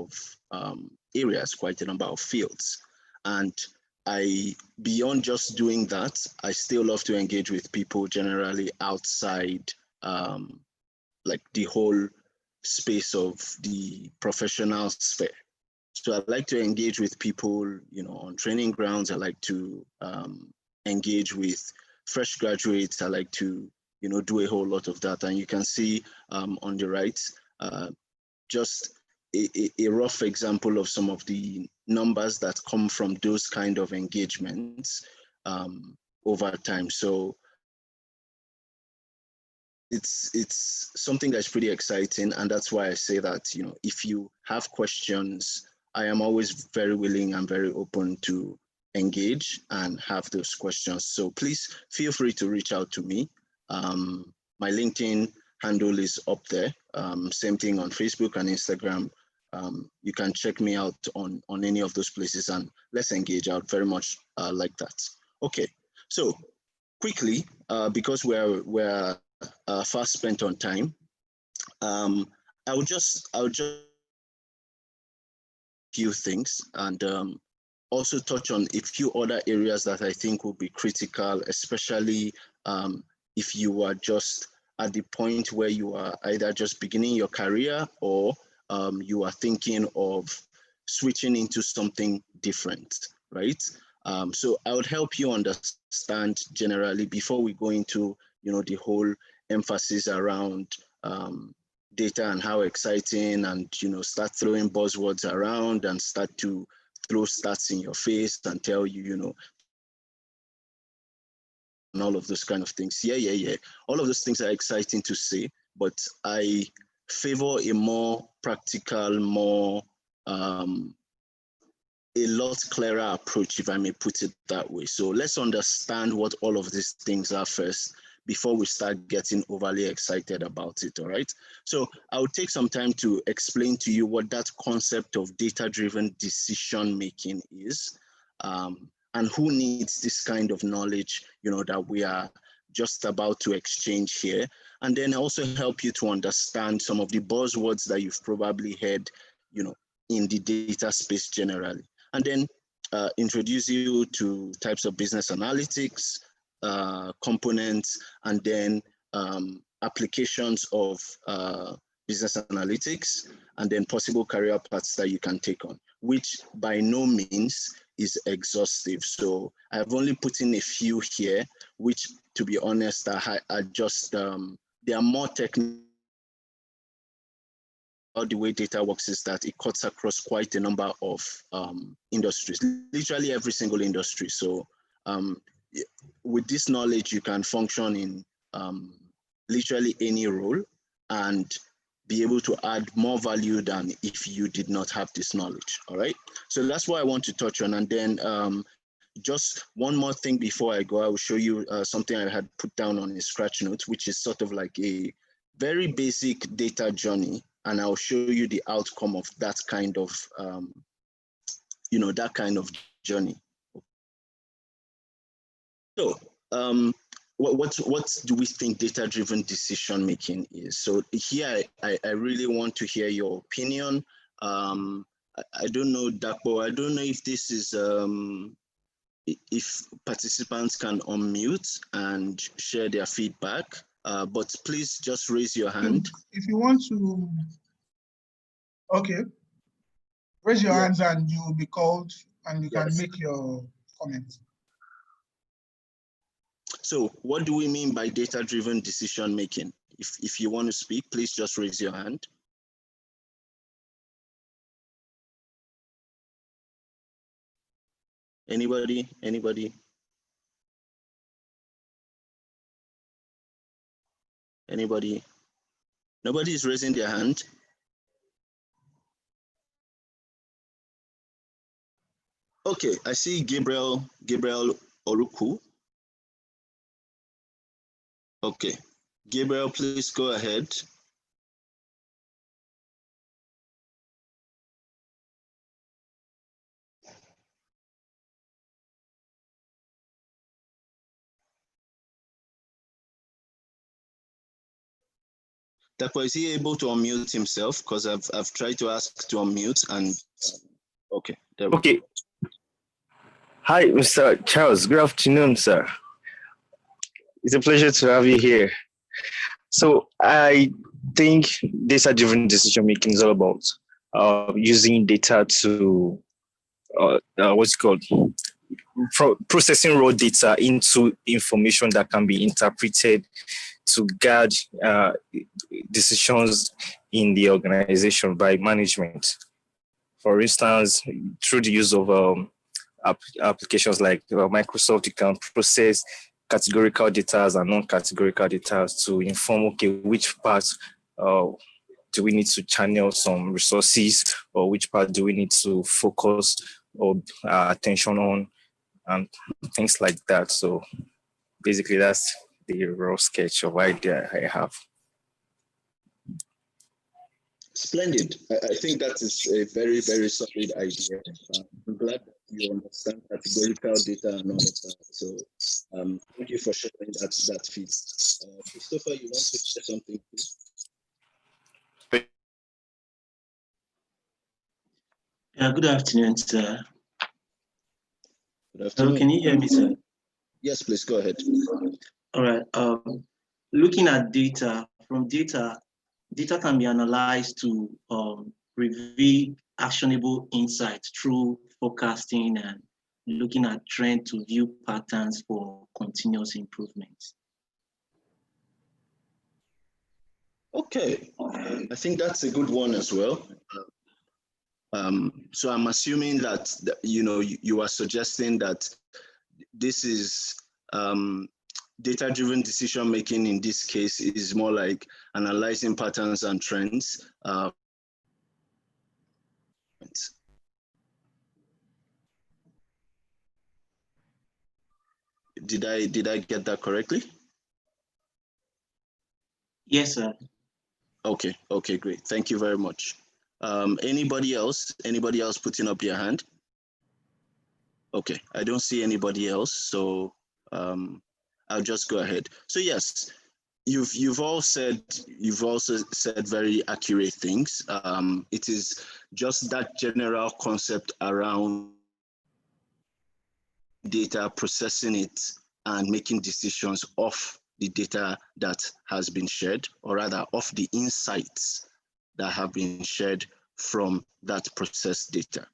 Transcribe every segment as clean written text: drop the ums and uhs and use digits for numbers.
of areas, quite a number of fields. And beyond just doing that, I still love to engage with people generally outside like the whole space of the professional sphere. So I like to engage with people, on training grounds. I like to engage with fresh graduates. I like to, do a whole lot of that. And you can see on the right, just a rough example of some of the numbers that come from those kind of engagements over time. So it's something that's pretty exciting, and that's why I say that, if you have questions, I am always very willing and very open to engage and have those questions. So please feel free to reach out to me. My LinkedIn handle is up there. Same thing on Facebook and Instagram. You can check me out on any of those places, and let's engage out. Very much like that. Okay, so quickly, because we're fast spent on time, I'll just few things, and also touch on a few other areas that I think will be critical, especially if you are just at the point where you are either just beginning your career or you are thinking of switching into something different, right? So I would help you understand generally before we go into, the whole emphasis around data and how exciting, and, start throwing buzzwords around and start to throw stats in your face and tell you, and all of those kind of things. Yeah. All of those things are exciting to say, but I favor a more practical, more a lot clearer approach, if I may put it that way. So let's understand what all of these things are first before we start getting overly excited about it, all right? So I'll take some time to explain to you what that concept of data-driven decision-making is, and who needs this kind of knowledge, that we are just about to exchange here. And then also help you to understand some of the buzzwords that you've probably heard, in the data space generally. And then introduce you to types of business analytics, components, and then applications of business analytics, and then possible career paths that you can take on, which by no means is exhaustive. So I've only put in a few here, which, to be honest, are just, they are more technical. The way data works is that it cuts across quite a number of industries, literally every single industry. So with this knowledge, you can function in literally any role and be able to add more value than if you did not have this knowledge, all right? So that's what I want to touch on. And then just one more thing before I go, I will show you something I had put down on a scratch note, which is sort of like a very basic data journey. And I'll show you the outcome of that kind of, that kind of journey. So what do we think data-driven decision-making is? So here, I really want to hear your opinion. I don't know, Dapo, I don't know if this is, if participants can unmute and share their feedback, but please just raise your hand. If you want to, okay, raise your hands and you will be called and you can make your comment. So what do we mean by data-driven decision-making? If you want to speak, please just raise your hand. Anybody? Anybody? Anybody? Nobody is raising their hand. Okay, I see Gabriel Oruku. Okay, Gabriel, please go ahead. Dapo, is he able to unmute himself? Because I've tried to ask to unmute and okay. There we Okay. Hi, Mr. Charles. Good afternoon, sir. It's a pleasure to have you here. So I think data-driven decision making is all about using data to what's it called? Processing raw data into information that can be interpreted to guide decisions in the organization by management. For instance, through the use of applications like Microsoft, you can process categorical data and non-categorical data to inform, okay, which parts do we need to channel some resources, or which part do we need to focus or attention on, and things like that. So basically, that's the raw sketch of idea I have. Splendid. I think that is a very, very solid idea. I'm glad that you understand categorical data and all of that. So thank you for sharing that feed. Christopher, you want to say something, please? Good afternoon, sir. Good afternoon. Hello, can you hear me, sir? Yes, please go ahead. All right. Looking at data, from data can be analyzed to reveal actionable insights through forecasting and looking at trend to view patterns for continuous improvement. Okay, I think that's a good one as well. So I'm assuming that you are suggesting that this is data-driven decision making. In this case, is more like analyzing patterns and trends. Did I get that correctly? Yes, sir. Okay, great. Thank you very much. Anybody else putting up your hand? Okay, I don't see anybody else, so I'll just go ahead. So yes, you've also said very accurate things. It is just that general concept around data, processing it and making decisions off the data that has been shared, or rather off the insights that have been shared from that processed data.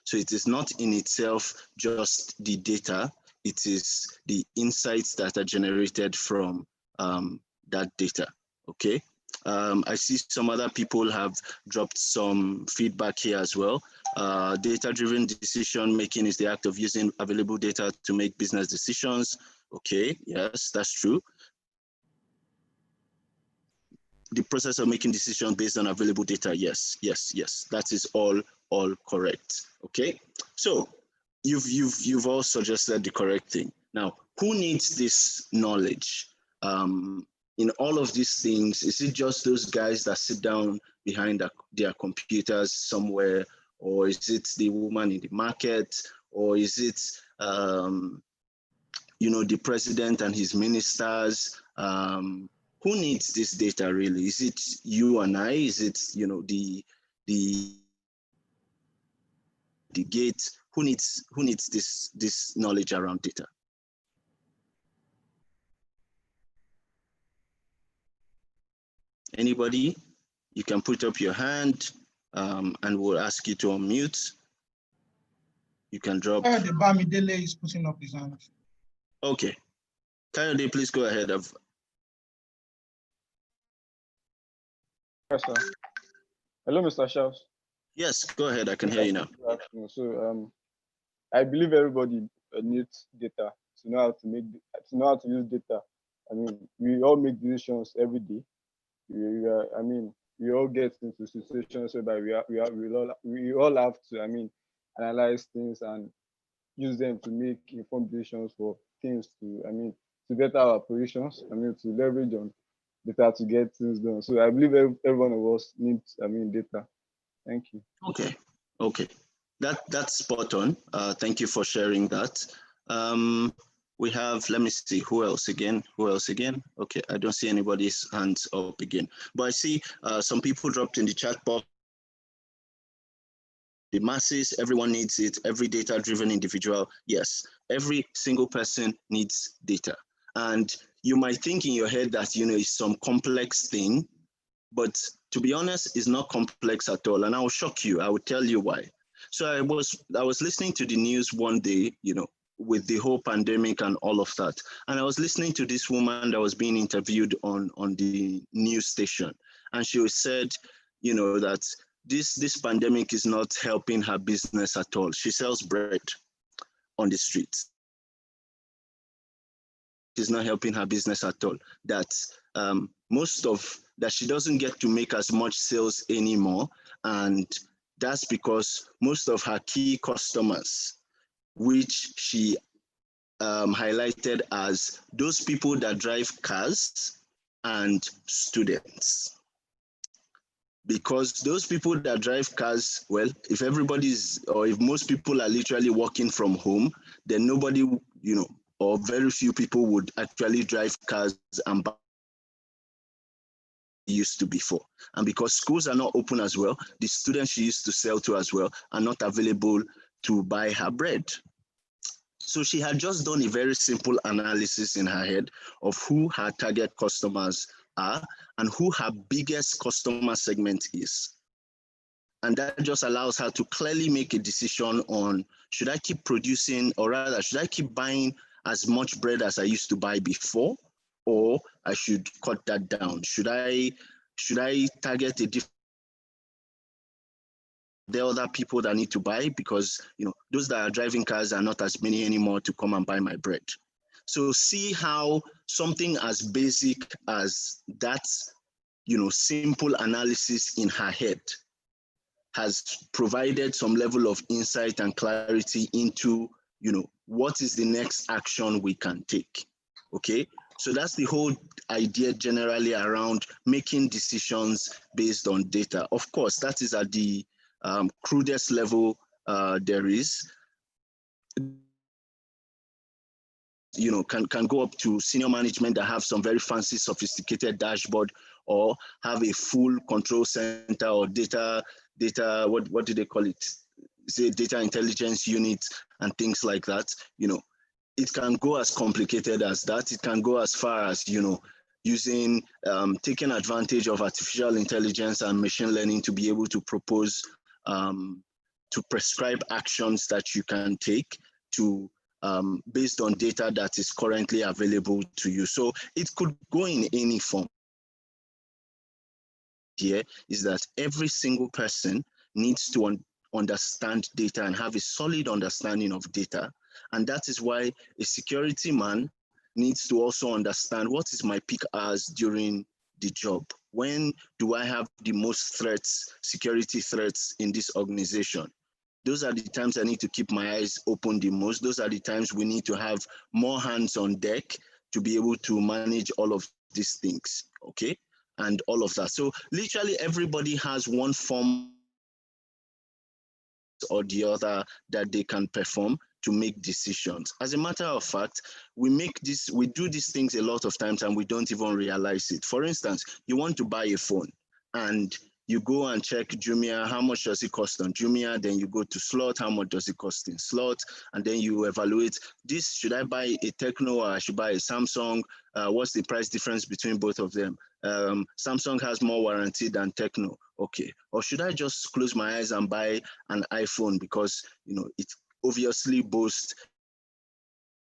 So it is not in itself just the data, it is the insights that are generated from that data, okay? I see some other people have dropped some feedback here as well. Data-driven decision making is the act of using available data to make business decisions. Okay, yes, that's true. The process of making decisions based on available data, yes, that is all correct. Okay, so you've all suggested the correct thing. Now, who needs this knowledge? In all of these things, is it just those guys that sit down behind their computers somewhere, or is it the woman in the market, or is it the president and his ministers? Who needs this data really? Is it you and I? Is it the gate? Who needs this knowledge around data? Anybody? You can put up your hand and we'll ask you to unmute. You can drop. The Bamidele is putting up his hand. Okay. Kayode, please go ahead. Yes, sir. Hello, Mr. Charles. Yes, go ahead. I can hear you now. So I believe everybody needs data to know how to use data. I mean, we all make decisions every day. We all get into situations whereby we all have to analyze things and use them to make informed decisions for things to better our positions. To leverage on data to get things done. So I believe every one of us needs data. Thank you. Okay. That's spot on. Thank you for sharing that. We have, let me see, who else again? Okay, I don't see anybody's hands up again. But I see some people dropped in the chat box. The masses, everyone needs it. Every data-driven individual, yes. Every single person needs data. And you might think in your head that, it's some complex thing, but to be honest, it's not complex at all. And I will shock you. I will tell you why. So I was listening to the news one day, with the whole pandemic and all of that. And I was listening to this woman that was being interviewed on the news station. And she said, that this pandemic is not helping her business at all. She sells bread on the streets. It's not helping her business at all. That that she doesn't get to make as much sales anymore. And that's because most of her key customers, which she highlighted as those people that drive cars and students. Because those people that drive cars, well, if if most people are literally working from home, then nobody, or very few people would actually drive cars and buy used to before. And because schools are not open as well, the students she used to sell to as well are not available to buy her bread. So she had just done a very simple analysis in her head of who her target customers are and who her biggest customer segment is. And that just allows her to clearly make a decision on, should I keep producing, or rather, should I keep buying as much bread as I used to buy before, or I should cut that down? Should I target the other people that need to buy, because those that are driving cars are not as many anymore to come and buy my bread. So see how something as basic as that, simple analysis in her head has provided some level of insight and clarity into, what is the next action we can take. Okay, so that's the whole idea generally around making decisions based on data. Of course, that is at the crudest level there is. Can go up to senior management that have some very fancy, sophisticated dashboard, or have a full control center or data, what do they call it? Say data intelligence unit and things like that. It can go as complicated as that. It can go as far as, using, taking advantage of artificial intelligence and machine learning to be able to propose, to prescribe actions that you can take to, based on data that is currently available to you. So it could go in any form. Here is that every single person needs to understand data and have a solid understanding of data. And that is why a security man needs to also understand what is my peak hours during the job. When do I have the most threats, security threats in this organization? Those are the times I need to keep my eyes open the most. Those are the times we need to have more hands on deck to be able to manage all of these things, okay? And all of that. So literally everybody has one form or the other that they can perform to make decisions. As a matter of fact, we do these things a lot of times and we don't even realize it. For instance, you want to buy a phone and you go and check Jumia, how much does it cost on Jumia? Then you go to Slot, how much does it cost in Slot? And then you evaluate this, should I buy a Tecno or I should buy a Samsung? What's the price difference between both of them? Samsung has more warranty than Tecno, okay. Or should I just close my eyes and buy an iPhone because, it obviously boasts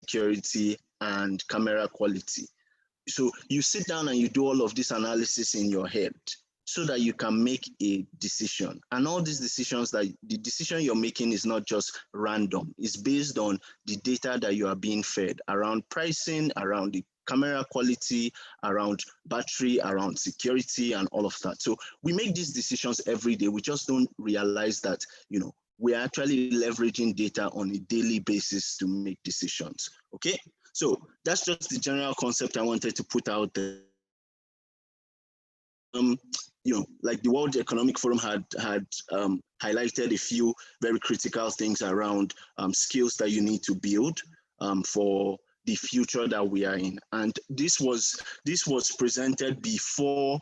security and camera quality. So you sit down and you do all of this analysis in your head so that you can make a decision. And all these decisions, the decision you're making is not just random. It's based on the data that you are being fed around pricing, around the camera quality, around battery, around security, and all of that. So we make these decisions every day. We just don't realize that, we're actually leveraging data on a daily basis to make decisions, okay? So that's just the general concept I wanted to put out there. Like the World Economic Forum had highlighted a few very critical things around skills that you need to build for the future that we are in. And this was presented before,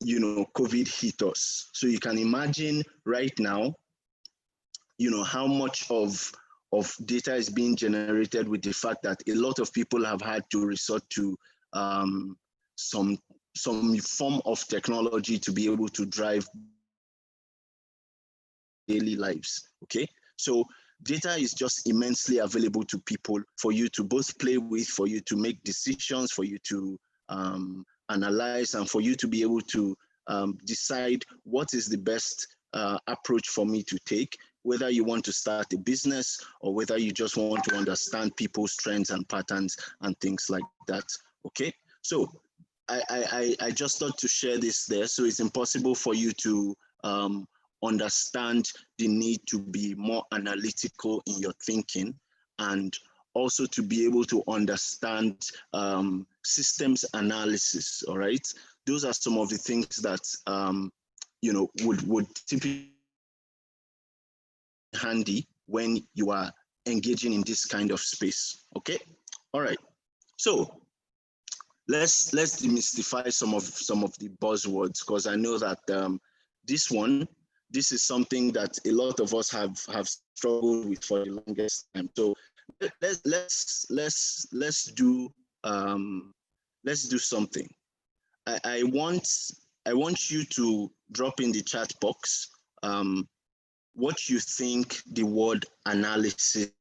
you know, COVID hit us. So you can imagine right now, you know, how much of data is being generated with the fact that a lot of people have had to resort to some form of technology to be able to drive daily lives. Okay, so data is just immensely available to people for you to both play with, for you to make decisions, for you to analyze, and for you to be able to decide what is the best approach for me to take, whether you want to start a business or whether you just want to understand people's trends and patterns and things like that. Okay, so I just thought to share this there. So it's impossible for you to understand the need to be more analytical in your thinking, and also to be able to understand systems analysis. All right, those are some of the things that you know would typically be handy when you are engaging in this kind of space. Okay, all right. So let's demystify some of the buzzwords, because I know that this is something that a lot of us have struggled with for the longest time. So let's do something. I want you to drop in the chat box what you think the word analysis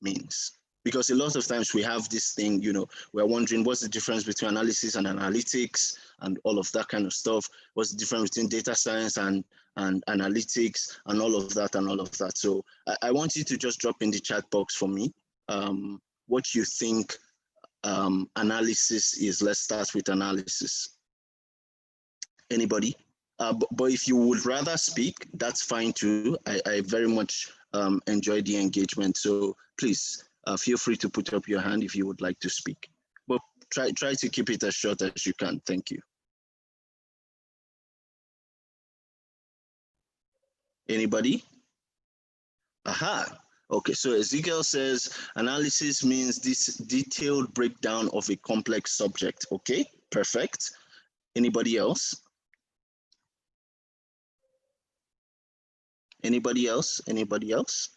means. Because a lot of times we have this thing, you know, we're wondering what's the difference between analysis and analytics and all of that kind of stuff. What's the difference between data science and analytics and all of that. So I want you to just drop in the chat box for me what you think analysis is. Let's start with analysis. Anybody? But if you would rather speak, that's fine too. I very much enjoy the engagement. So please feel free to put up your hand if you would like to speak. But try to keep it as short as you can. Thank you. Anybody? Aha. Okay, so Ezekiel says analysis means this detailed breakdown of a complex subject. Okay, perfect. Anybody else? Anybody else? Anybody else?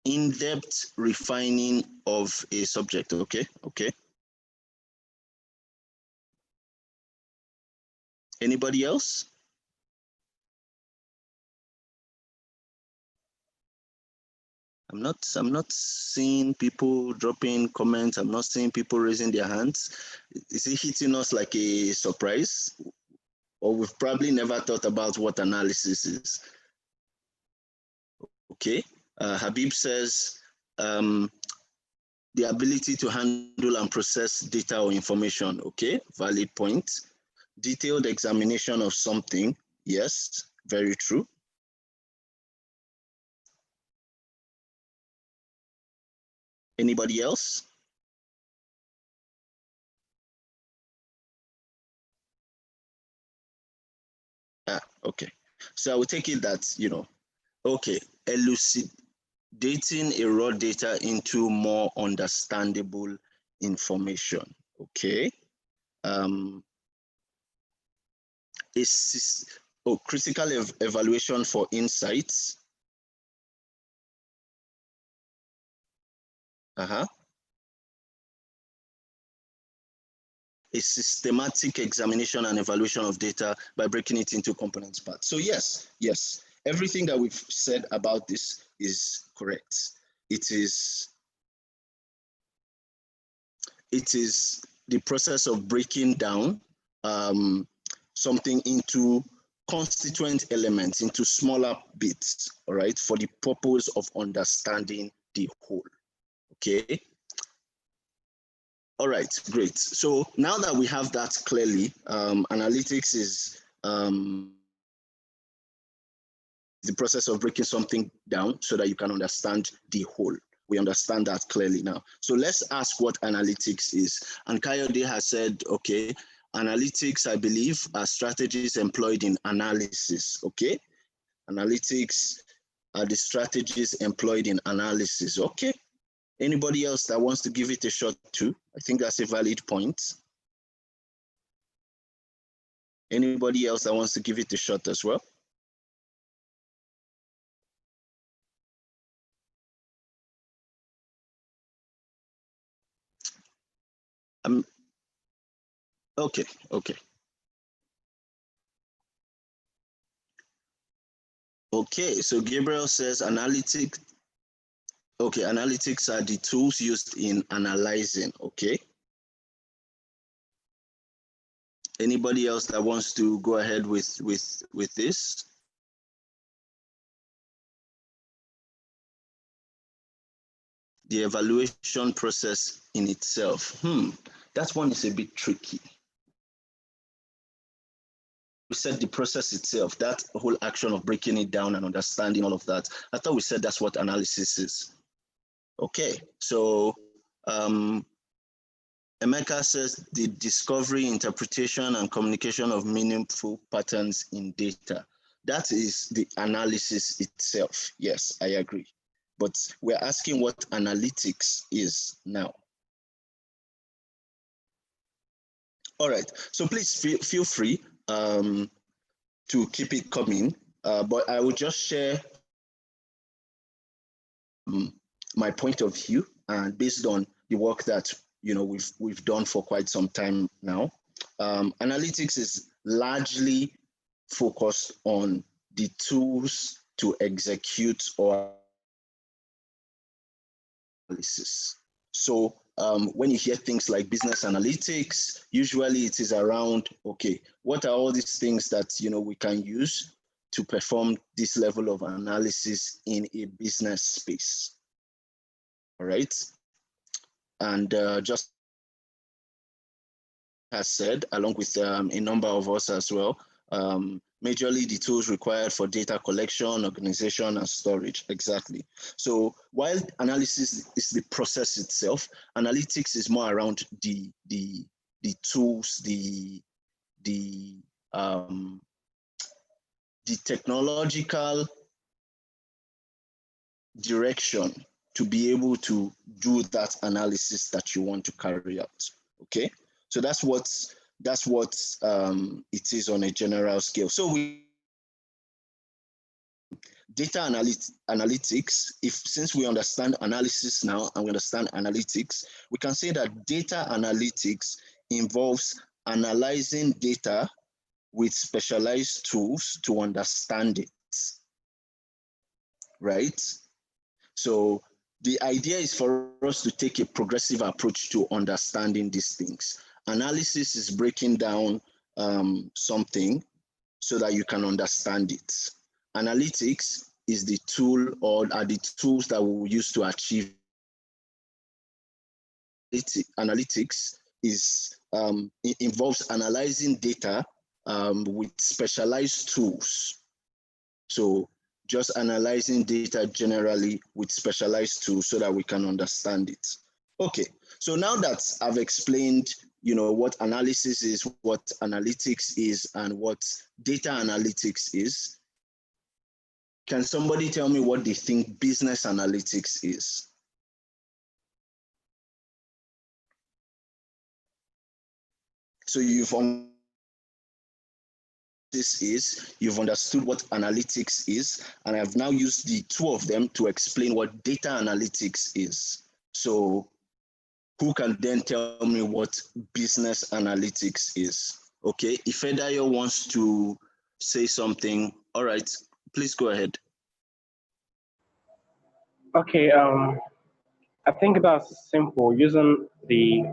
In-depth refining of a subject. Okay, okay. Anybody else? I'm not seeing people dropping comments. I'm not seeing people raising their hands. Is it hitting us like a surprise? Or we've probably never thought about what analysis is. Okay, Habib says the ability to handle and process data or information. Okay, valid point. Detailed examination of something. Yes, very true. Anybody else? Okay. So I will take it that, you know, okay, elucidating a raw data into more understandable information. Okay. Critical evaluation for insights. A systematic examination and evaluation of data by breaking it into component parts. So yes, everything that we've said about this is correct. It is the process of breaking down something into constituent elements, into smaller bits, all right, for the purpose of understanding the whole. Okay. All right, great. So now that we have that clearly, analytics is the process of breaking something down so that you can understand the whole. We understand that clearly now. So let's ask what analytics is. And Kayode has said, okay, analytics, I believe, are strategies employed in analysis, okay? Analytics are the strategies employed in analysis. Okay. Anybody else that wants to give it a shot too? I think that's a valid point. Anybody else that wants to give it a shot as well? Okay. Okay, so Gabriel says analytics. Okay, analytics are the tools used in analyzing. Okay. Anybody else that wants to go ahead with this? The evaluation process in itself. That one is a bit tricky. We said the process itself, that whole action of breaking it down and understanding all of that. I thought we said that's what analysis is. Okay, so Emeka says the discovery, interpretation, and communication of meaningful patterns in data. That is the analysis itself. Yes, I agree. But we're asking what analytics is now. All right, so please feel free to keep it coming, but I will just share my point of view, and based on the work that we've done for quite some time now. Analytics is largely focused on the tools to execute or analysis. So when you hear things like business analytics, usually it is around, okay, what are all these things that we can use to perform this level of analysis in a business space? All right. And just as said, along with a number of us as well, majorly the tools required for data collection, organization, and storage. Exactly. So while analysis is the process itself, analytics is more around the tools, the technological direction to be able to do that analysis that you want to carry out. Okay, so that's what it is on a general scale. So data analytics, since we understand analysis now and we understand analytics, we can say that data analytics involves analyzing data with specialized tools to understand it, right? So the idea is for us to take a progressive approach to understanding these things. Analysis is breaking down something so that you can understand it. Analytics is the tool or are the tools that we will use to achieve. Analytics involves analyzing data with specialized tools. So just analyzing data generally with specialized tools so that we can understand it. Okay, so now that I've explained, what analysis is, what analytics is, and what data analytics is, can somebody tell me what they think business analytics is? So you've understood what analytics is, and I've now used the two of them to explain what data analytics is. So who can then tell me what business analytics is? Okay, if Edayo wants to say something, all right, please go ahead. Okay, I think that's simple, using the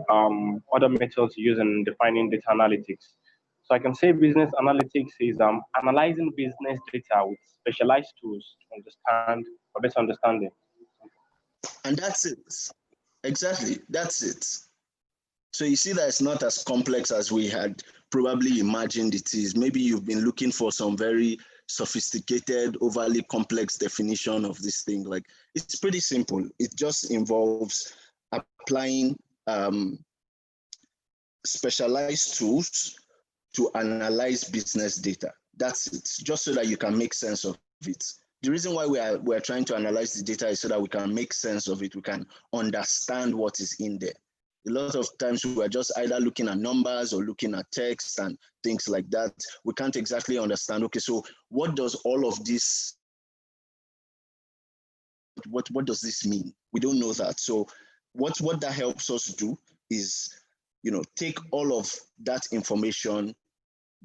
other methods used in defining data analytics. So I can say business analytics is analyzing business data with specialized tools to understand or better understanding. And that's it. Exactly, that's it. So you see that it's not as complex as we had probably imagined it is. Maybe you've been looking for some very sophisticated, overly complex definition of this thing. Like, it's pretty simple. It just involves applying specialized tools to analyze business data. That's it, just so that you can make sense of it. The reason why we're trying to analyze the data is so that we can make sense of it. We can understand what is in there. A lot of times we're just either looking at numbers or looking at text and things like that. We can't exactly understand, okay, so what does all of this, what does this mean? We don't know that. So what that helps us do is, take all of that information,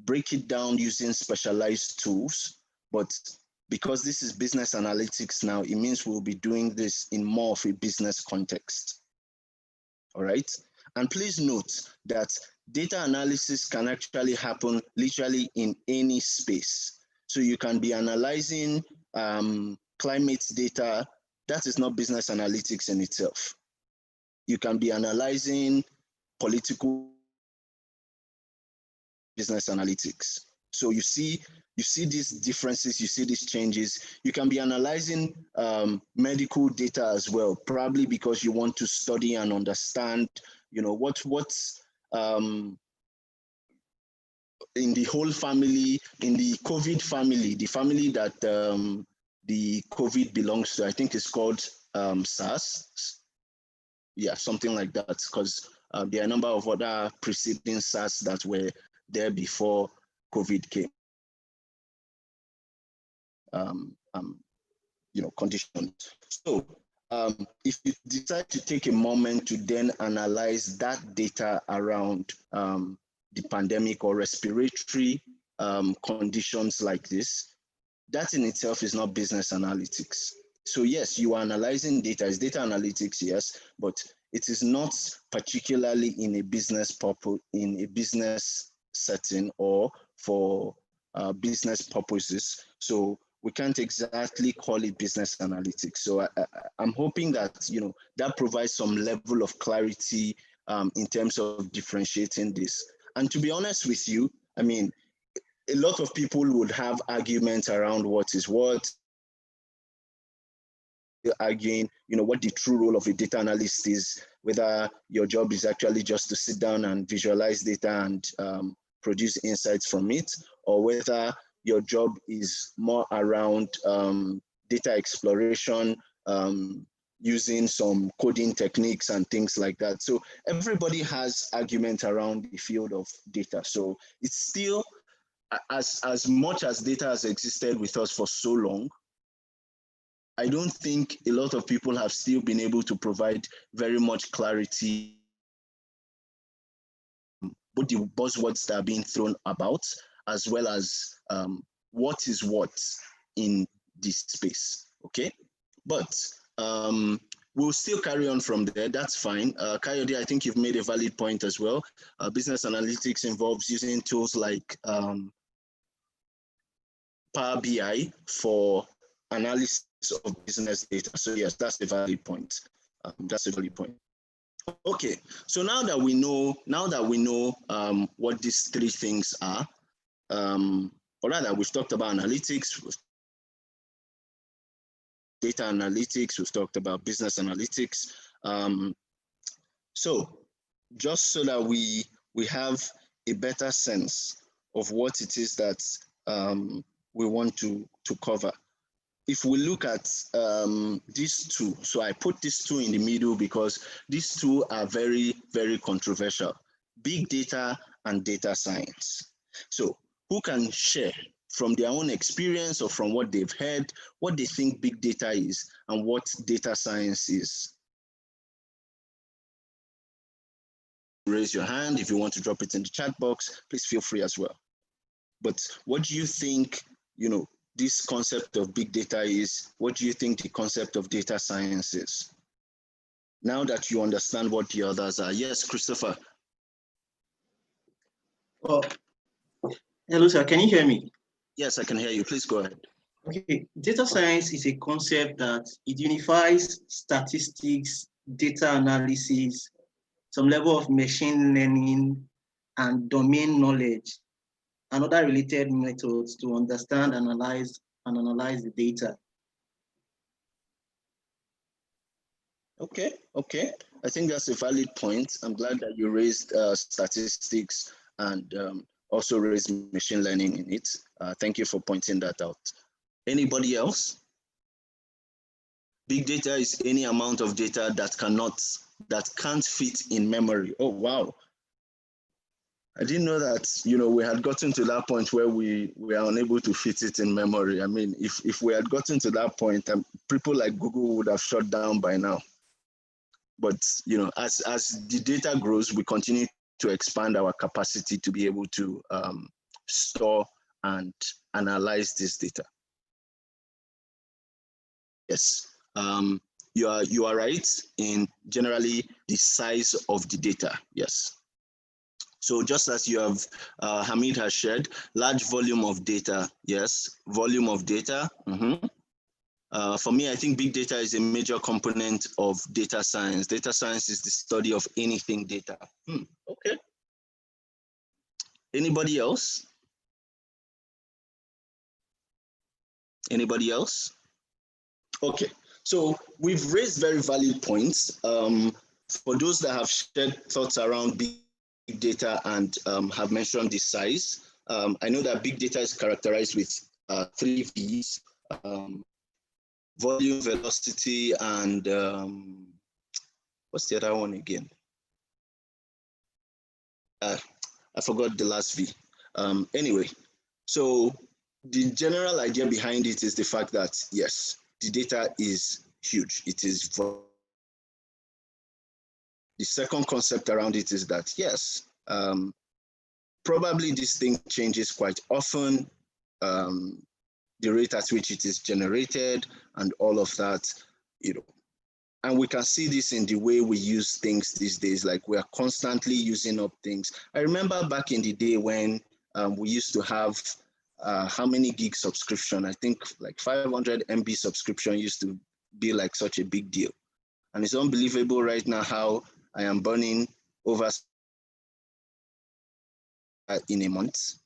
break it down using specialized tools. But because this is business analytics now, it means we'll be doing this in more of a business context. All right. And please note that data analysis can actually happen literally in any space. So you can be analyzing climate data. That is not business analytics in itself. You can be analyzing political business analytics. So you see these differences, you see these changes. You can be analyzing medical data as well, probably because you want to study and understand, what's in the whole family, in the COVID family, the family that the COVID belongs to. I think it's called SARS. Yeah, something like that, because there are a number of other preceding SARS that were there before COVID came. Conditions. So if you decide to take a moment to then analyze that data around the pandemic or respiratory conditions like this, that in itself is not business analytics. So yes, you are analyzing data, it's data analytics, yes, but it is not particularly in a business purpose, in a business setting or for business purposes. So we can't exactly call it business analytics. So I'm hoping that, that provides some level of clarity in terms of differentiating this. And to be honest with you, I mean, a lot of people would have arguments around what is what, arguing, what the true role of a data analyst is, whether your job is actually just to sit down and visualize data and produce insights from it, or whether your job is more around data exploration, using some coding techniques and things like that. So everybody has argument around the field of data. So it's still, as much as data has existed with us for so long, I don't think a lot of people have still been able to provide very much clarity, both the buzzwords that are being thrown about, as well as what is what in this space, okay? But we'll still carry on from there, that's fine. Kayode, I think you've made a valid point as well. Business analytics involves using tools like Power BI for analysis of business data. So yes, that's a valid point. That's a valid point. Okay, so now that we know what these three things are, or rather, we've talked about analytics, data analytics, we've talked about business analytics. So just so that we have a better sense of what it is that we want to cover. If we look at these two, so I put these two in the middle because these two are very, very controversial: big data and data science. So who can share from their own experience or from what they've heard, what they think big data is and what data science is? Raise your hand. If you want to drop it in the chat box, please feel free as well. But what do you think, this concept of big data is? What do you think the concept of data science is? Now that you understand what the others are. Yes, Christopher. Oh, hello, sir. Can you hear me? Yes, I can hear you. Please go ahead. Okay. Data science is a concept that it unifies statistics, data analysis, some level of machine learning, and domain knowledge, and other related methods to understand, analyze the data. Okay. I think that's a valid point. I'm glad that you raised statistics and also raised machine learning in it. Thank you for pointing that out. Anybody else? Big data is any amount of data that can't fit in memory. Oh, wow. I didn't know that, we had gotten to that point where we are unable to fit it in memory. I mean, if we had gotten to that point, people like Google would have shut down by now. But, as the data grows, we continue to expand our capacity to be able to store and analyze this data. Yes, you are right in generally the size of the data. Yes. So just as you have, Hamid has shared, large volume of data. Yes, volume of data. For me, I think big data is a major component of data science. Data science is the study of anything data. Okay. Anybody else? Anybody else? Okay, so we've raised very valid points. For those that have shared thoughts around big data and have mentioned the size, I know that big data is characterized with 3 V's, volume, velocity, and what's the other one again? I forgot the last V. Anyway, so the general idea behind it is the fact that, yes, the data is huge. It is. The second concept around it is that, yes, probably this thing changes quite often, the rate at which it is generated and all of that, and we can see this in the way we use things these days. Like, we are constantly using up things. I remember back in the day when we used to have how many gig subscription? I think like 500 MB subscription used to be like such a big deal. And it's unbelievable right now how I am burning over in a month,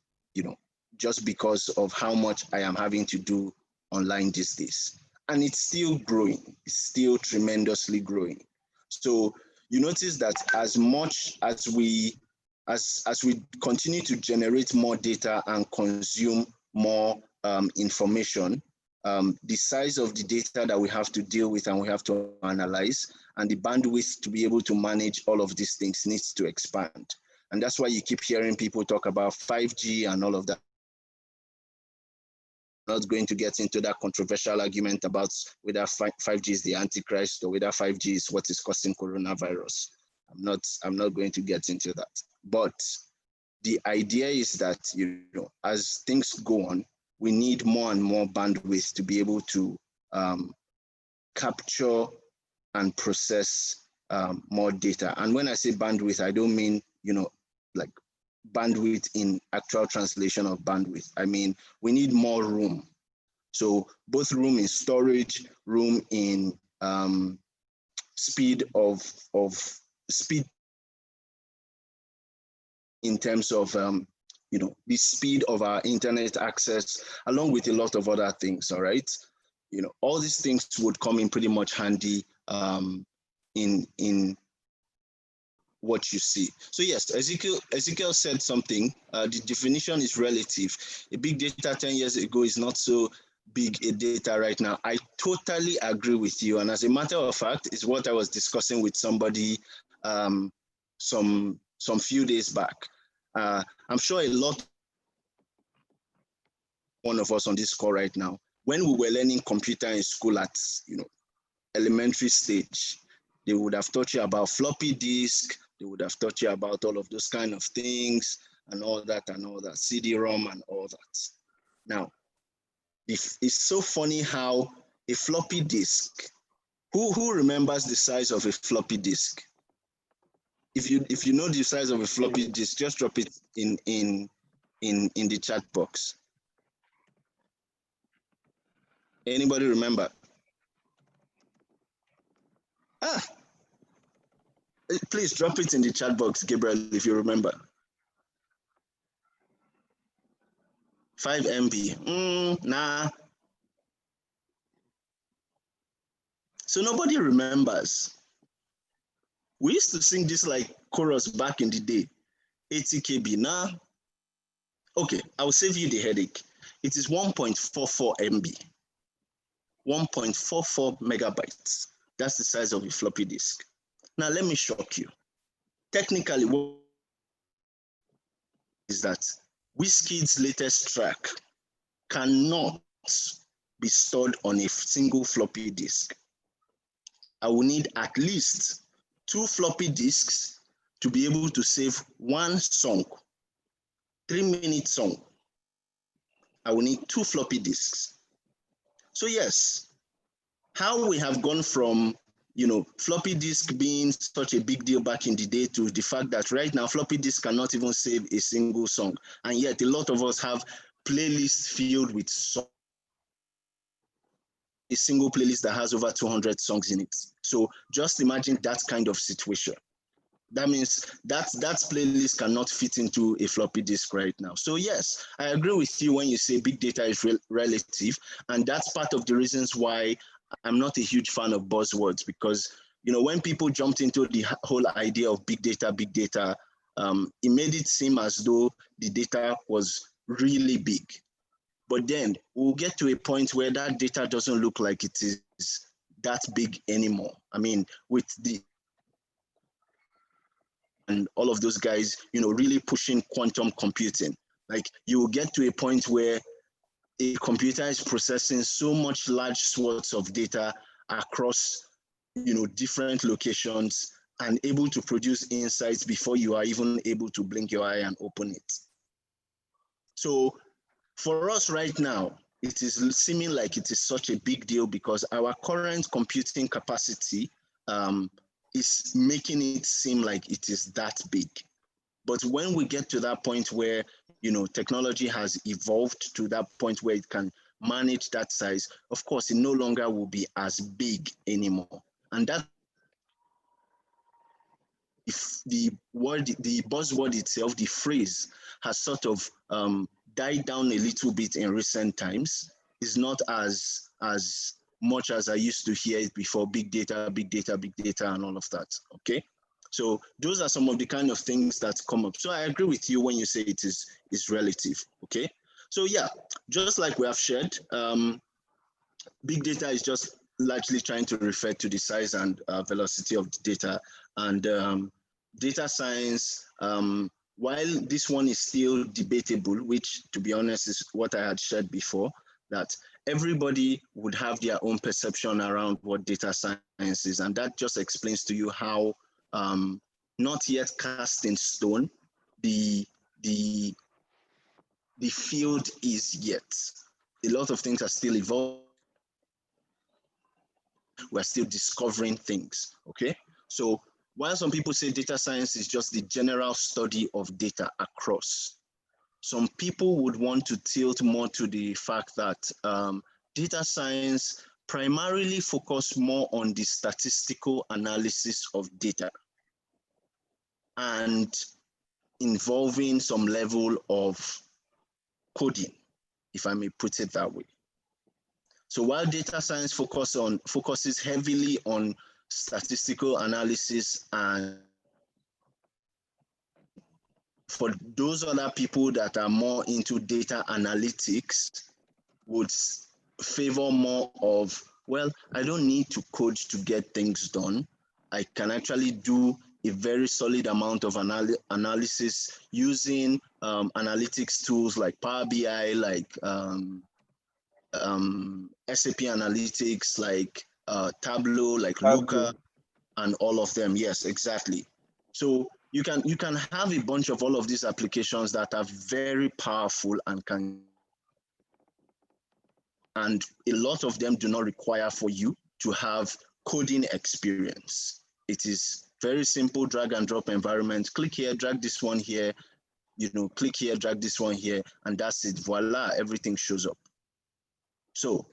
just because of how much I am having to do online these days. And it's still growing. It's still tremendously growing. So you notice that as much as we continue to generate more data and consume more information, the size of the data that we have to deal with and we have to analyze, and the bandwidth to be able to manage all of these things needs to expand. And that's why you keep hearing people talk about 5G and all of that. I'm not going to get into that controversial argument about whether 5G is the Antichrist or whether 5G is what is causing coronavirus. I'm not going to get into that. But the idea is that, as things go on, we need more and more bandwidth to be able to capture and process more data. And when I say bandwidth, I don't mean, like bandwidth in actual translation of bandwidth. I mean, we need more room. So both room in storage, room in speed in terms of the speed of our internet access, along with a lot of other things. All right, all these things would come in pretty much handy in what you see. So yes, Ezekiel said something. The definition is relative. A big data 10 years ago is not so big a data right now. I totally agree with you. And as a matter of fact, it's what I was discussing with somebody some few days back. I'm sure a lot, one of us on this call right now, when we were learning computer in school at elementary stage, they would have taught you about floppy disk. They would have taught you about all of those kind of things and all that, CD-ROM and all that. Now, it's so funny how a floppy disk, who remembers the size of a floppy disk? If you know the size of a floppy disk, just drop it in the chat box. Anybody remember? Please drop it in the chat box, Gabriel, if you remember. 5 MB. Nah. So nobody remembers. We used to sing this like chorus back in the day. 80 KB. Nah. Okay, I'll save you the headache. it is 1.44 MB, 1.44 megabytes. That's the size of a floppy disk. Now, let me shock you. Technically, what is that Wizkid's latest track cannot be stored on a single floppy disk. I will need at least 2 floppy disks to be able to save one song, 3-minute song. I will need 2 floppy disks. So yes, how we have gone from floppy disk being such a big deal back in the day to the fact that right now floppy disk cannot even save a single song, and yet a lot of us have playlists filled with songs. A single playlist that has over 200 songs in it. So just imagine that kind of situation. That means that playlist cannot fit into a floppy disk right now. So yes, I agree with you when you say big data is relative, and that's part of the reasons why I'm not a huge fan of buzzwords, because when people jumped into the whole idea of big data, it made it seem as though the data was really big. But then we'll get to a point where that data doesn't look like it is that big anymore. I mean, with and all of those guys, really pushing quantum computing, like you will get to a point where a computer is processing so much large swaths of data across, different locations and able to produce insights before you are even able to blink your eye and open it. So for us right now, it is seeming like it is such a big deal because our current computing capacity is making it seem like it is that big. But when we get to that point where, technology has evolved to that point where it can manage that size, of course, it no longer will be as big anymore. And that, if the buzzword itself, the phrase has sort of died down a little bit in recent times, is not as much as I used to hear it before, big data, and all of that, okay? So those are some of the kind of things that come up. So I agree with you when you say it is relative, okay? So yeah, just like we have shared, big data is just largely trying to refer to the size and velocity of the data. And data science, while this one is still debatable, which to be honest is what I had shared before, that everybody would have their own perception around what data science is. And that just explains to you how not yet cast in stone the field is yet. A lot of things are still evolving. We're still discovering things, okay? So while some people say data science is just the general study of data across, some people would want to tilt more to the fact that data science primarily focus more on the statistical analysis of data and involving some level of coding, if I may put it that way. So while data science focuses heavily on statistical analysis, and for those other people that are more into data analytics would favor more of, well, I don't need to code to get things done. I can actually do a very solid amount of analysis using analytics tools like Power BI, like SAP Analytics, like Tableau, like Looker, and all of them. Yes, exactly. So you can have a bunch of all of these applications that are very powerful and a lot of them do not require for you to have coding experience. It is very simple drag and drop environment. Click here, drag this one here, click here, drag this one here, and that's it. Voila, everything shows up. So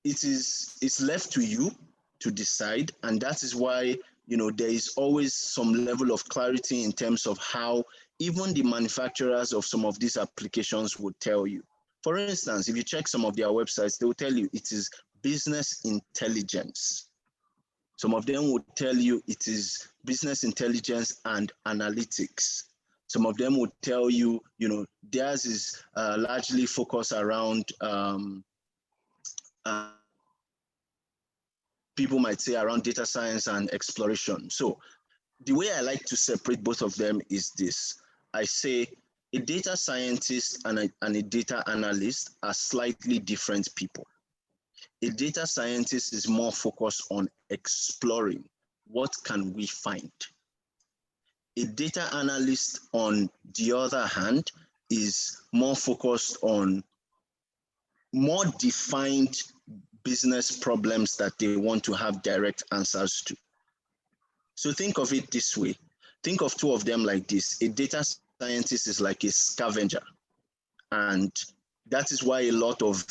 it's left to you to decide, and that is why there is always some level of clarity in terms of how even the manufacturers of some of these applications would tell you. For instance, if you check some of their websites, they will tell you it is business intelligence. Some of them would tell you it is business intelligence and analytics. Some of them will tell you, theirs is largely focused around, people might say around data science and exploration. So the way I like to separate both of them is this. I say a data scientist and a data analyst are slightly different people. A data scientist is more focused on exploring what can we find. A data analyst, on the other hand, is more focused on more defined business problems that they want to have direct answers to. So think of it this way. Think of two of them like this. A data scientist is like a scavenger. And that is why a lot of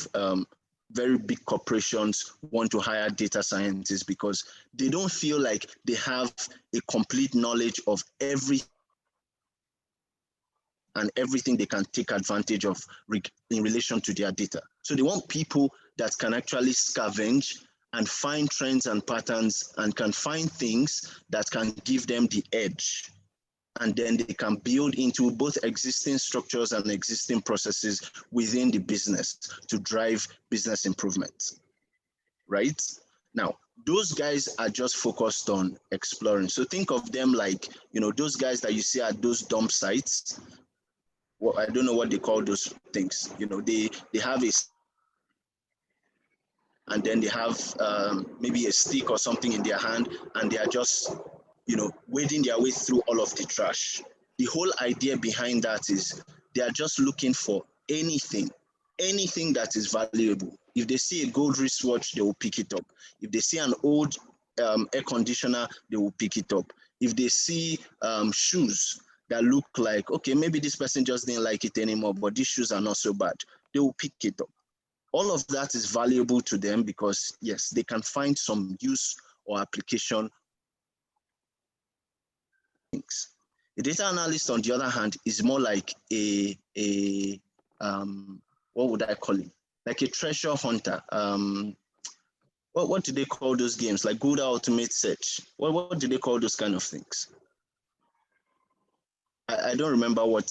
very big corporations want to hire data scientists, because they don't feel like they have a complete knowledge of everything and everything they can take advantage of in relation to their data. So they want people that can actually scavenge and find trends and patterns and can find things that can give them the edge. And then they can build into both existing structures and existing processes within the business to drive business improvement, right? Now, those guys are just focused on exploring. So think of them like, those guys that you see at those dump sites. Well, I don't know what they call those things. They have a, and then they have maybe a stick or something in their hand, and they are just, wading their way through all of the trash. The whole idea behind that is they are just looking for anything that is valuable. If they see a gold wristwatch, they will pick it up. If they see an old air conditioner, they will pick it up. If they see shoes that look like, okay, maybe this person just didn't like it anymore, but these shoes are not so bad, they will pick it up. All of that is valuable to them because, yes, they can find some use or application. A data analyst, on the other hand, is more like what would I call it? Like a treasure hunter. What do they call those games? Like Good Ultimate Search. What do they call those kind of things? I don't remember what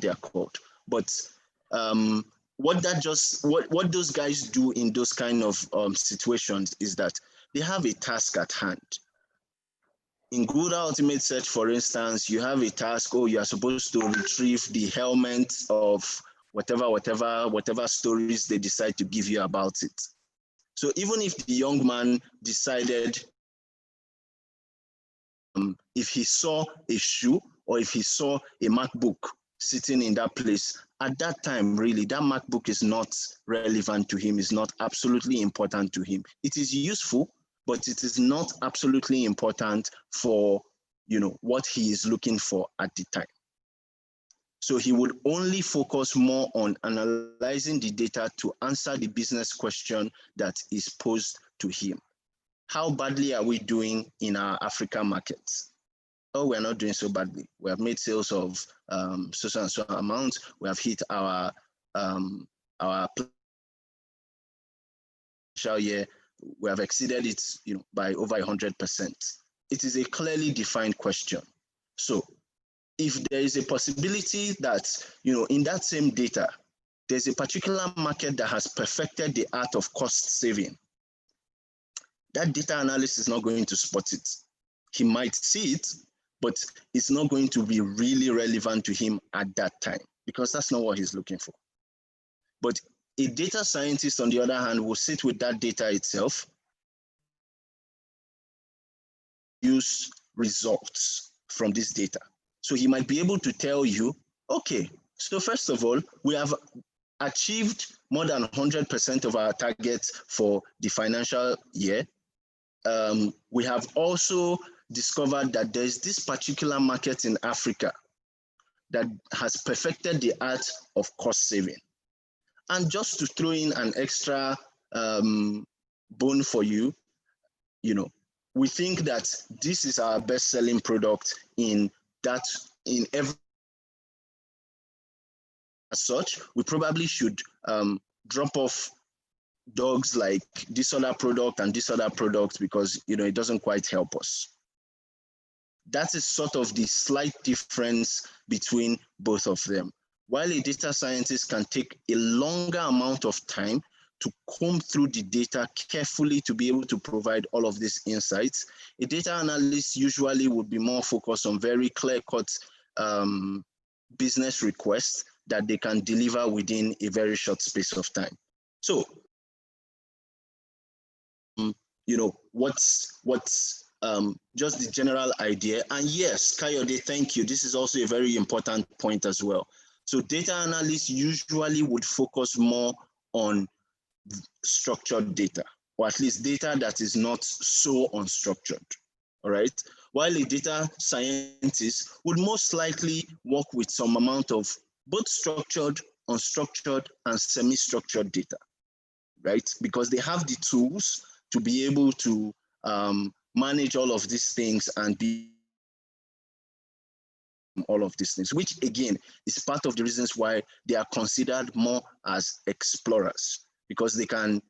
they are called. But what those guys do in those kind of situations is that they have a task at hand. In Good Ultimate Search, for instance, you have a task, you are supposed to retrieve the helmet of whatever stories they decide to give you about it. So even if the young man decided, if he saw a shoe or if he saw a MacBook sitting in that place, at that time, really, that MacBook is not relevant to him, is not absolutely important to him. It is useful, but it is not absolutely important for, what he is looking for at the time. So he would only focus more on analyzing the data to answer the business question that is posed to him. How badly are we doing in our African markets? Oh, we're not doing so badly. We have made sales of so and so amount. We have hit our year. We have exceeded it, by over 100%. It is a clearly defined question. So if there is a possibility that, in that same data, there's a particular market that has perfected the art of cost saving, that data analyst is not going to spot it. He might see it, but it's not going to be really relevant to him at that time because that's not what he's looking for. But a data scientist, on the other hand, will sit with that data itself, use results from this data. So he might be able to tell you, okay, so first of all, we have achieved more than 100% of our targets for the financial year. We have also discovered that there's this particular market in Africa that has perfected the art of cost saving. And just to throw in an extra bone for you, we think that this is our best-selling product in every. As such, we probably should drop off dogs like this other product and this other product because it doesn't quite help us. That is sort of the slight difference between both of them. While a data scientist can take a longer amount of time to comb through the data carefully to be able to provide all of these insights, a data analyst usually would be more focused on very clear-cut business requests that they can deliver within a very short space of time. So, you know, what's just the general idea. And yes, Kayode, thank you. This is also a very important point as well. So data analysts usually would focus more on structured data, or at least data that is not so unstructured, all right? While a data scientist would most likely work with some amount of both structured, unstructured, and semi-structured data, right? Because they have the tools to be able to manage all of these things and be all of these things, which again is part of the reasons why they are considered more as explorers, because they can,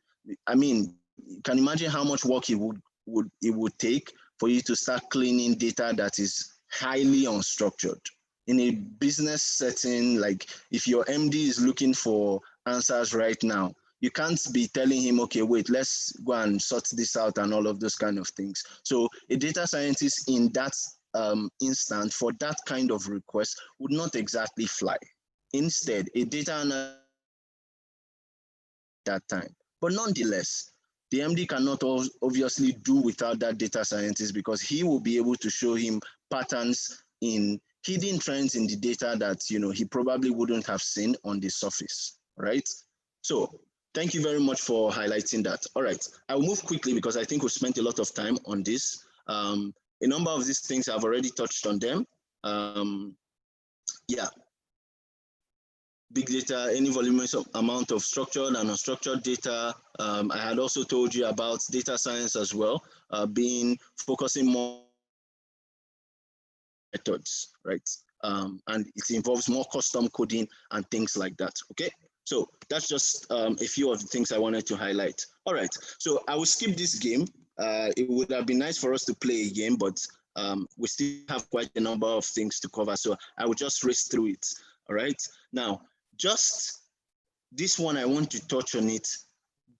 I mean, you can imagine how much work it would take for you to start cleaning data that is highly unstructured. In a business setting, like if your MD is looking for answers right now, you can't be telling him, okay, wait, let's go and sort this out and all of those kind of things. So a data scientist in that instance for that kind of request would not exactly fly. Instead, a data analyst at that time. But nonetheless, the MD cannot obviously do without that data scientist, because he will be able to show him patterns in hidden trends in the data that, you know, he probably wouldn't have seen on the surface, right? So thank you very much for highlighting that. All right, I'll move quickly because I think we spent a lot of time on this. A number of these things I've already touched on them. Yeah, big data, any voluminous amount of structured and unstructured data. I had also told you about data science as well, focusing more methods, right? And it involves more custom coding and things like that, okay? So that's just a few of the things I wanted to highlight. All right, so I will skip this game. It would have been nice for us to play a game, but we still have quite a number of things to cover. So I will just race through it, all right? Now, just this one, I want to touch on it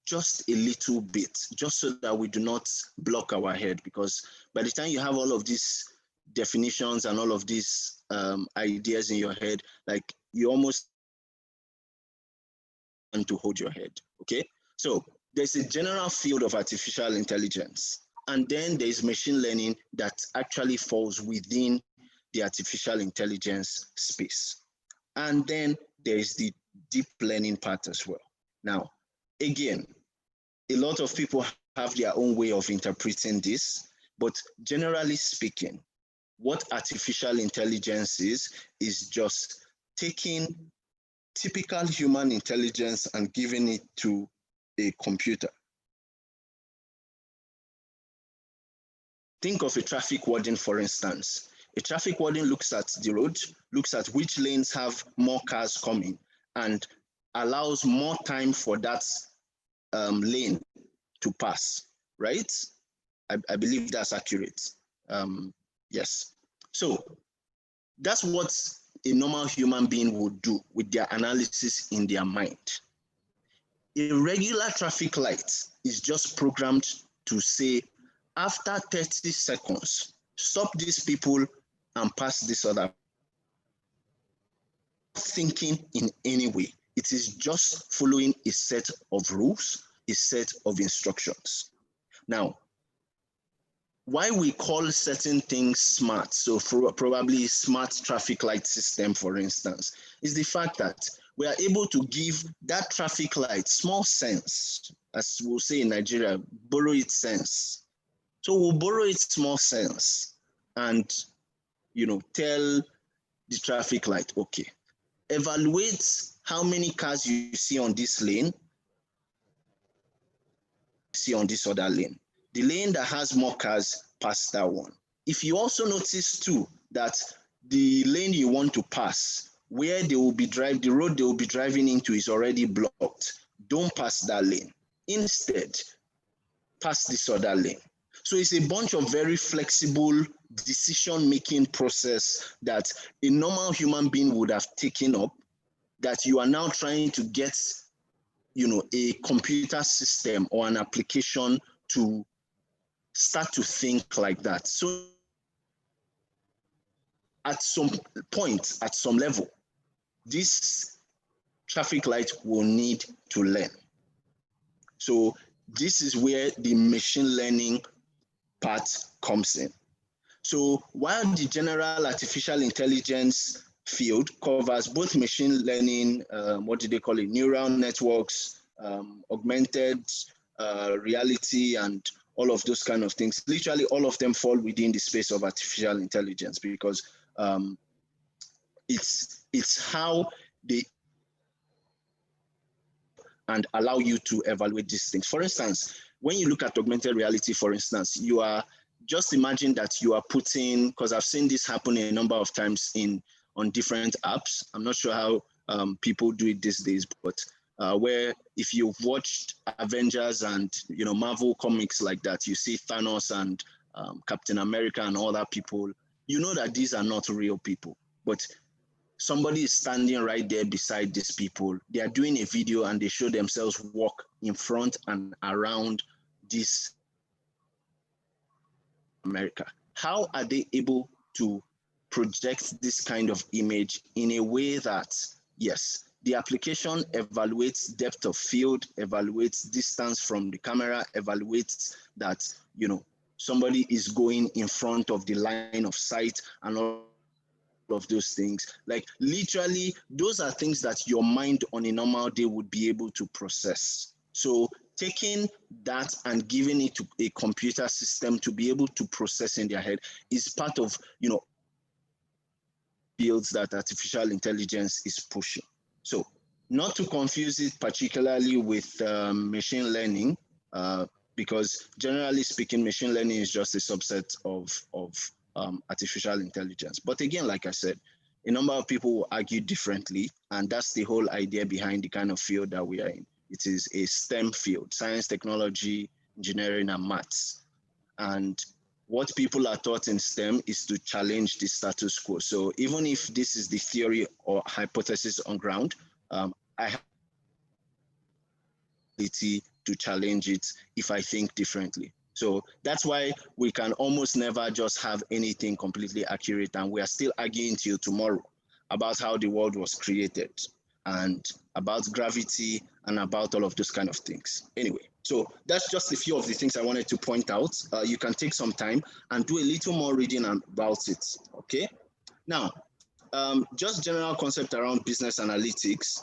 just a little bit, just so that we do not block our head, because by the time you have all of these definitions and all of these ideas in your head, like you almost want to hold your head, okay? So there's a general field of artificial intelligence, and then there's machine learning that actually falls within the artificial intelligence space. And then there's the deep learning part as well. Now, again, a lot of people have their own way of interpreting this, but generally speaking, what artificial intelligence is just taking typical human intelligence and giving it to a computer. Think of a traffic warden, for instance. A traffic warden looks at the road, looks at which lanes have more cars coming, and allows more time for that lane to pass, right? I believe that's accurate. Yes. So that's what a normal human being would do with their analysis in their mind. A regular traffic light is just programmed to say, after 30 seconds, stop these people and pass this other. Thinking in any way. It is just following a set of rules, a set of instructions. Now, why we call certain things smart, so for probably smart traffic light system, for instance, is the fact that we are able to give that traffic light small sense, as we'll say in Nigeria, borrow its sense. So we'll borrow its small sense and, you know, tell the traffic light, okay, evaluate how many cars you see on this lane, see on this other lane. The lane that has more cars, pass that one. If you also notice too that the lane you want to pass, where they will be driving, the road they will be driving into is already blocked, don't pass that lane. Instead, pass this other lane. So it's a bunch of very flexible decision-making process that a normal human being would have taken up, that you are now trying to get, a computer system or an application to start to think like that. So at some point, at some level, this traffic light will need to learn. So this is where the machine learning part comes in. So while the general artificial intelligence field covers both machine learning, what do they call it, neural networks, augmented reality, and all of those kind of things, literally all of them fall within the space of artificial intelligence, because it's how they and allow you to evaluate these things. For instance, when you look at augmented reality, for instance, you are just imagine that you are putting, because I've seen this happen a number of times on different apps. I'm not sure how people do it these days, but where if you've watched Avengers and Marvel comics like that, you see Thanos and Captain America and all that people, you know that these are not real people, but somebody is standing right there beside these people. They are doing a video and they show themselves walk in front and around this America. How are they able to project this kind of image in a way that, yes, the application evaluates depth of field, evaluates distance from the camera, evaluates that, somebody is going in front of the line of sight and all of those things. Like literally, those are things that your mind on a normal day would be able to process. So taking that and giving it to a computer system to be able to process in their head is part of, fields that artificial intelligence is pushing. So not to confuse it particularly with machine learning, because generally speaking, machine learning is just a subset of artificial intelligence. But again, like I said, a number of people will argue differently, and that's the whole idea behind the kind of field that we are in. It is a STEM field: science, technology, engineering, and maths. And what people are taught in STEM is to challenge the status quo. So even if this is the theory or hypothesis on ground, I have the ability to challenge it if I think differently. So that's why we can almost never just have anything completely accurate, and we are still arguing till tomorrow about how the world was created and about gravity and about all of those kind of things. Anyway, so that's just a few of the things I wanted to point out. You can take some time and do a little more reading about it, okay? Now, just general concept around business analytics.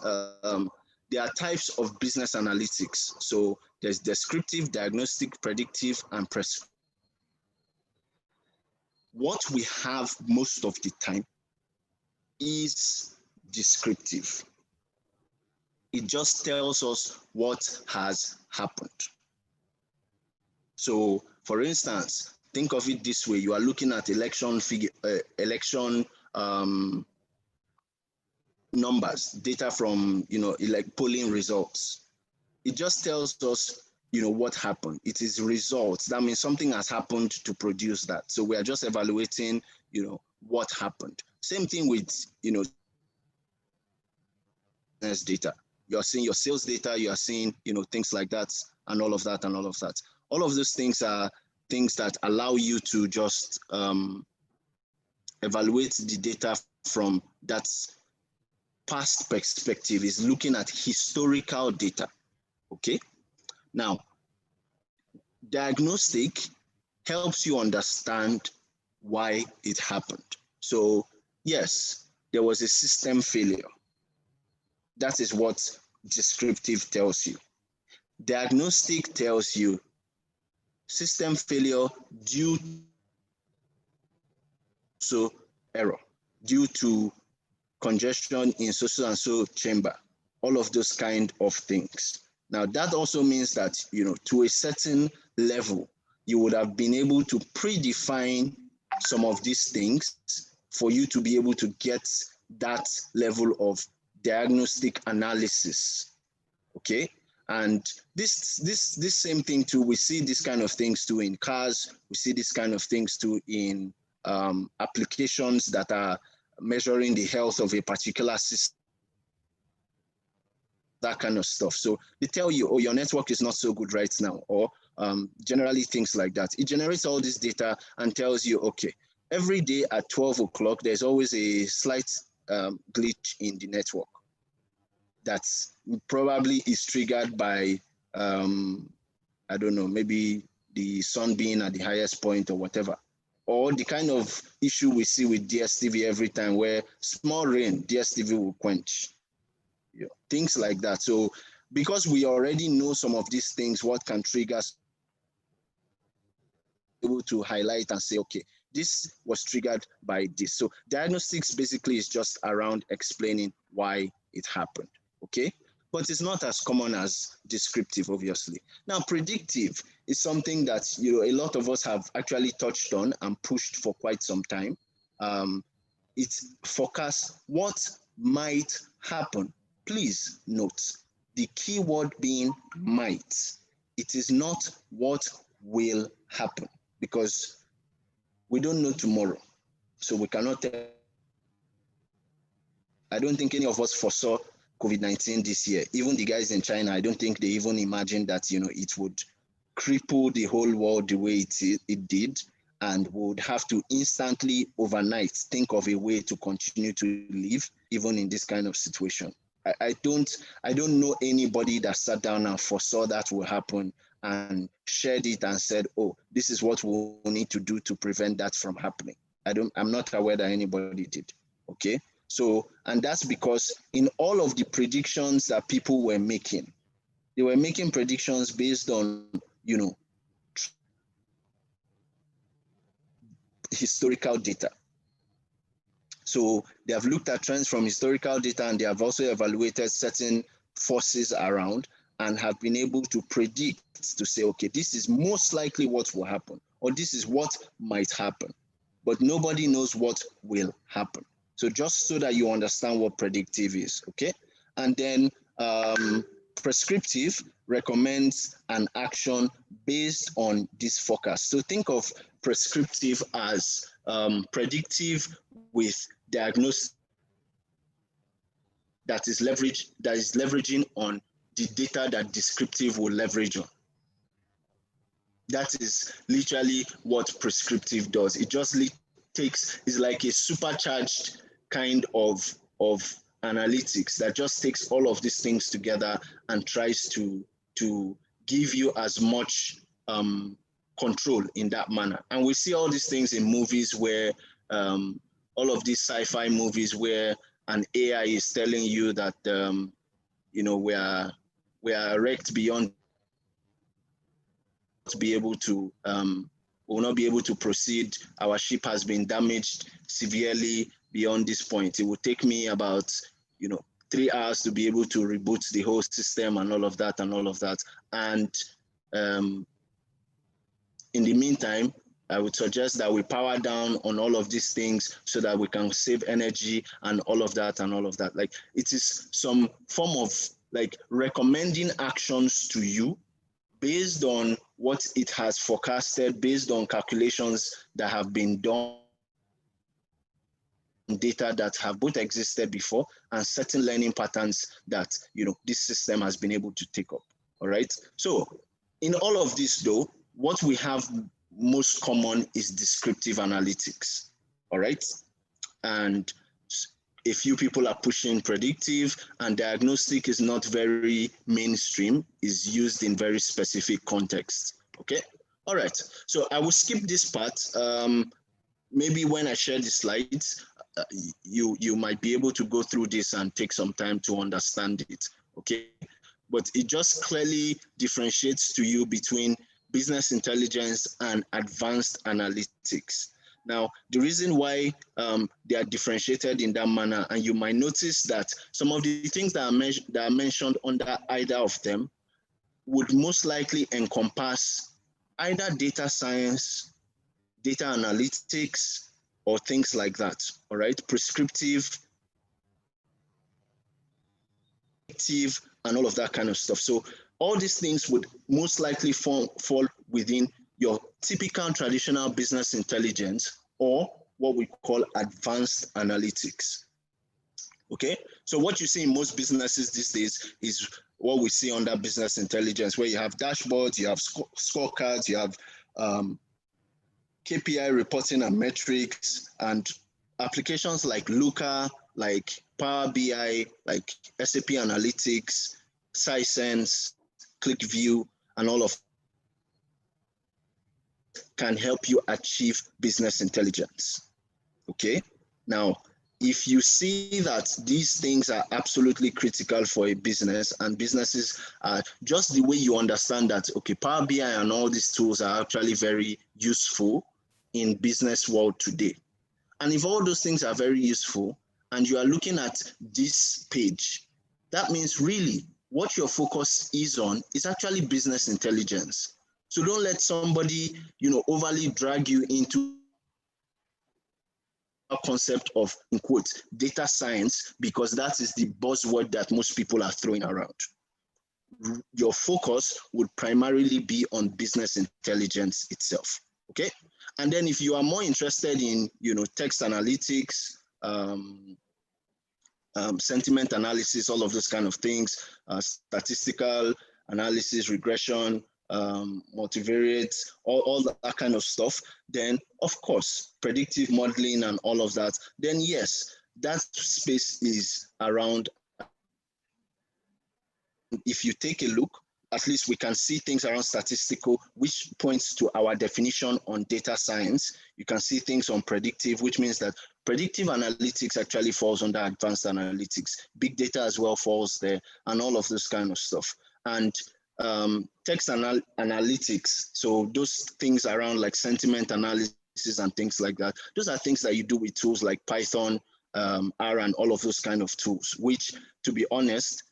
There are types of business analytics. So there's descriptive, diagnostic, predictive, and prescriptive. What we have most of the time is descriptive. It just tells us what has happened. So, for instance, think of it this way: you are looking at election numbers, data from like polling results. It just tells us what happened. It is results. That means something has happened to produce that. So we are just evaluating what happened. Same thing with business data. You're seeing your sales data, you are seeing things like that, and all of that and all of that. All of those things are things that allow you to just evaluate the data from that past perspective. Is looking at historical data. Okay, now diagnostic helps you understand why it happened. So yes, there was a system failure. That is what descriptive tells you. Diagnostic tells you system failure due to error, due to congestion in so and so chamber, all of those kind of things. Now that also means that to a certain level, you would have been able to predefine some of these things for you to be able to get that level of diagnostic analysis. Okay, and this same thing too, we see this kind of things too in cars, we see this kind of things too in applications that are measuring the health of a particular system, that kind of stuff. So they tell you, oh, your network is not so good right now, or generally things like that. It generates all this data and tells you, okay, every day at 12 o'clock, there's always a slight glitch in the network that probably is triggered by, I don't know, maybe the sun being at the highest point or whatever. Or the kind of issue we see with DSTV every time where small rain, DSTV will quench. Yeah, things like that. So because we already know some of these things, what can trigger us, able to highlight and say, okay, this was triggered by this. So diagnostics basically is just around explaining why it happened, okay? But it's not as common as descriptive, obviously. Now, predictive is something that a lot of us have actually touched on and pushed for quite some time. It forecasts what might happen. Please note the key word being might. It is not what will happen, because we don't know tomorrow. So we cannot tell. I don't think any of us foresaw COVID-19 this year. Even the guys in China, I don't think they even imagined that it would cripple the whole world the way it did, and would have to instantly overnight think of a way to continue to live even in this kind of situation. I don't know anybody that sat down and foresaw that will happen and shared it and said, oh, this is what we'll need to do to prevent that from happening. I'm not aware that anybody did. Okay. So, and that's because in all of the predictions that people were making, they were making predictions based on, historical data. So they have looked at trends from historical data, and they have also evaluated certain forces around and have been able to predict, to say, okay, this is most likely what will happen, or this is what might happen, but nobody knows what will happen. So just so that you understand what predictive is, okay? And then prescriptive recommends an action based on this forecast. So think of prescriptive as predictive with diagnosis that is leveraging on the data that descriptive will leverage on. That is literally what prescriptive does. It just is like a supercharged kind of analytics that just takes all of these things together and tries to give you as much control in that manner. And we see all these things in movies where all of these sci-fi movies where an AI is telling you that we are wrecked beyond to be able to will not be able to proceed. Our ship has been damaged severely beyond this point. It will take me about 3 hours to be able to reboot the whole system and all of that. And in the meantime, I would suggest that we power down on all of these things so that we can save energy and all of that. Like, it is some form of like recommending actions to you based on what it has forecasted, based on calculations that have been done, data that have both existed before, and certain learning patterns that this system has been able to take up. All right. So in all of this, though, what we have most common is descriptive analytics. All right. And a few people are pushing predictive, and diagnostic is not very mainstream, is used in very specific contexts. Okay. All right. So I will skip this part. Maybe when I share the slides, you might be able to go through this and take some time to understand it. Okay. But it just clearly differentiates to you between business intelligence and advanced analytics. Now, the reason why they are differentiated in that manner, and you might notice that some of the things that are mentioned under either of them would most likely encompass either data science, data analytics, or things like that. All right, prescriptive, and all of that kind of stuff. So all these things would most likely fall within your typical traditional business intelligence, or what we call advanced analytics. Okay, so what you see in most businesses these days is what we see under business intelligence, where you have dashboards, you have scorecards, you have KPI reporting and metrics, and applications like Looker, like Power BI, like SAP Analytics, Sisense, ClickView, and all of can help you achieve business intelligence. Okay, now if you see that these things are absolutely critical for a business, and businesses are just the way you understand that, okay, Power BI and all these tools are actually very useful in business world today. And if all those things are very useful and you are looking at this page, that means really what your focus is on is actually business intelligence. So don't let somebody, overly drag you into concept of, in quotes, data science, because that is the buzzword that most people are throwing around. Your focus would primarily be on business intelligence itself. Okay, and then if you are more interested in text analytics, sentiment analysis, all of those kind of things, statistical analysis, regression, multivariate, all that kind of stuff, then of course, predictive modeling and all of that, then yes, that space is around. If you take a look, at least we can see things around statistical, which points to our definition on data science. You can see things on predictive, which means that predictive analytics actually falls under advanced analytics. Big data as well falls there, and all of this kind of stuff. And text analytics, so those things around like sentiment analysis and things like that, those are things that you do with tools like Python, R, and all of those kind of tools, which, to be honest,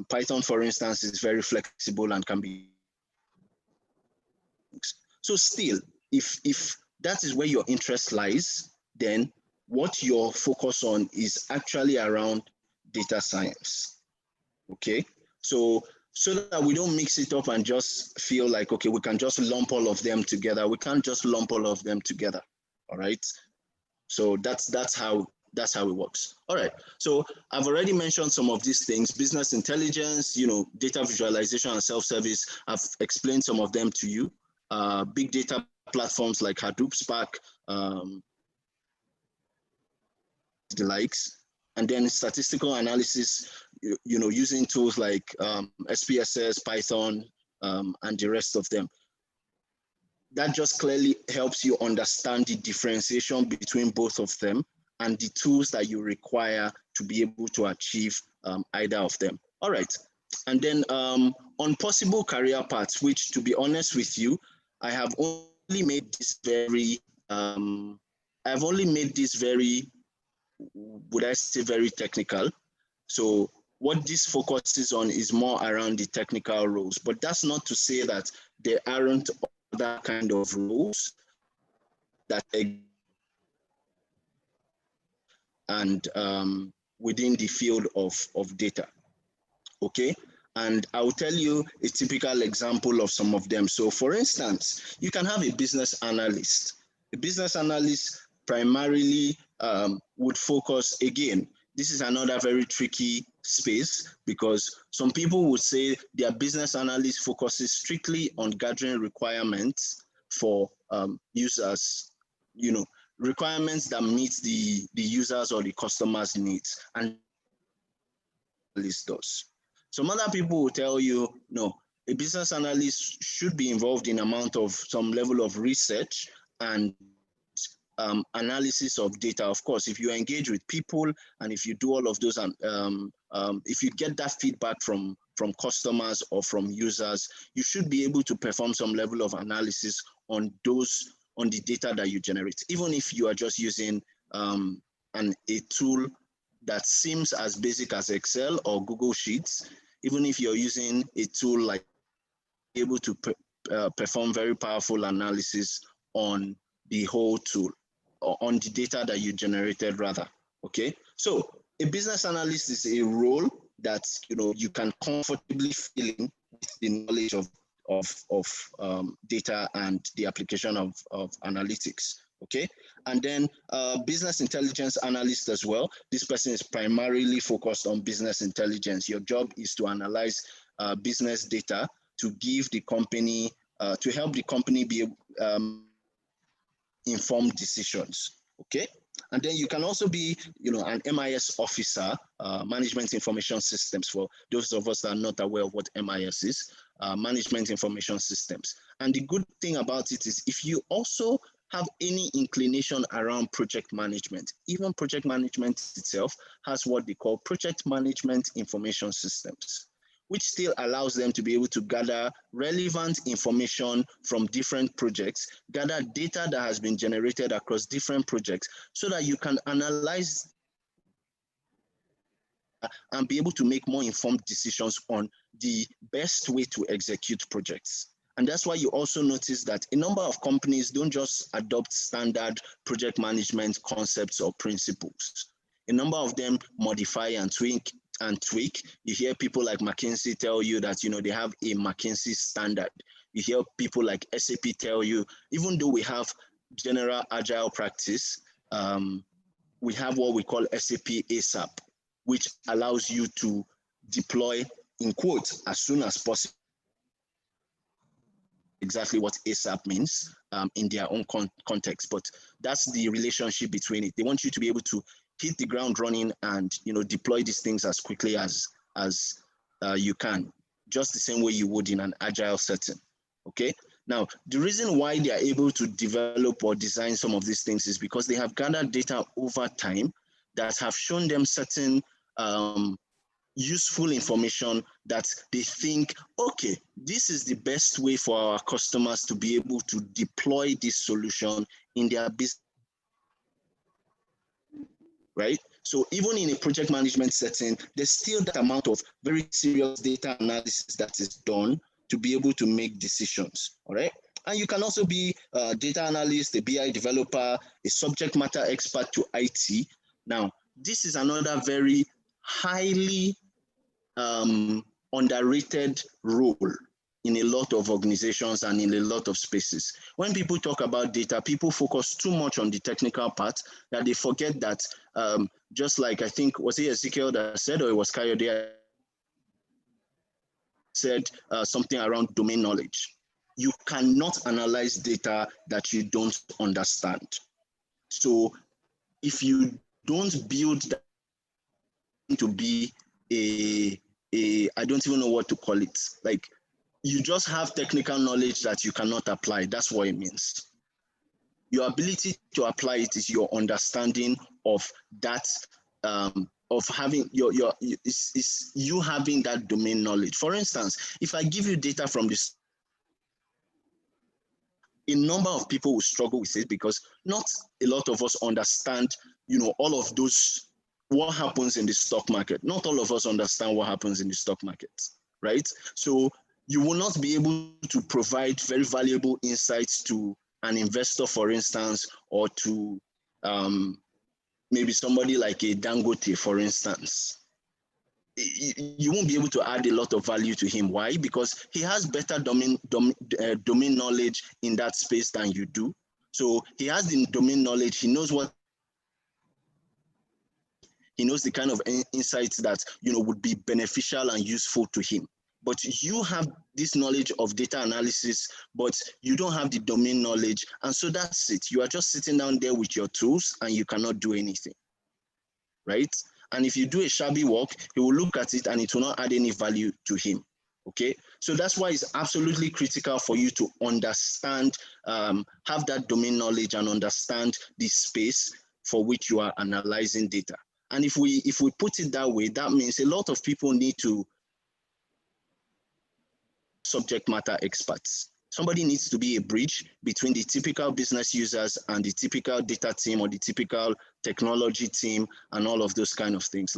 Python, for instance, is very flexible and can be. So still, if that is where your interest lies, then what you're focused on is actually around data science. Okay, so that we don't mix it up and just feel like, okay, we can just lump all of them together. We can't just lump all of them together. All right. So that's how it works. All right. So I've already mentioned some of these things: business intelligence, data visualization and self-service. I've explained some of them to you. Big data platforms like Hadoop, Spark, the likes. And then statistical analysis, using tools like SPSS, Python, and the rest of them. That just clearly helps you understand the differentiation between both of them and the tools that you require to be able to achieve either of them. All right. And then on possible career paths, which, to be honest with you, I have only made this very, would I say, very technical. So what this focuses on is more around the technical roles, but that's not to say that there aren't other kind of roles that and within the field of data. Okay, and I'll tell you a typical example of some of them. So for instance, you can have a business analyst. A business analyst primarily would focus, again, this is another very tricky space, because some people would say their business analyst focuses strictly on gathering requirements for users, requirements that meet the users or the customers' needs, and analyst does. Some other people will tell you, no, a business analyst should be involved in some level of research and analysis of data. Of course, if you engage with people and if you do all of those, if you get that feedback from customers or from users, you should be able to perform some level of analysis on the data that you generate, even if you are just using a tool that seems as basic as Excel or Google Sheets. Even if you're using a tool like, able to perform very powerful analysis on the whole tool, or on the data that you generated rather. Okay, so a business analyst is a role that you can comfortably fill in with the knowledge of data and the application of analytics. Okay, and then business intelligence analyst as well. This person is primarily focused on business intelligence. Your job is to analyze business data to give the company, to help the company be informed decisions. Okay, and then you can also be, an MIS officer, management information systems. For those of us that are not aware of what MIS is, management information systems. And the good thing about it is, if you also have any inclination around project management, even project management itself has what they call project management information systems, which still allows them to be able to gather relevant information from different projects, gather data that has been generated across different projects, so that you can analyze and be able to make more informed decisions on the best way to execute projects. And that's why you also notice that a number of companies don't just adopt standard project management concepts or principles. A number of them modify and tweak. You hear people like McKinsey tell you that, they have a McKinsey standard. You hear people like SAP tell you, even though we have general agile practice, we have what we call SAP ASAP, which allows you to deploy, in quotes, as soon as possible. Exactly what ASAP means in their own context, but that's the relationship between it. They want you to be able to hit the ground running and deploy these things as quickly as you can, just the same way you would in an agile setting. Okay. Now, the reason why they are able to develop or design some of these things is because they have gathered data over time that have shown them certain useful information that they think, okay, this is the best way for our customers to be able to deploy this solution in their business, right? So even in a project management setting, there's still that amount of very serious data analysis that is done to be able to make decisions, all right? And you can also be a data analyst, a BI developer, a subject matter expert to IT. Now, this is another very highly underrated role in a lot of organizations and in a lot of spaces. When people talk about data, people focus too much on the technical part that they forget that, just like I think, was it Ezekiel that said, or it was Kayode said something around domain knowledge. You cannot analyze data that you don't understand. So if you don't build that to be I don't even know what to call it. Like, you just have technical knowledge that you cannot apply. That's what it means. Your ability to apply it is your understanding of that, of having is you having that domain knowledge. For instance, if I give you data from this, a number of people will struggle with it because not a lot of us understand, all of those, what happens in the stock market. Not all of us understand what happens in the stock market, right? So you will not be able to provide very valuable insights to an investor, for instance, or to maybe somebody like a Dangote, for instance. You won't be able to add a lot of value to him. Why? Because he has better domain knowledge in that space than you do. So he has the domain knowledge. He knows the kind of insights that would be beneficial and useful to him. But you have this knowledge of data analysis, but you don't have the domain knowledge. And so that's it. You are just sitting down there with your tools and you cannot do anything, right? And if you do a shabby work, he will look at it and it will not add any value to him. Okay, so that's why it's absolutely critical for you to understand, have that domain knowledge and understand the space for which you are analyzing data. And if we put it that way, that means a lot of people need to subject matter experts. Somebody needs to be a bridge between the typical business users and the typical data team or the typical technology team and all of those kind of things.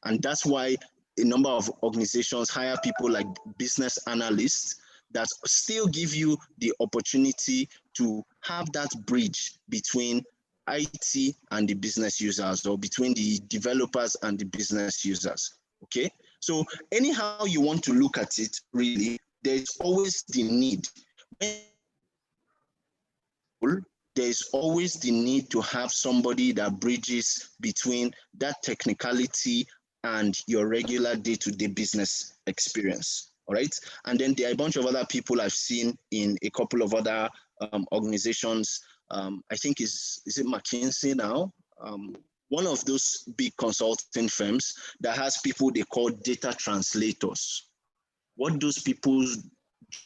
And that's why a number of organizations hire people like business analysts that still give you the opportunity to have that bridge between IT and the business users, or between the developers and the business users. Okay, so anyhow you want to look at it, really, there's always the need. there is always the need to have somebody that bridges between that technicality and your regular day-to-day business experience. All right. And then there are a bunch of other people I've seen in a couple of other organizations. I think is it McKinsey now? One of those big consulting firms that has people they call data translators. What those people's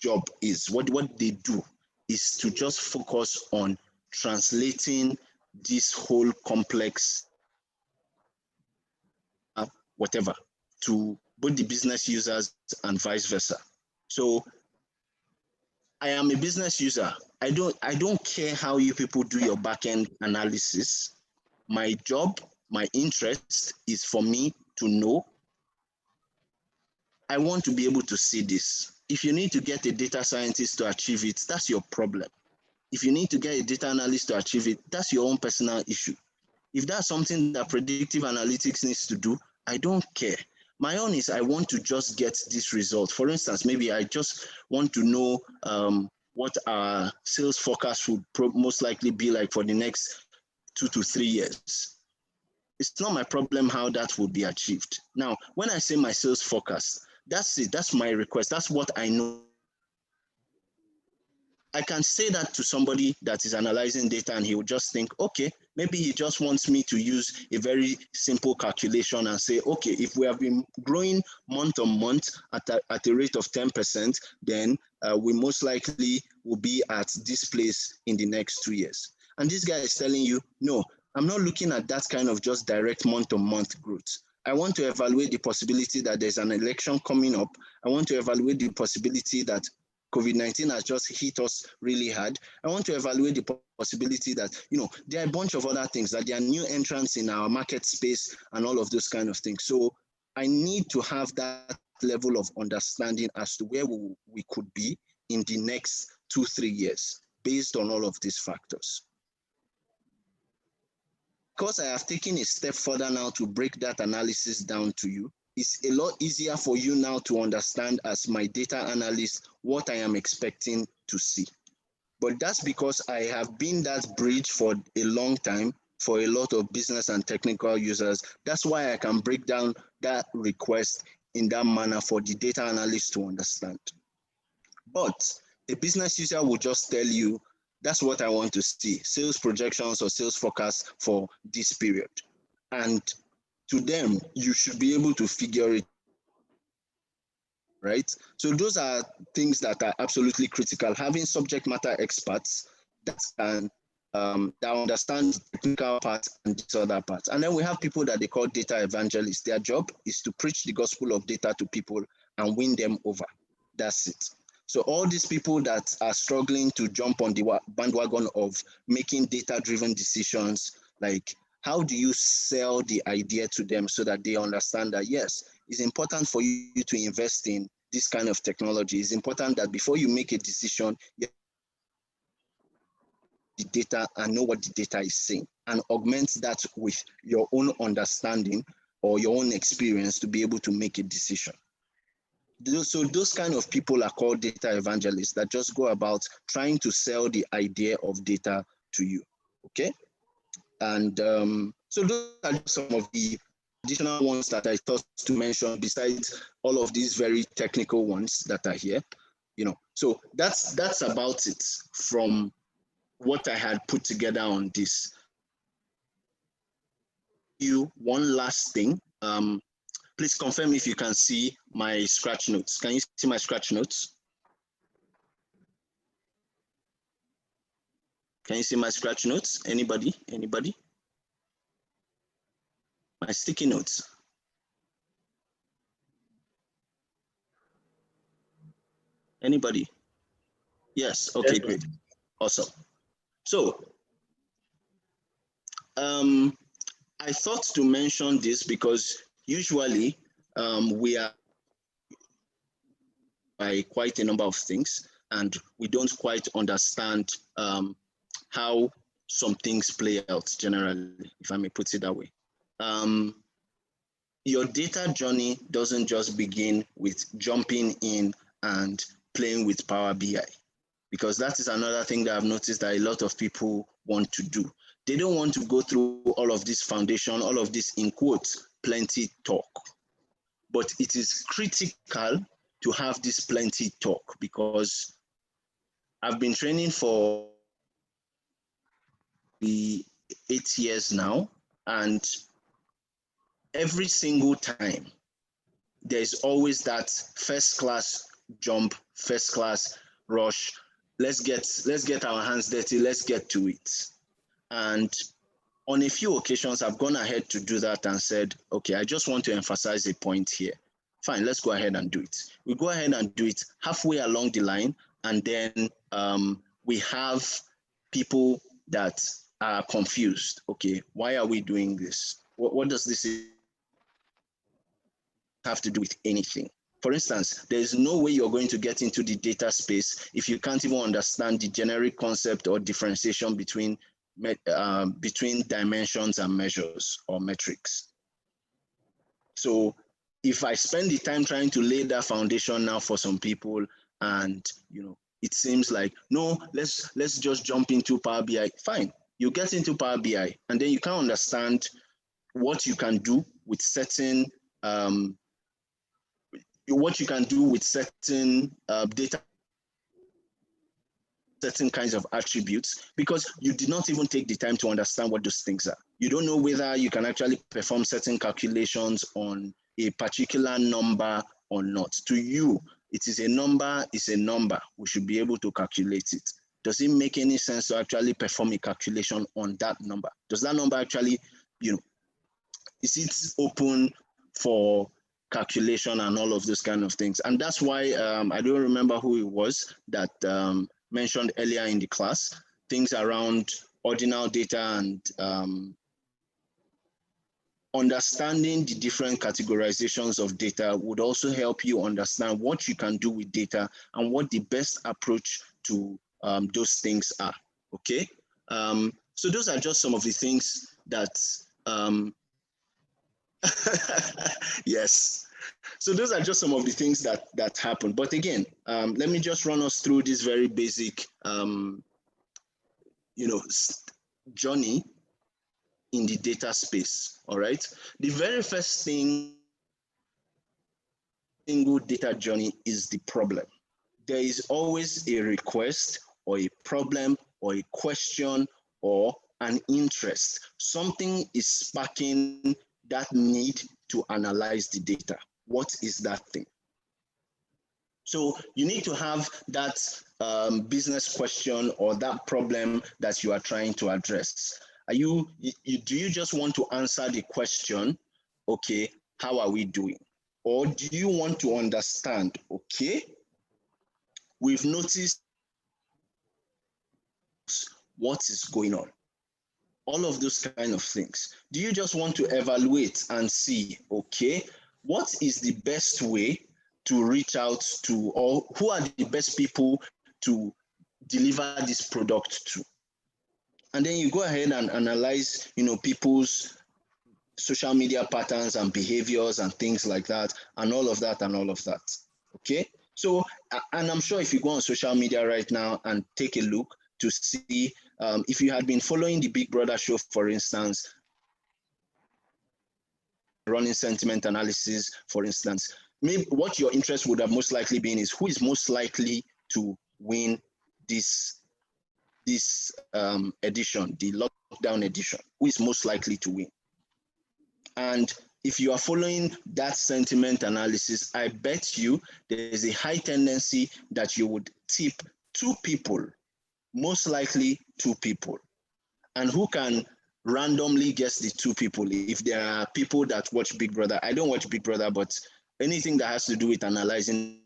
job is, what they do is to just focus on translating this whole complex whatever to both the business users and vice versa. So I am a business user. I don't care how you people do your backend analysis. My job, my interest is for me to know. I want to be able to see this. If you need to get a data scientist to achieve it, that's your problem. If you need to get a data analyst to achieve it, that's your own personal issue. If that's something that predictive analytics needs to do, I don't care. My own is I want to just get this result. For instance, maybe I just want to know what our sales forecast would most likely be like for the next 2 to 3 years. It's not my problem how that would be achieved. Now, when I say my sales forecast, that's it. That's my request. That's what I know. I can say that to somebody that is analyzing data and he will just think, okay, maybe he just wants me to use a very simple calculation and say, okay, if we have been growing month on month at a rate of 10%, then we most likely will be at this place in the next 2 years. And this guy is telling you, no, I'm not looking at that kind of just direct month on month growth. I want to evaluate the possibility that there's an election coming up. I want to evaluate the possibility that COVID-19 has just hit us really hard. I want to evaluate the possibility that, there are a bunch of other things, that there are new entrants in our market space and all of those kind of things. So I need to have that level of understanding as to where we could be in the next 2-3 years based on all of these factors. Because I have taken a step further now to break that analysis down to you, it's a lot easier for you now to understand as my data analyst what I am expecting to see. But that's because I have been that bridge for a long time for a lot of business and technical users. That's why I can break down that request in that manner for the data analyst to understand. But a business user will just tell you, that's what I want to see, sales projections or sales forecasts for this period. And to them, you should be able to figure it, right? So those are things that are absolutely critical. Having subject matter experts that can that understand the technical part and this other part. And then we have people that they call data evangelists. Their job is to preach the gospel of data to people and win them over. That's it. So all these people that are struggling to jump on the bandwagon of making data-driven decisions, like how do you sell the idea to them so that they understand that, yes, it's important for you to invest in this kind of technology. It's important that before you make a decision, you the data and know what the data is saying and augment that with your own understanding or your own experience to be able to make a decision. So those kind of people are called data evangelists that just go about trying to sell the idea of data to you, okay? And so those are just some of the additional ones that I thought to mention besides all of these very technical ones that are here, So that's about it from what I had put together on this. One last thing. Please confirm if you can see my scratch notes. Can you see my scratch notes? Can you see my scratch notes? Anybody? Anybody? My sticky notes. Anybody? Yes, okay, yes, great. Awesome. So, I thought to mention this because usually we are by quite a number of things and we don't quite understand how some things play out generally, if I may put it that way. Your data journey doesn't just begin with jumping in and playing with Power BI, because that is another thing that I've noticed that a lot of people want to do. They don't want to go through all of this foundation, all of this, in quotes, plenty talk. But it is critical to have this plenty talk, because I've been training for the 8 years now, and every single time there's always that first class jump, first class rush. Let's get our hands dirty, let's get to it. And on a few occasions, I've gone ahead to do that and said, okay, I just want to emphasize a point here. Fine, let's go ahead and do it. We go ahead and do it halfway along the line, and then we have people that are confused. Okay, why are we doing this? What does this have to do with anything? For instance, there is no way you're going to get into the data space if you can't even understand the generic concept or differentiation between dimensions and measures or metrics. So if I spend the time trying to lay that foundation now for some people, and it seems like, no, let's just jump into Power BI. Fine, you get into Power BI, and then you can understand what you can do with certain data, certain kinds of attributes, because you did not even take the time to understand what those things are. You don't know whether you can actually perform certain calculations on a particular number or not. To you, it is a number, it's a number. We should be able to calculate it. Does it make any sense to actually perform a calculation on that number? Does that number actually, is it open for calculation and all of those kind of things? And that's why I don't remember who it was that mentioned earlier in the class, things around ordinal data and understanding the different categorizations of data would also help you understand what you can do with data and what the best approach to those things are. Okay, so those are just some of the things that yes. So those are just some of the things that happen. But again, let me just run us through this very basic, journey in the data space. All right. The very first thing, single data journey, is the problem. There is always a request or a problem or a question or an interest. Something is sparking that need to analyze the data. What is that thing? So you need to have that business question or that problem that you are trying to address. Do you just want to answer the question, okay, how are we doing? Or do you want to understand, okay, we've noticed what is going on? All of those kind of things. Do you just want to evaluate and see, okay, what is the best way to reach out to, or who are the best people to deliver this product to? And then you go ahead and analyze, people's social media patterns and behaviors and things like that, and all of that and all of that. Okay. So, and I'm sure if you go on social media right now and take a look to see, if you had been following the Big Brother show, for instance, running sentiment analysis, for instance, maybe what your interest would have most likely been is who is most likely to win this edition, the lockdown edition, who is most likely to win. And if you are following that sentiment analysis, I bet you there is a high tendency that you would tip two people, most likely two people. And who can randomly guess the two people? If there are people that watch Big Brother, I don't watch Big Brother, but anything that has to do with analyzing,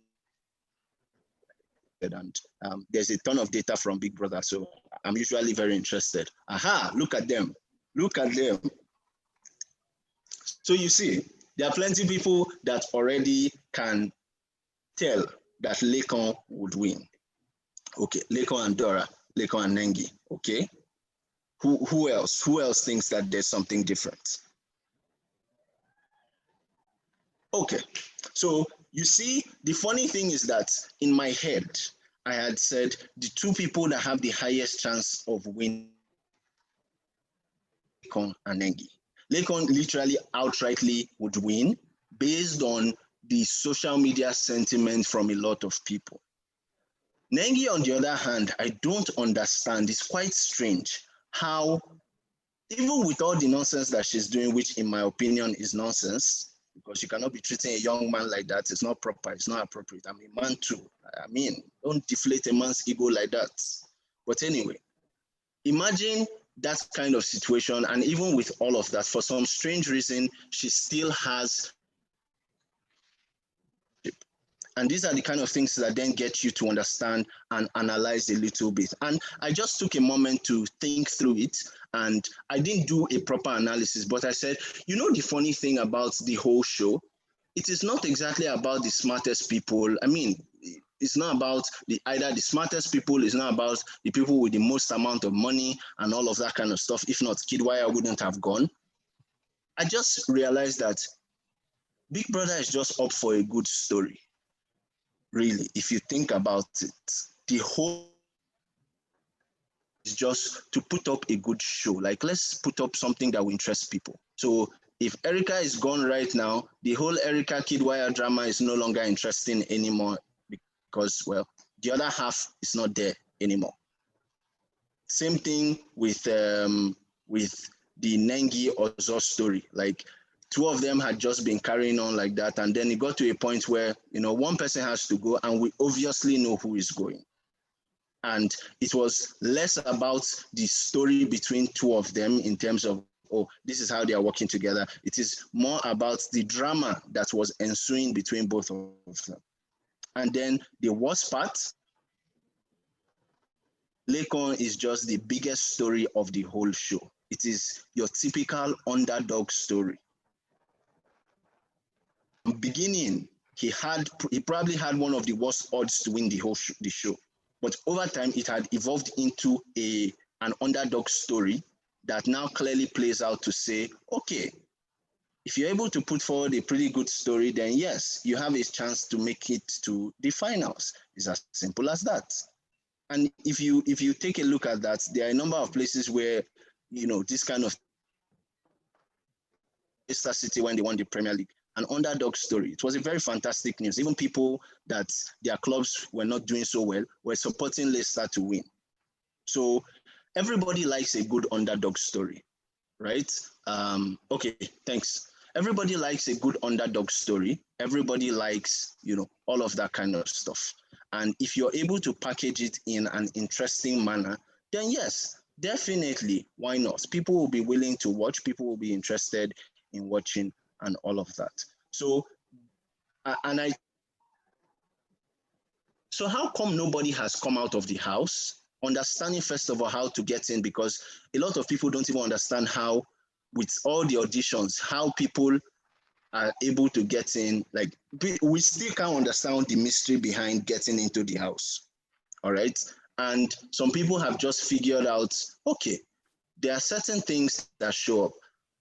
and there's a ton of data from Big Brother, so I'm usually very interested. Aha, look at them. Look at them. So you see, there are plenty of people that already can tell that Lekon would win. Okay, Lekon and Dora, Lekon and Nengi, okay? Who else? Who else thinks that there's something different? Okay, so you see, the funny thing is that in my head, I had said the two people that have the highest chance of winning Lekon and Nengi. Lekon literally outrightly would win based on the social media sentiment from a lot of people. Nengi, on the other hand, I don't understand. It's quite strange how, even with all the nonsense that she's doing, which in my opinion is nonsense, because you cannot be treating a young man like that. It's not proper. It's not appropriate. I'm a man too. I mean, don't deflate a man's ego like that. But anyway, imagine that kind of situation. And even with all of that, for some strange reason, she still has. And these are the kind of things that then get you to understand and analyze a little bit. And I just took a moment to think through it, and I didn't do a proper analysis, but I said, you know, the funny thing about the whole show, it is not exactly about the smartest people. I mean, it's not about either the smartest people, it's not about the people with the most amount of money and all of that kind of stuff. If not, Kidwire wouldn't have gone. I just realized that Big Brother is just up for a good story. Really, if you think about it, the whole is just to put up a good show. Like, let's put up something that will interest people. So if Erica is gone right now, the whole Erica Kidwire drama is no longer interesting anymore because, well, the other half is not there anymore. Same thing with the Nengi Ozo story. Like, two of them had just been carrying on like that, and then it got to a point where, you know, one person has to go, and we obviously know who is going. And it was less about the story between two of them in terms of, oh, this is how they are working together. It is more about the drama that was ensuing between both of them. And then the worst part, Lekon is just the biggest story of the whole show. It is your typical underdog story. Beginning, he probably had one of the worst odds to win the show. But over time, it had evolved into an underdog story that now clearly plays out to say, okay, if you're able to put forward a pretty good story, then yes, you have a chance to make it to the finals. It's as simple as that. And if you take a look at that, there are a number of places where, you know, this kind of Leicester City, when they won the Premier League, an underdog story. It was a very fantastic news. Even people that their clubs were not doing so well were supporting Leicester to win. So everybody likes a good underdog story, right? Okay, thanks. Everybody likes a good underdog story. Everybody likes, you know, all of that kind of stuff. And if you're able to package it in an interesting manner, then yes, definitely, why not? People will be willing to watch. People will be interested in watching and all of that. So, so how come nobody has come out of the house? Understanding, first of all, how to get in, because a lot of people don't even understand how, with all the auditions, how people are able to get in. Like, we still can't understand the mystery behind getting into the house, all right? And some people have just figured out, okay, there are certain things that show up.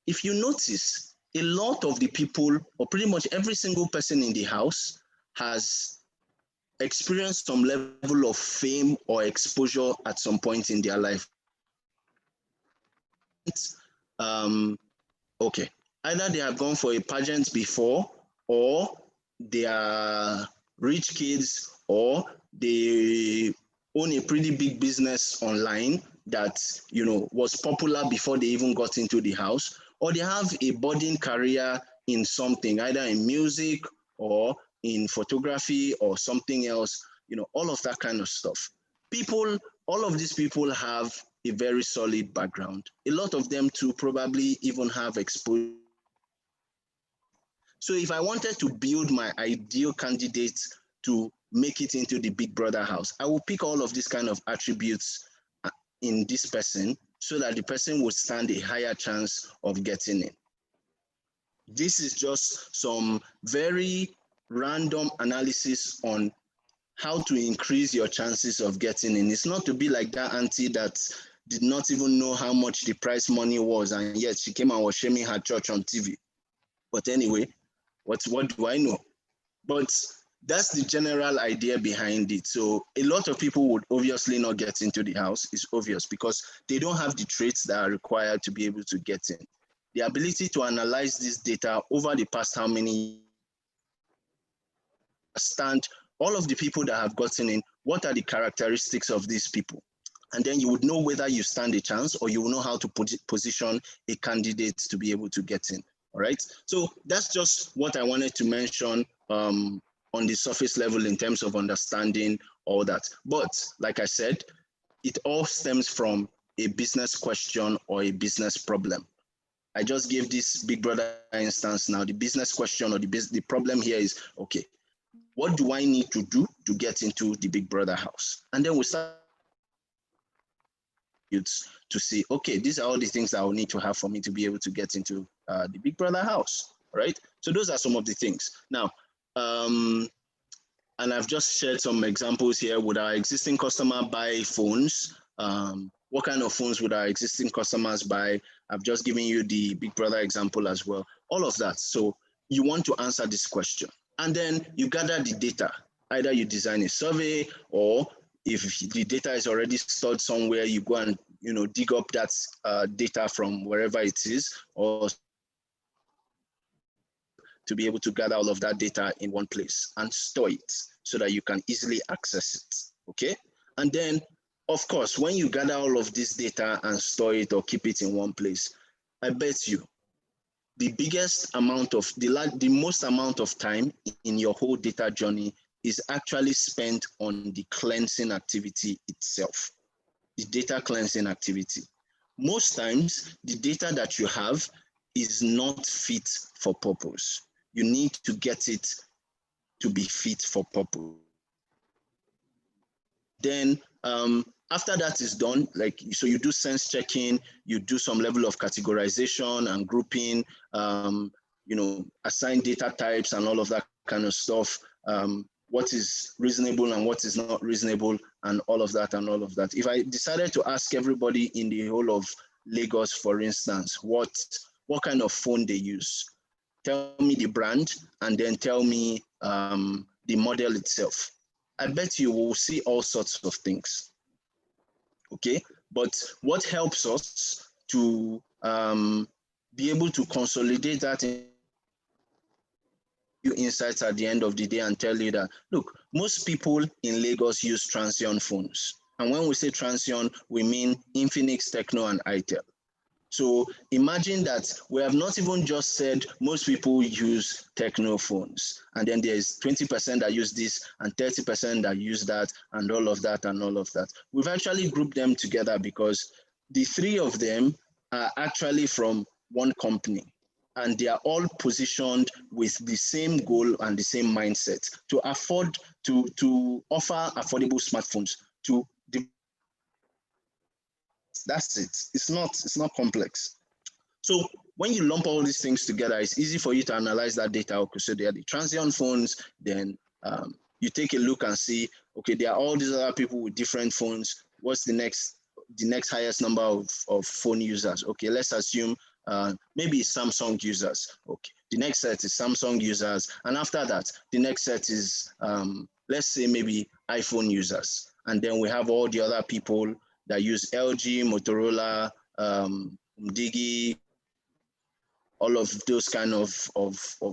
If you notice, a lot of the people, or pretty much every single person in the house, has experienced some level of fame or exposure at some point in their life. Okay, either they have gone for a pageant before, or they are rich kids, or they own a pretty big business online that, you know, was popular before they even got into the house, or they have a budding career in something, either in music or in photography or something else, you know, all of that kind of stuff. People, all of these people have a very solid background. A lot of them too probably even have exposure. So if I wanted to build my ideal candidate to make it into the Big Brother house, I will pick all of these kind of attributes in this person so that the person would stand a higher chance of getting in. This is just some very random analysis on how to increase your chances of getting in. It's not to be like that auntie that did not even know how much the prize money was, and yet she came and was shaming her church on TV. But anyway, what do I know? But that's the general idea behind it. So a lot of people would obviously not get into the house. It's obvious because they don't have the traits that are required to be able to get in. The ability to analyze this data over the past how many, understand all of the people that have gotten in, what are the characteristics of these people? And then you would know whether you stand a chance or you will know how to position a candidate to be able to get in. All right. So that's just what I wanted to mention on the surface level in terms of understanding all that. But like I said, it all stems from a business question or a business problem. I just gave this Big Brother instance now. The business question or the problem here is, okay, what do I need to do to get into the Big Brother house? And then we start to see, okay, these are all the things that I will need to have for me to be able to get into the Big Brother house, right? So those are some of the things. Now, and I've just shared some examples here. Would our existing customer buy phones? What kind of phones would our existing customers buy? I've just given you the Big Brother example as well. All of that. So you want to answer this question. And then you gather the data. Either you design a survey, or if the data is already stored somewhere, you go and dig up that data from wherever it is, or to be able to gather all of that data in one place and store it so that you can easily access it, okay? And then, of course, when you gather all of this data and store it or keep it in one place, I bet you the biggest amount of, the most amount of time in your whole data journey is actually spent on the cleansing activity itself, the data cleansing activity. Most times, the data that you have is not fit for purpose. You need to get it to be fit for purpose. Then after that is done, so you do sense checking, you do some level of categorization and grouping, assign data types and all of that kind of stuff. What is reasonable and what is not reasonable, and all of that and all of that. If I decided to ask everybody in the whole of Lagos, for instance, what kind of phone they use, tell me the brand, and then tell me the model itself, I bet you will see all sorts of things. Okay, but what helps us to be able to consolidate that in insights at the end of the day and tell you that, look, most people in Lagos use Transsion phones. And when we say Transsion, we mean Infinix, Techno, and Itel. So imagine that we have not even just said most people use Techno phones, and then there's 20% that use this and 30% that use that and all of that and all of that. We've actually grouped them together because the three of them are actually from one company, and they are all positioned with the same goal and the same mindset to afford to offer affordable smartphones to the. That's it. It's not complex. So when you lump all these things together, it's easy for you to analyze that data. Okay, so they are the Transsion phones. Then you take a look and see, okay, there are all these other people with different phones. What's the next highest number of phone users? Okay, let's assume maybe it's Samsung users. Okay, the next set is Samsung users, and after that, the next set is let's say maybe iPhone users, and then we have all the other people that use LG, Motorola, Digi, all of those kind of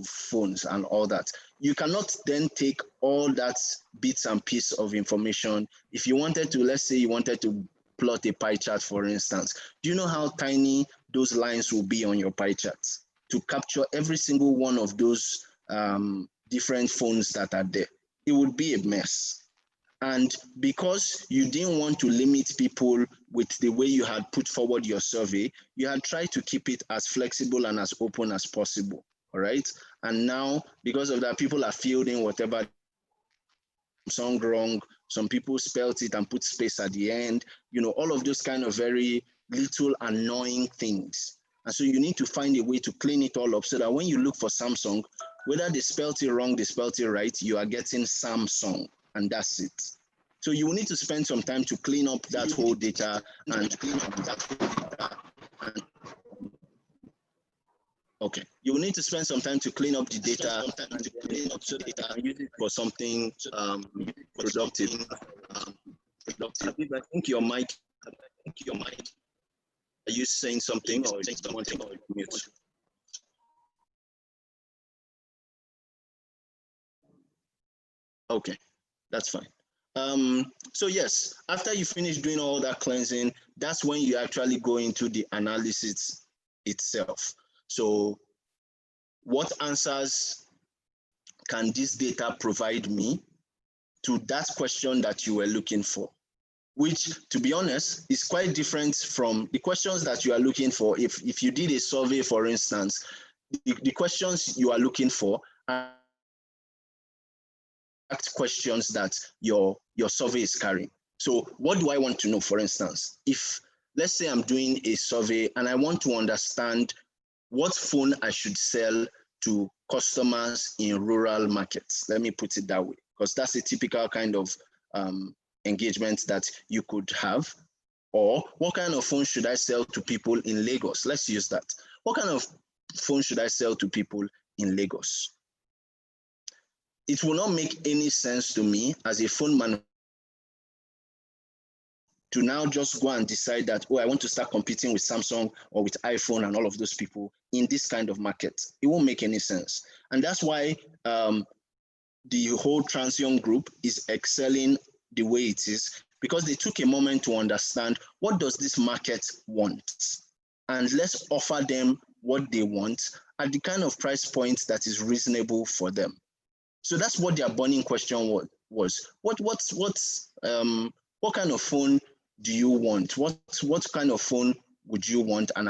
phones and all that. You cannot then take all that bits and pieces of information. If you wanted to, let's say you wanted to plot a pie chart, for instance, do you know how tiny those lines will be on your pie chart to capture every single one of those different phones that are there? It would be a mess. And because you didn't want to limit people with the way you had put forward your survey, you had tried to keep it as flexible and as open as possible, all right? And now, because of that, people are fielding whatever song wrong. Some people spelt it and put space at the end, all of those kind of very little annoying things. And so you need to find a way to clean it all up so that when you look for Samsung, whether they spelt it wrong, they spelt it right, you are getting Samsung. And that's it. So you will need to spend some time to clean up that whole data and clean up that whole data. Okay, you will need to spend some time to clean up the data and to clean up the data and use it for something productive. I think your mic. Are you saying something or something or mute? Okay, that's fine. So yes, after you finish doing all that cleansing, that's when you actually go into the analysis itself. So what answers can this data provide me to that question that you were looking for? Which, to be honest, is quite different from the questions that you are looking for. If you did a survey, for instance, the questions you are looking for are questions that your survey is carrying. So what do I want to know, for instance? If, let's say I'm doing a survey and I want to understand what phone I should sell to customers in rural markets. Let me put it that way, because that's a typical kind of engagement that you could have. Or what kind of phone should I sell to people in Lagos? Let's use that. What kind of phone should I sell to people in Lagos? It will not make any sense to me as a phone manufacturer to now just go and decide that, oh, I want to start competing with Samsung or with iPhone and all of those people in this kind of market. It won't make any sense. And that's why the whole Transion group is excelling the way it is, because they took a moment to understand what does this market want, and let's offer them what they want at the kind of price point that is reasonable for them. So that's what their burning question was. What kind of phone do you want? What kind of phone would you want? And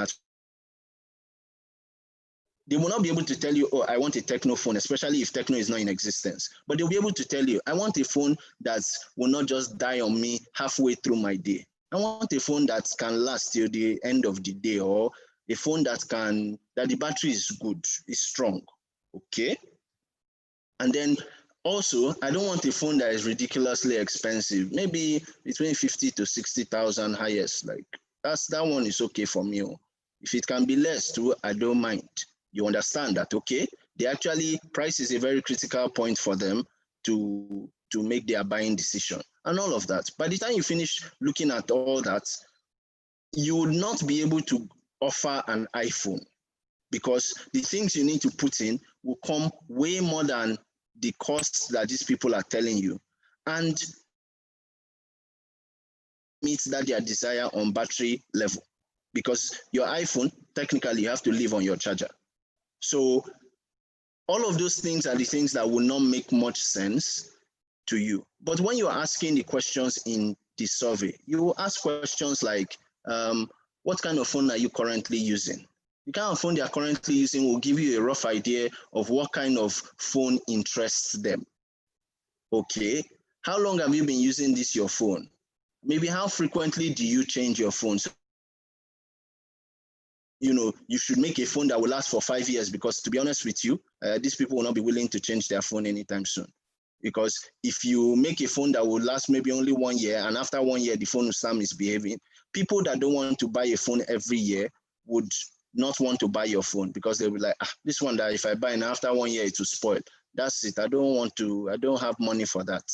they will not be able to tell you, oh, I want a Techno phone, especially if Techno is not in existence. But they'll be able to tell you, I want a phone that will not just die on me halfway through my day. I want a phone that can last till the end of the day, or a phone that the battery is good, is strong. Okay. And then also, I don't want a phone that is ridiculously expensive. Maybe between 50 to 60,000 highest. Like that one is okay for me. If it can be less too, I don't mind. You understand that, okay? Price is a very critical point for them to make their buying decision and all of that. By the time you finish looking at all that, you would not be able to offer an iPhone, because the things you need to put in will come way more than the costs that these people are telling you, and meets that their desire on battery level, because your iPhone, technically you have to live on your charger. So all of those things are the things that will not make much sense to you. But when you're asking the questions in the survey, you will ask questions like, what kind of phone are you currently using? The kind of phone they are currently using will give you a rough idea of what kind of phone interests them. Okay, how long have you been using your phone? Maybe how frequently do you change your phone? So, you should make a phone that will last for 5 years, because to be honest with you, these people will not be willing to change their phone anytime soon. Because if you make a phone that will last maybe only 1 year, and after 1 year, the phone will start misbehaving, people that don't want to buy a phone every year would not want to buy your phone, because they'll be like, this one that if I buy now, after 1 year, it will spoil. That's it. I don't have money for that.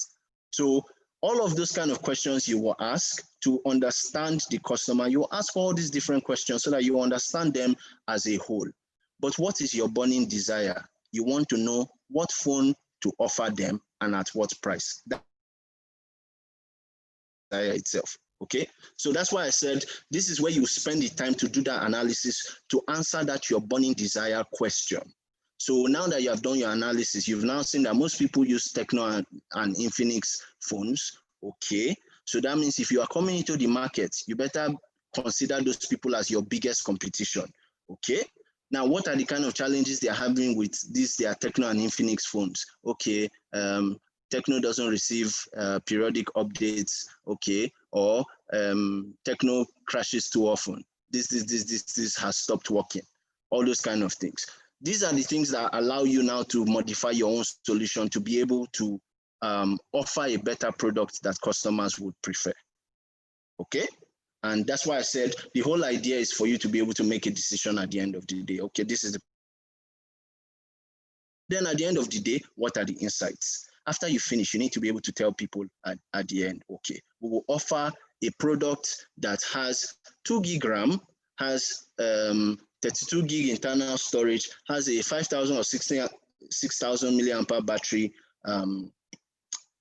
So all of those kind of questions you will ask to understand the customer. You ask all these different questions so that you understand them as a whole. But what is your burning desire? You want to know what phone to offer them and at what price. That itself. Okay, so that's why I said this is where you spend the time to do that analysis to answer that your burning desire question. So now that you have done your analysis, you've now seen that most people use Techno and Infinix phones. Okay, so that means if you are coming into the market, you better consider those people as your biggest competition. Okay, now what are the kind of challenges they are having with their Techno and Infinix phones? Okay, Techno doesn't receive periodic updates, okay, or Techno crashes too often. This has stopped working. All those kind of things. These are the things that allow you now to modify your own solution to be able to offer a better product that customers would prefer. Okay? And that's why I said the whole idea is for you to be able to make a decision at the end of the day. Okay, this is the Then at the end of the day, what are the insights? After you finish, you need to be able to tell people at the end, okay, we will offer a product that has 2 gig RAM, has 32 gig internal storage, has a 5,000 or 6,000 milliampere battery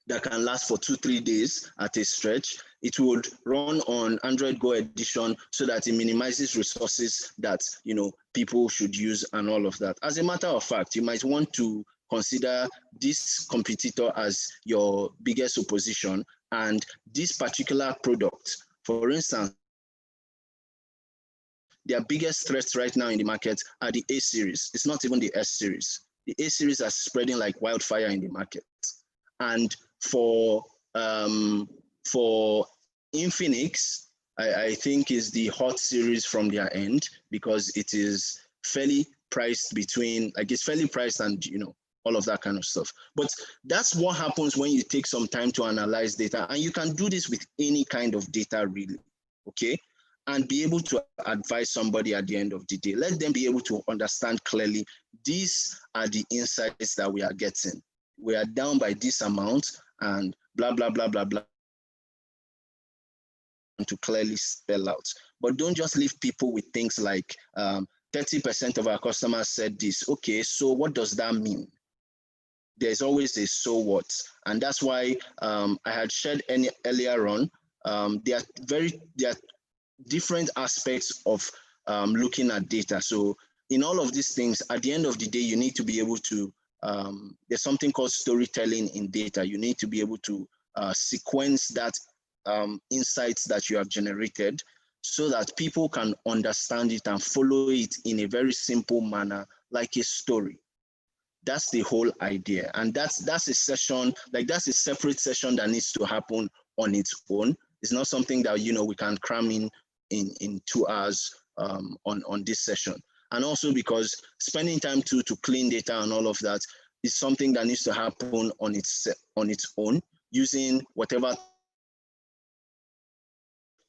that can last for 2-3 days at a stretch. It would run on Android Go edition so that it minimizes resources that people should use and all of that. As a matter of fact, you might want to consider this competitor as your biggest opposition, and this particular product, for instance, their biggest threats right now in the market are the A series. It's not even the S series. The A series are spreading like wildfire in the market. And for Infinix, I think is the hot series from their end, because it is fairly priced it's fairly priced and all of that kind of stuff. But that's what happens when you take some time to analyze data, and you can do this with any kind of data really, okay? And be able to advise somebody at the end of the day. Let them be able to understand clearly, these are the insights that we are getting. We are down by this amount and blah, blah, blah, blah, blah, to clearly spell out. But don't just leave people with things like 30% of our customers said this. Okay, so what does that mean? There's always a so what. And that's why I had shared earlier on, there are different aspects of looking at data. So in all of these things, at the end of the day, you need to be able to, there's something called storytelling in data. You need to be able to sequence that insights that you have generated so that people can understand it and follow it in a very simple manner, like a story. That's the whole idea. And that's a session, that's a separate session that needs to happen on its own. It's not something that, we can cram in 2 hours on this session. And also because spending time to clean data and all of that is something that needs to happen on its own, using whatever.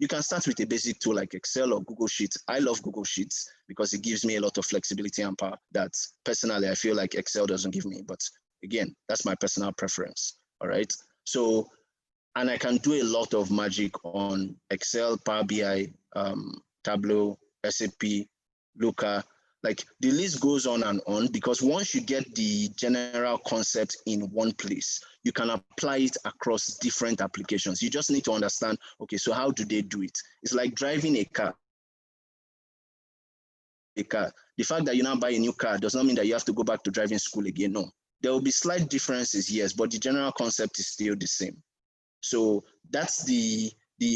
You can start with a basic tool like Excel or Google Sheets. I love Google Sheets because it gives me a lot of flexibility and power that personally I feel like Excel doesn't give me. But again, that's my personal preference. All right. So, and I can do a lot of magic on Excel, Power BI, Tableau, SAP, Looker. Like the list goes on and on, because once you get the general concept in one place, you can apply it across different applications. You just need to understand, okay, so how do they do it? It's like driving a car. The fact that you now buy a new car does not mean that you have to go back to driving school again. No, there will be slight differences, yes, but the general concept is still the same. So that's the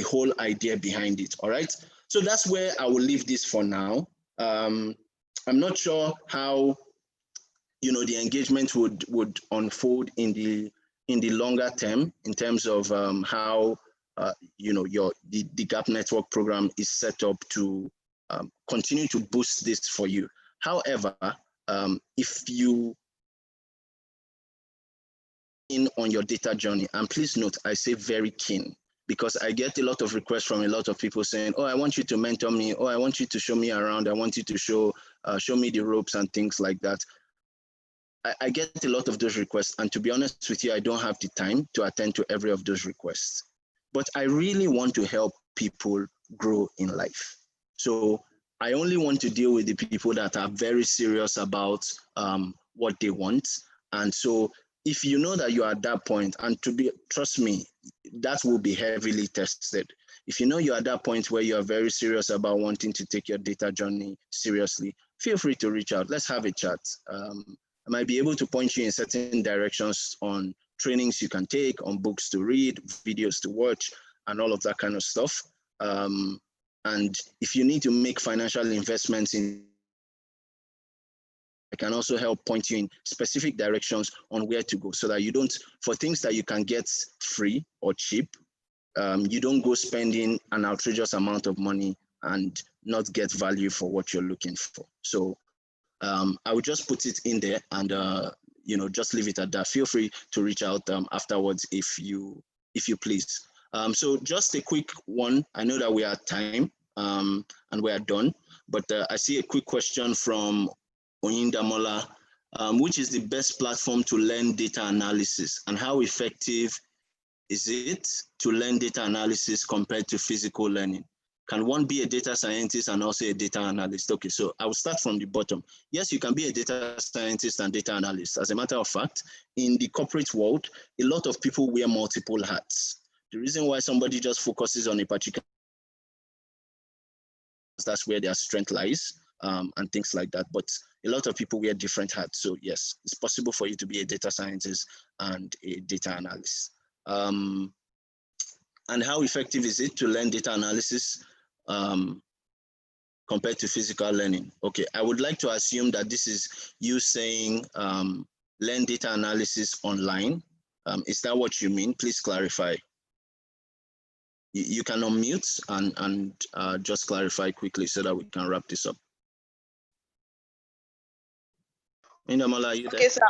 whole idea behind it. All right. So that's where I will leave this for now. I'm not sure how the engagement would unfold in the longer term, in terms of how the Gap Network program is set up to continue to boost this for you. However, if you in on your data journey, and please note, I say very keen, because I get a lot of requests from a lot of people saying, oh, I want you to mentor me. Oh, I want you to show me around. I want you to show me the ropes and things like that. I get a lot of those requests. And to be honest with you, I don't have the time to attend to every of those requests. But I really want to help people grow in life. So I only want to deal with the people that are very serious about what they want. And so if you know that you are at that point, and trust me, that will be heavily tested. If you know you're at that point where you are very serious about wanting to take your data journey seriously, feel free to reach out. Let's have a chat. I might be able to point you in certain directions on trainings you can take, on books to read, videos to watch, and all of that kind of stuff. And if you need to make financial investments I can also help point you in specific directions on where to go, so that you don't, for things that you can get free or cheap, you don't go spending an outrageous amount of money and not get value for what you're looking for. So I would just put it in there and just leave it at that. Feel free to reach out afterwards if you please. So just a quick one. I know that we are at time and we are done, but I see a quick question from Oyindamola. which is the best platform to learn data analysis, and how effective is it to learn data analysis compared to physical learning? Can one be a data scientist and also a data analyst? Okay, so I will start from the bottom. Yes, you can be a data scientist and data analyst. As a matter of fact, in the corporate world, a lot of people wear multiple hats. The reason why somebody just focuses on a particular, that's where their strength lies, and things like that. But a lot of people wear different hats. So yes, it's possible for you to be a data scientist and a data analyst. And how effective is it to learn data analysis compared to physical learning? Okay, I would like to assume that this is you saying learn data analysis online. Is that what you mean? Please clarify. You can unmute and just clarify quickly so that we can wrap this up. Indamola, are you there? Okay, sir.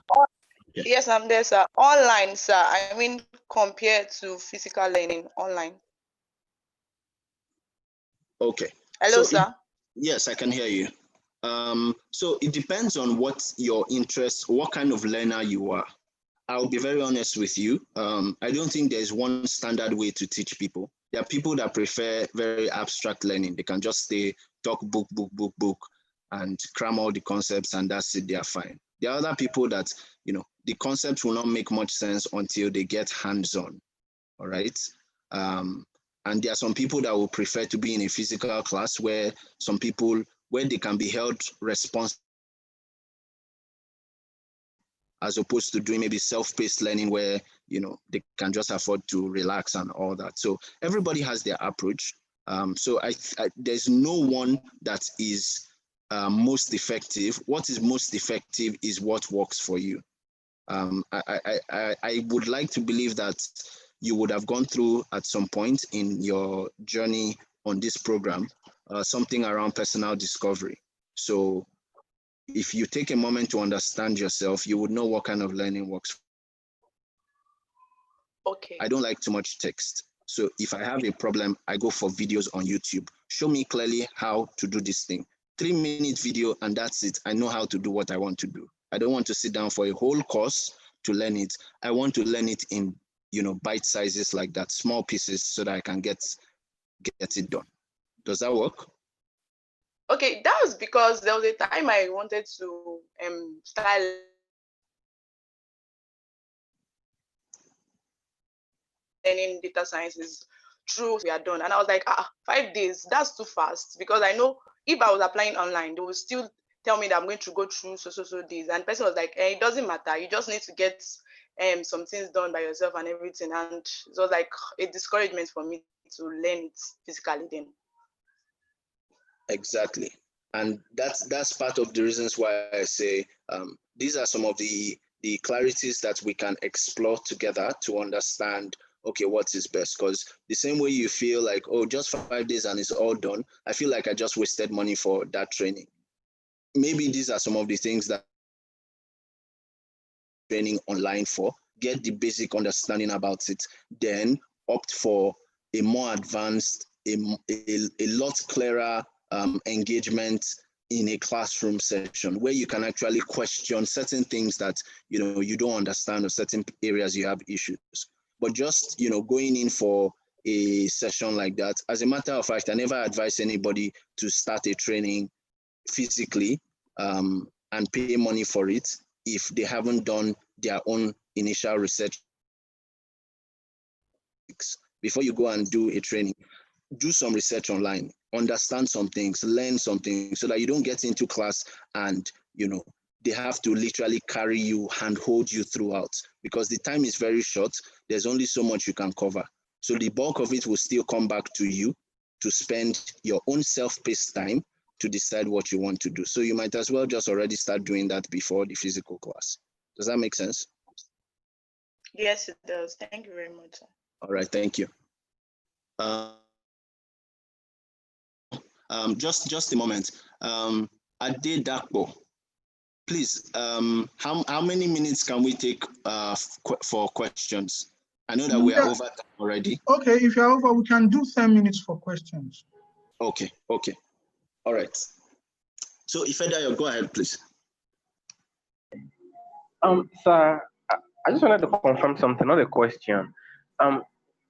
Okay. Yes, I'm there, sir. Online, sir. I mean, compared to physical learning online. Okay. Hello, so sir. Yes, I can hear you. So it depends on what your interest, what kind of learner you are. I'll be very honest with you. I don't think there's one standard way to teach people. There are people that prefer very abstract learning. They can just stay, talk book, and cram all the concepts, and that's it, they are fine. There are other people that, the concepts will not make much sense until they get hands-on, all right? And there are some people that will prefer to be in a physical class where they can be held responsible, as opposed to doing maybe self-paced learning where, they can just afford to relax and all that. So everybody has their approach. So there's no one that is most effective. What is most effective is what works for you. I would like to believe that you would have gone through at some point in your journey on this program, something around personal discovery. So if you take a moment to understand yourself, you would know what kind of learning works. Okay. I don't like too much text. So if I have a problem, I go for videos on YouTube. Show me clearly how to do this thing. 3-minute video and that's it. I know how to do what I want to do. I don't want to sit down for a whole course to learn it. I want to learn it in, bite sizes like that, small pieces, so that I can get it done. Does that work? Okay, that was because there was a time I wanted to start learning data sciences through we are done, and I was like, 5 days, that's too fast, because I know if I was applying online, they will still tell me that I'm going to go through so days, and the person was like, it doesn't matter, you just need to get some things done by yourself and everything, and it was like a discouragement for me to learn it physically then. Exactly. And that's part of the reasons why I say these are some of the clarities that we can explore together to understand, okay, what is best. Because the same way you feel like, oh, just 5 days and it's all done, I feel like I just wasted money for that training. Maybe these are some of the things that training online for, get the basic understanding about it, then opt for a more advanced, a lot clearer engagement in a classroom session where you can actually question certain things that you don't understand, or certain areas you have issues. But just going in for a session like that, as a matter of fact, I never advise anybody to start a training physically and pay money for it if they haven't done their own initial research. Before you go and do a training, do some research online, understand some things, learn something, so that you don't get into class and they have to literally carry you, handhold you throughout, because the time is very short. There's only so much you can cover. So the bulk of it will still come back to you to spend your own self-paced time to decide what you want to do. So you might as well just already start doing that before the physical class. Does that make sense? Yes, it does. Thank you very much, sir. All right, thank you. Just a moment. Ade Dakpo, please, how many minutes can we take for questions? I know that we are over time already. Okay, if you're over, we can do 10 minutes for questions. Okay. All right. So Ifedayo, go ahead, please. Sir, I just wanted to confirm something, not a question. Um,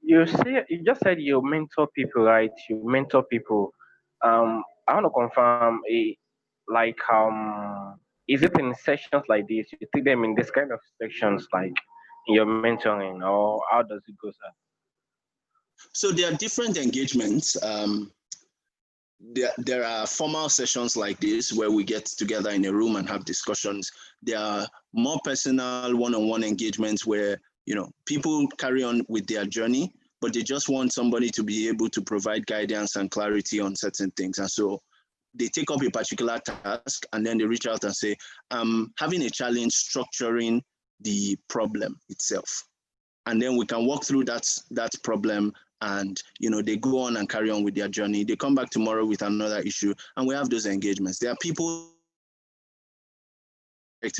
you just said you mentor people, right? You mentor people. I want to confirm is it in sessions like this? You take them in this kind of sections, like in your mentoring, or how does it go, sir? So there are different engagements. There are formal sessions like this where we get together in a room and have discussions. There are more personal one-on-one engagements where people carry on with their journey, but they just want somebody to be able to provide guidance and clarity on certain things. And so they take up a particular task and then they reach out and say, I'm having a challenge structuring the problem itself. And then we can walk through that problem, and they go on and carry on with their journey. They come back tomorrow with another issue, and we have those engagements. There are people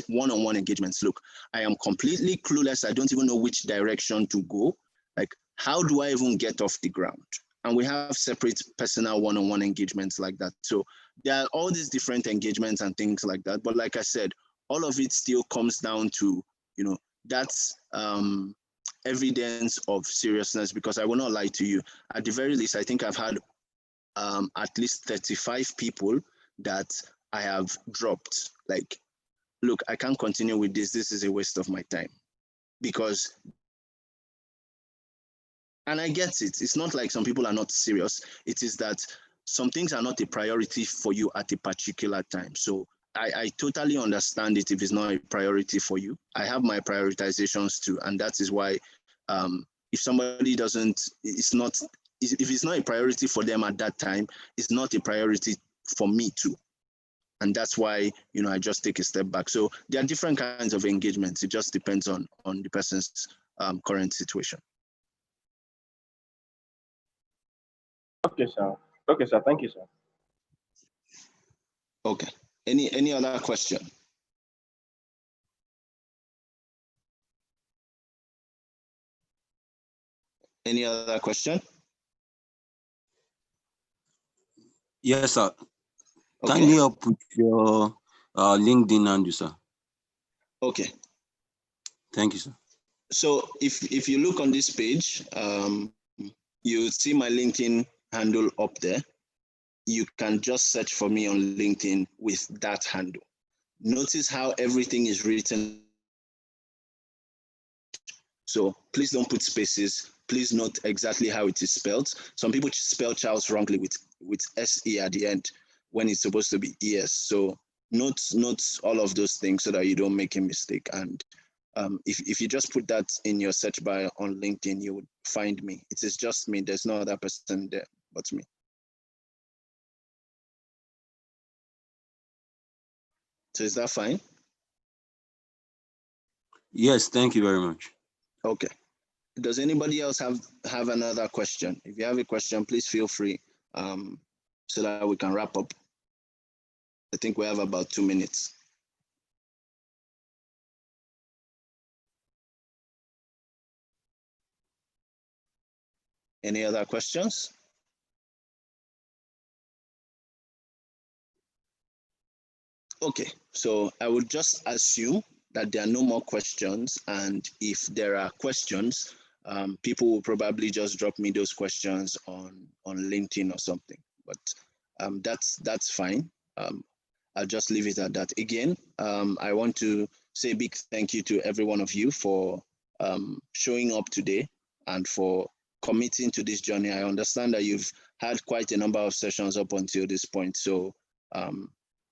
one-on-one engagements. Look, I am completely clueless. I don't even know which direction to go. Like, how do I even get off the ground? And we have separate personal one-on-one engagements like that. So there are all these different engagements and things like that. But like I said, all of it still comes down to, that's evidence of seriousness, because I will not lie to you. At the very least, I think I've had at least 35 people that I have dropped. Like, look, I can't continue with this. This is a waste of my time. Because, and I get it. It's not like some people are not serious. It is that some things are not a priority for you at a particular time. So I totally understand it if it's not a priority for you. I have my prioritizations too. And that is why if somebody doesn't, if it's not a priority for them at that time, it's not a priority for me too. And that's why, I just take a step back. So there are different kinds of engagements. It just depends on the person's current situation. Okay, sir. Okay, sir. Thank you, sir. Okay. Any other question? Any other question? Yes, sir. Okay. Can you help with your LinkedIn handle, sir? Okay. Thank you, sir. So if you look on this page, you'll see my LinkedIn handle up there. You can just search for me on LinkedIn with that handle. Notice how everything is written. So please don't put spaces. Please note exactly how it is spelled. Some people spell Charles wrongly with SE at the end when it's supposed to be ES. So note all of those things so that you don't make a mistake. And if you just put that in your search bar on LinkedIn, you would find me. It is just me. There's no other person there but me. So is that fine? Yes, thank you very much. Okay. Does anybody else have another question? If you have a question, please feel free so that we can wrap up. I think we have about 2 minutes. Any other questions? Okay, so I would just assume that there are no more questions, and if there are questions, people will probably just drop me those questions on LinkedIn or something. But that's fine. I'll just leave it at that. Again, I want to say a big thank you to every one of you for showing up today and for committing to this journey. I understand that you've had quite a number of sessions up until this point, so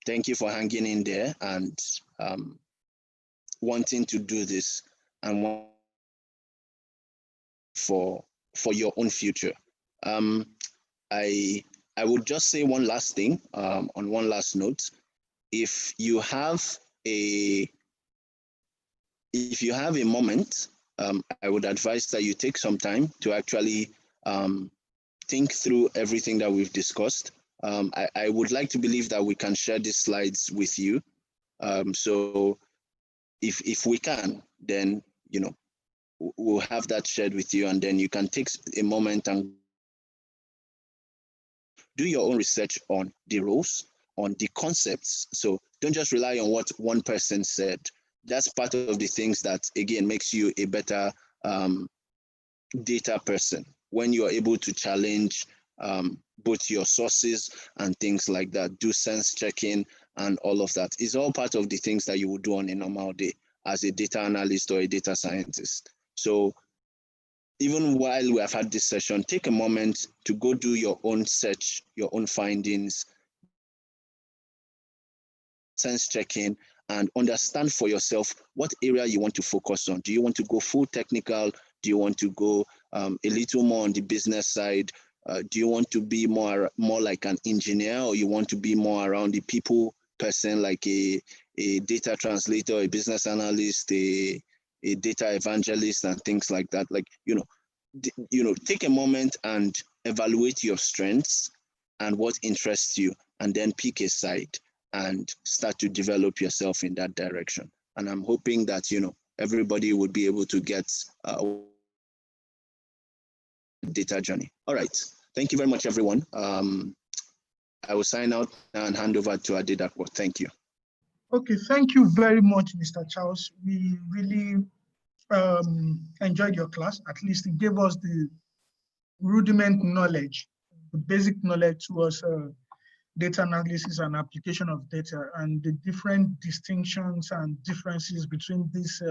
thank you for hanging in there and wanting to do this and for your own future. I would just say one last thing on one last note. If you have a moment, I would advise that you take some time to actually think through everything that we've discussed. I would like to believe that we can share these slides with you. So if we can, then we'll have that shared with you, and then you can take a moment and do your own research on the roles, on the concepts. So don't just rely on what one person said. that's part of the things that, again, makes you a better data person, when you are able to challenge both your sources and things like that, do sense checking and all of that. Is all part of the things that you would do on a normal day as a data analyst or a data scientist. So even while we have had this session, take a moment to go do your own search, your own findings, sense checking, and understand for yourself what area you want to focus on. Do you want to go full technical? Do you want to go a little more on the business side? Do you want to be more like an engineer, or you want to be more around the people person, like a data translator, a business analyst, a data evangelist, and things like that? Like, take a moment and evaluate your strengths and what interests you, and then pick a side and start to develop yourself in that direction. And I'm hoping that, everybody would be able to get data journey. All right. Thank you very much, everyone. I will sign out and hand over to Adedapo. Thank you. Okay, thank you very much, Mr. Charles. We really enjoyed your class. At least it gave us the rudiment knowledge, the basic knowledge towards data analysis and application of data, and the different distinctions and differences between these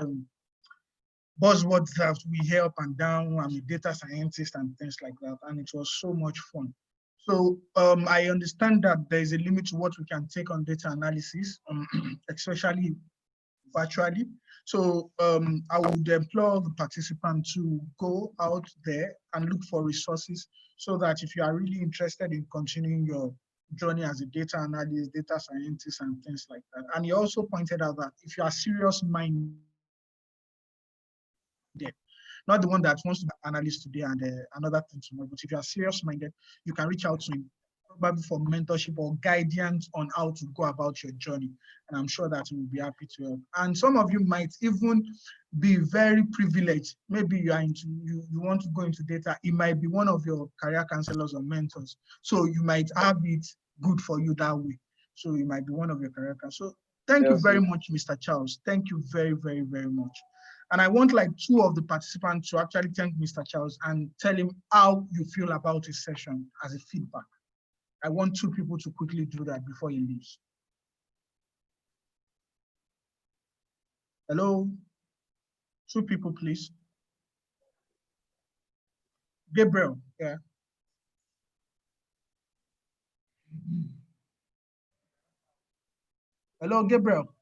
buzzwords that we hear up and down. I'm a data scientist and things like that, and it was so much fun. So I understand that there is a limit to what we can take on data analysis, especially virtually. So I would implore the participants to go out there and look for resources, so that if you are really interested in continuing your journey as a data analyst, data scientist, and things like that. And he also pointed out that if you are serious-minded, not the one that wants to be an analyst today and another thing tomorrow, but if you are serious-minded, you can reach out to him, probably for mentorship or guidance on how to go about your journey. And I'm sure that he will be happy to help. And some of you might even be very privileged. Maybe you are you want to go into data. It might be one of your career counselors or mentors. So you might have it good for you that way. So it might be one of your career counselors. So thank you very much, Mr. Charles. Thank you very, very, very much. And I want like 2 of the participants to actually thank Mr. Charles and tell him how you feel about his session as a feedback. I want 2 people to quickly do that before he leaves. Hello? 2 people, please. Gabriel, yeah. Hello, Gabriel.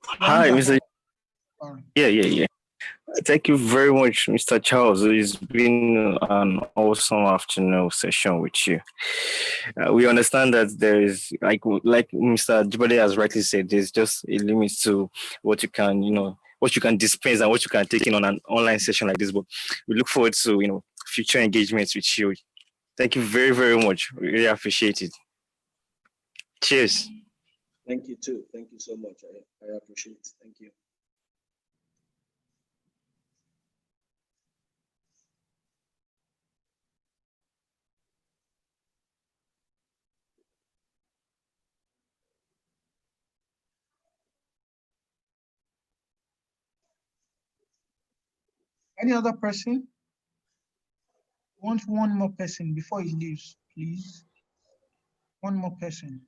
Hi, Mr. Yeah. Thank you very much, Mr. Charles. It's been an awesome afternoon session with you. We understand that there is, like Mr. Jibade has rightly said, there's just a limit to what you can, what you can dispense and what you can take in on an online session like this. But we look forward to, future engagements with you. Thank you very, very much. We really appreciate it. Cheers. Thank you too. Thank you so much. I appreciate it. Thank you. Any other person? Want one more person before he leaves, please? One more person.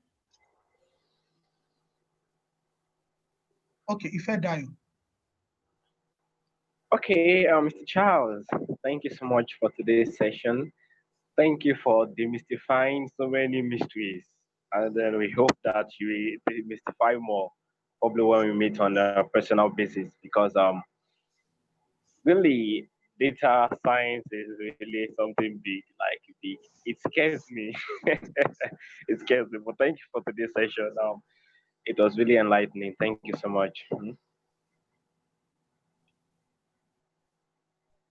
Okay, Ifedayo. Okay, Mr. Charles, thank you so much for today's session. Thank you for demystifying so many mysteries. And then we hope that you will demystify more, probably when we meet on a personal basis, because really data science is really something big, like big. It scares me. It scares me. But thank you for today's session. It was really enlightening. Thank you so much.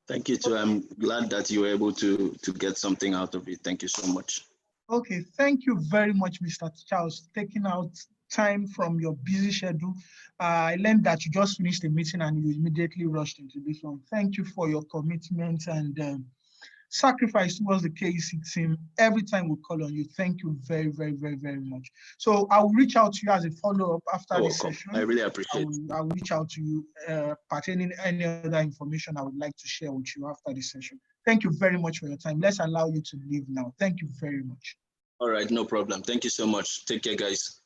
Thank you too. I'm glad that you were able to get something out of it. Thank you so much. Okay, thank you very much, Mr. Charles, taking out time from your busy schedule. I learned that you just finished the meeting and you immediately rushed into this one. Thank you for your commitment and sacrifice towards the KEC team every time we call on you. Thank you very, very, very, very much. So I will reach out to you as a follow-up after this session. I really appreciate it. I'll reach out to you pertaining any other information I would like to share with you after this session. Thank you very much for your time. Let's allow you to leave now. Thank you very much. All right, no problem. Thank you so much. Take care, guys.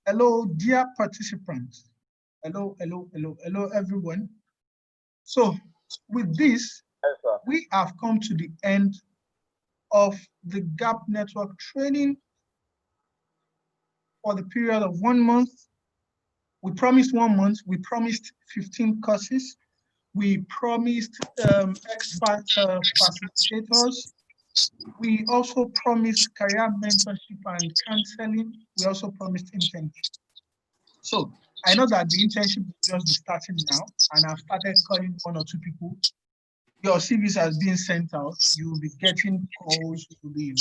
Hello, dear participants. Hello, everyone. So with this, we have come to the end of the GAP Network training for the period of 1 month. We promised 1 month, we promised 15 courses, we promised expert facilitators, we also promised career mentorship and counseling, we also promised internship. So I know that the internship will just be starting now, and I've started calling 1 or 2 people. Your CVs has been sent out. You will be getting calls. You will be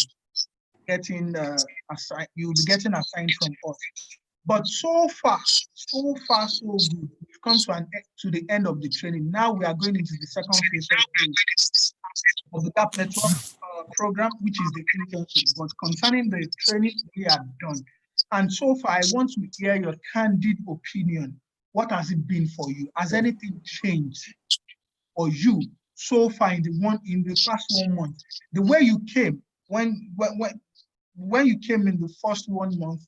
getting assigned from us. But so far, so good. We've come to the end of the training. Now we are going into the second phase of the GAP Network program, which is the internship. But concerning the training, we are done. And so far, I want to hear your candid opinion. What has it been for you? Has anything changed for you so far in the past 1 month? The way you came when you came in the first 1 month,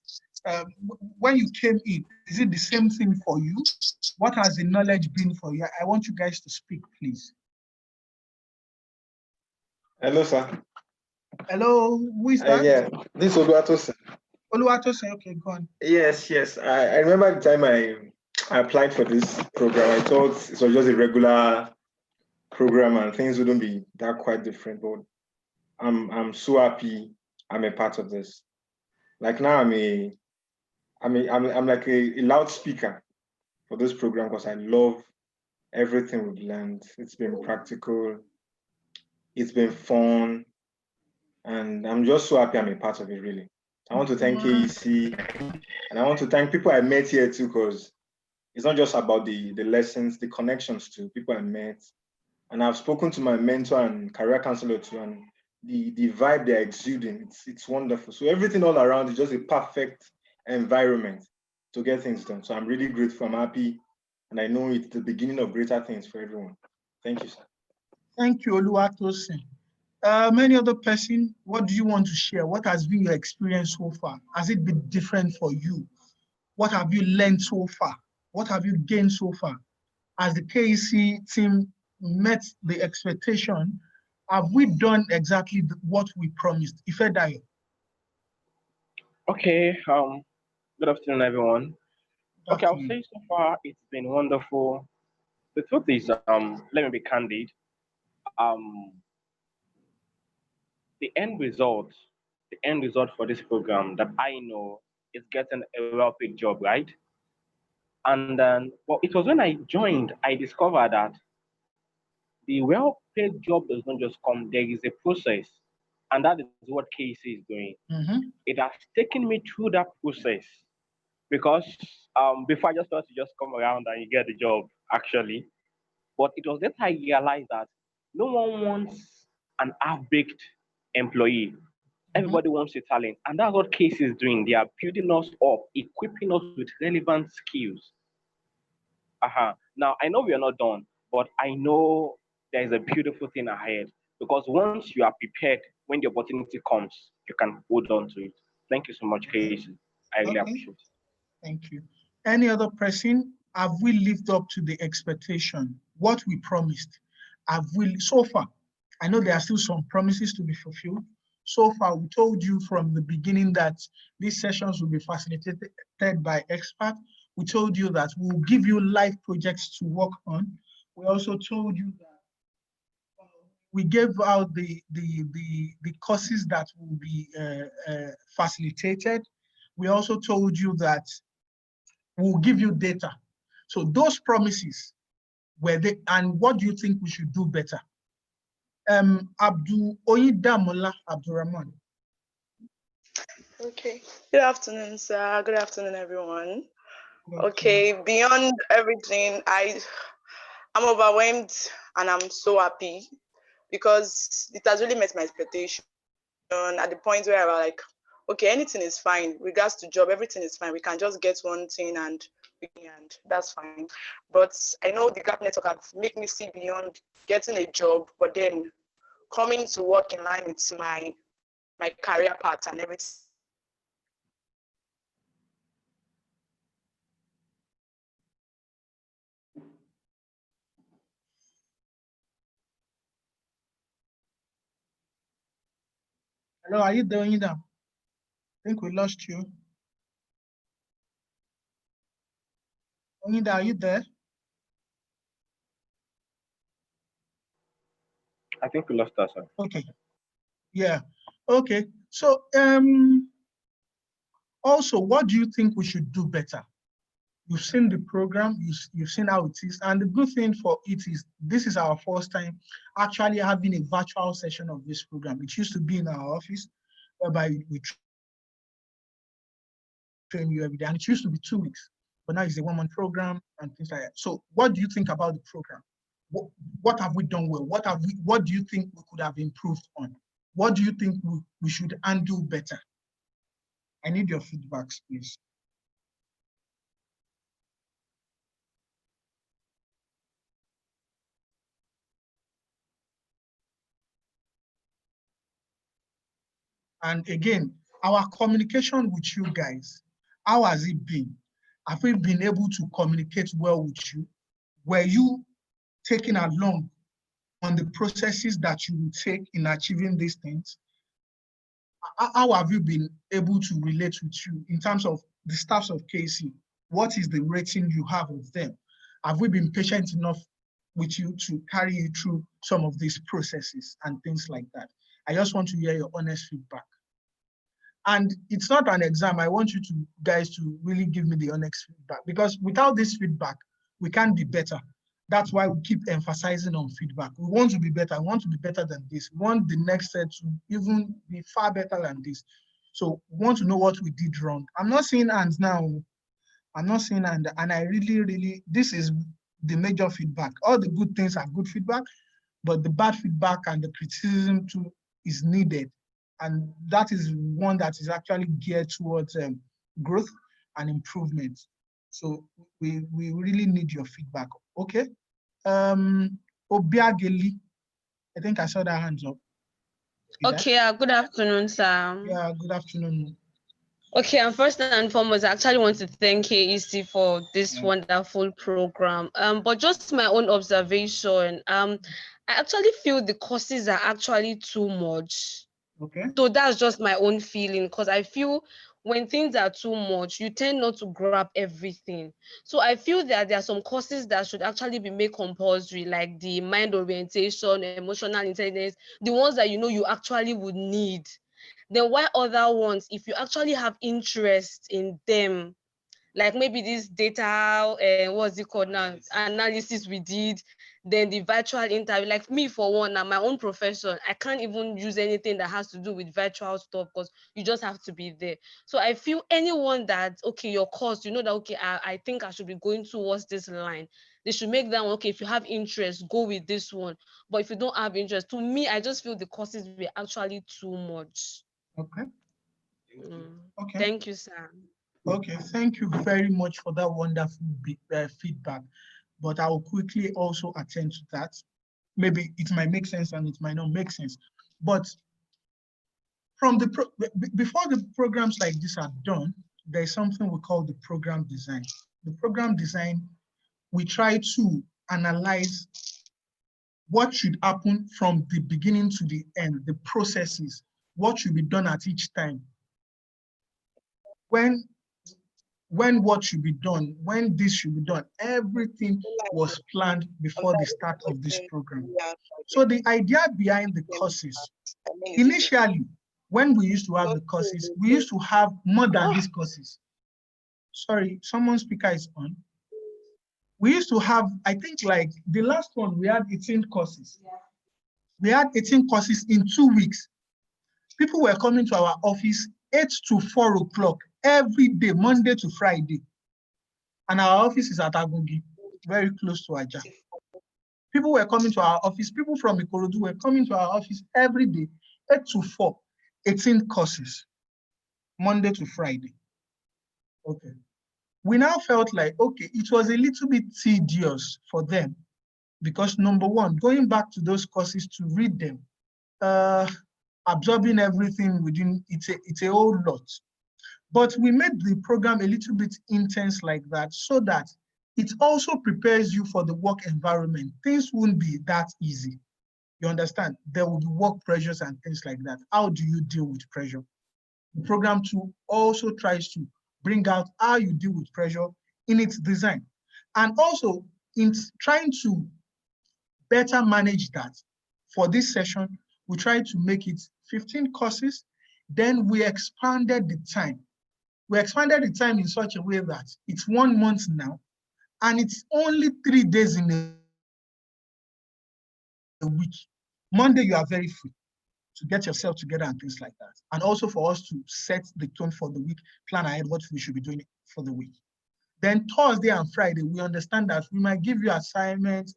when you came in, is it the same thing for you? What has the knowledge been for you? I want you guys to speak, please. Hello, sir. Hello, who is that? Yeah, this is Oluwatosin. Oluwatosin, okay, go on. Yes. I remember the time I applied for this program. I thought it was just a regular program and things wouldn't be that quite different. But I'm so happy I'm a part of this. Like now I'm like a loudspeaker for this program because I love everything we've learned. It's been practical, it's been fun, and I'm just so happy I'm a part of it, really. I want to thank KEC, and I want to thank people I met here too, because it's not just about the lessons, the connections to people I met. And I've spoken to my mentor and career counselor too, and the vibe they're exuding, it's wonderful. So everything all around is just a perfect environment to get things done. So I'm really grateful, I'm happy, and I know it's the beginning of greater things for everyone. Thank you, sir. Thank you, Oluwatosin. Many other person, what do you want to share? What has been your experience so far? Has it been different for you? What have you learned so far? What have you gained so far? Has the KEC team met the expectation? Have we done exactly what we promised? Ifedayo. Okay, good afternoon, everyone. Okay, I'll say so far it's been wonderful. The truth is, let me be candid. The end result for this program that I know is getting a well-paid job, right? And then, well, it was when I joined, I discovered that the well-paid job does not just come, there is a process. And that is what KEC is doing. It has taken me through that process because before I just thought to just come around and you get the job, actually. But it was then I realized that no one wants an half-baked employee. Everybody wants a talent. And that's what KEC is doing. They are building us up, equipping us with relevant skills. Now, I know we are not done, but I know there is a beautiful thing ahead because once you are prepared, when the opportunity comes, you can hold on to it. Thank you so much, KEC. I really appreciate it. Thank you. Any other person? Have we lived up to the expectation? What we promised? Have we so far? I know there are still some promises to be fulfilled. So far, we told you from the beginning that these sessions will be facilitated by experts. We told you that we'll give you live projects to work on. We also told you that we gave out the courses that will be facilitated. We also told you that we'll give you data. So those promises were there, and what do you think we should do better? Oyidamola Abdurrahman. Okay. Good afternoon, sir. Good afternoon, everyone. Okay, beyond everything, I'm overwhelmed and I'm so happy because it has really met my expectation at the point where I was like, okay, anything is fine. Regards to job, everything is fine. We can just get one thing and that's fine. But I know the gap network has made me see beyond getting a job, but then coming to work in line with my career path and everything. Hello, are you there, Ida? I think we lost you. Ida, are you there? I think we lost that, sir. Okay. Yeah. Okay. So also, what do you think we should do better? You've seen the program, you've seen how it is, and the good thing for it is this is our first time actually having a virtual session of this program. It used to be in our office, whereby we train you every day, and it used to be 2 weeks, but now it's a 1-month program and things like that. So what do you think about the program? What have we done well? What do you think we could have improved on? What do you think we should undo better? I need your feedbacks, please. And again, our communication with you guys, how has it been? Have we been able to communicate well with you? Were you taken along on the processes that you will take in achieving these things? How have you been able to relate with you in terms of the staffs of KC? What is the rating you have of them? Have we been patient enough with you to carry you through some of these processes and things like that? I just want to hear your honest feedback. And it's not an exam. I want you guys to really give me the honest feedback, because without this feedback, we can't be better. That's why we keep emphasizing on feedback. We want to be better. We want to be better than this. We want the next set to even be far better than this. So we want to know what we did wrong. I'm not saying hands now. I'm not saying and I really, this is the major feedback. All the good things are good feedback, but the bad feedback and the criticism too is needed. And that is one that is actually geared towards growth and improvement. So we really need your feedback. Okay. Obiageli, I think I saw that hands up. Okay, good afternoon, sir. Yeah, good afternoon. Okay, and first and foremost, I actually want to thank KEC for this wonderful program. But just my own observation, I actually feel the courses are actually too much. Okay. So that's just my own feeling, because I feel when things are too much, you tend not to grab everything. So I feel that there are some courses that should actually be made compulsory, like the mind orientation, emotional intelligence, the ones that you know you actually would need. Then why other ones, if you actually have interest in them, like maybe this data, what's it called now, analysis we did, then the virtual interview, like me for one, now my own profession, I can't even use anything that has to do with virtual stuff because you just have to be there. So I feel anyone that, okay, your course, you know that, okay, I think I should be going towards this line, they should make that one, okay, if you have interest, go with this one. But if you don't have interest, to me, I just feel the courses were actually too much. Okay. Okay. Thank you, sir. Okay, thank you very much for that wonderful feedback. But I will quickly also attend to that. Maybe it might make sense and it might not make sense. But from the before the programs like this are done, there's something we call the program design. The program design, we try to analyze what should happen from the beginning to the end, the processes, what should be done at each time. When what should be done, when this should be done, everything was planned before the start of this program. So the idea behind the courses, initially, when we used to have the courses, we used to have more than these courses. Sorry, someone's speaker is on. We used to have, I think like the last one, we had 18 courses. We had 18 courses in 2 weeks. People were coming to our office 8 to 4 o'clock every day, Monday to Friday. And our office is at Agogi, very close to Aja. People were coming to our office. People from Ikorodu were coming to our office every day, 8 to 4, 18 courses, Monday to Friday. Okay. We now felt like, okay, it was a little bit tedious for them because number one, going back to those courses to read them, absorbing everything within, it's a whole lot. But we made the program a little bit intense like that so that it also prepares you for the work environment. Things won't be that easy. You understand? There will be work pressures and things like that. How do you deal with pressure? The program too also tries to bring out how you deal with pressure in its design. And also in trying to better manage that, for this session, we tried to make it 15 courses. Then we expanded the time. We expanded the time in such a way that it's 1 month now, and it's only 3 days in a week. Monday, you are very free to get yourself together and things like that. And also for us to set the tone for the week, plan ahead what we should be doing for the week. Then Thursday and Friday, we understand that we might give you assignments.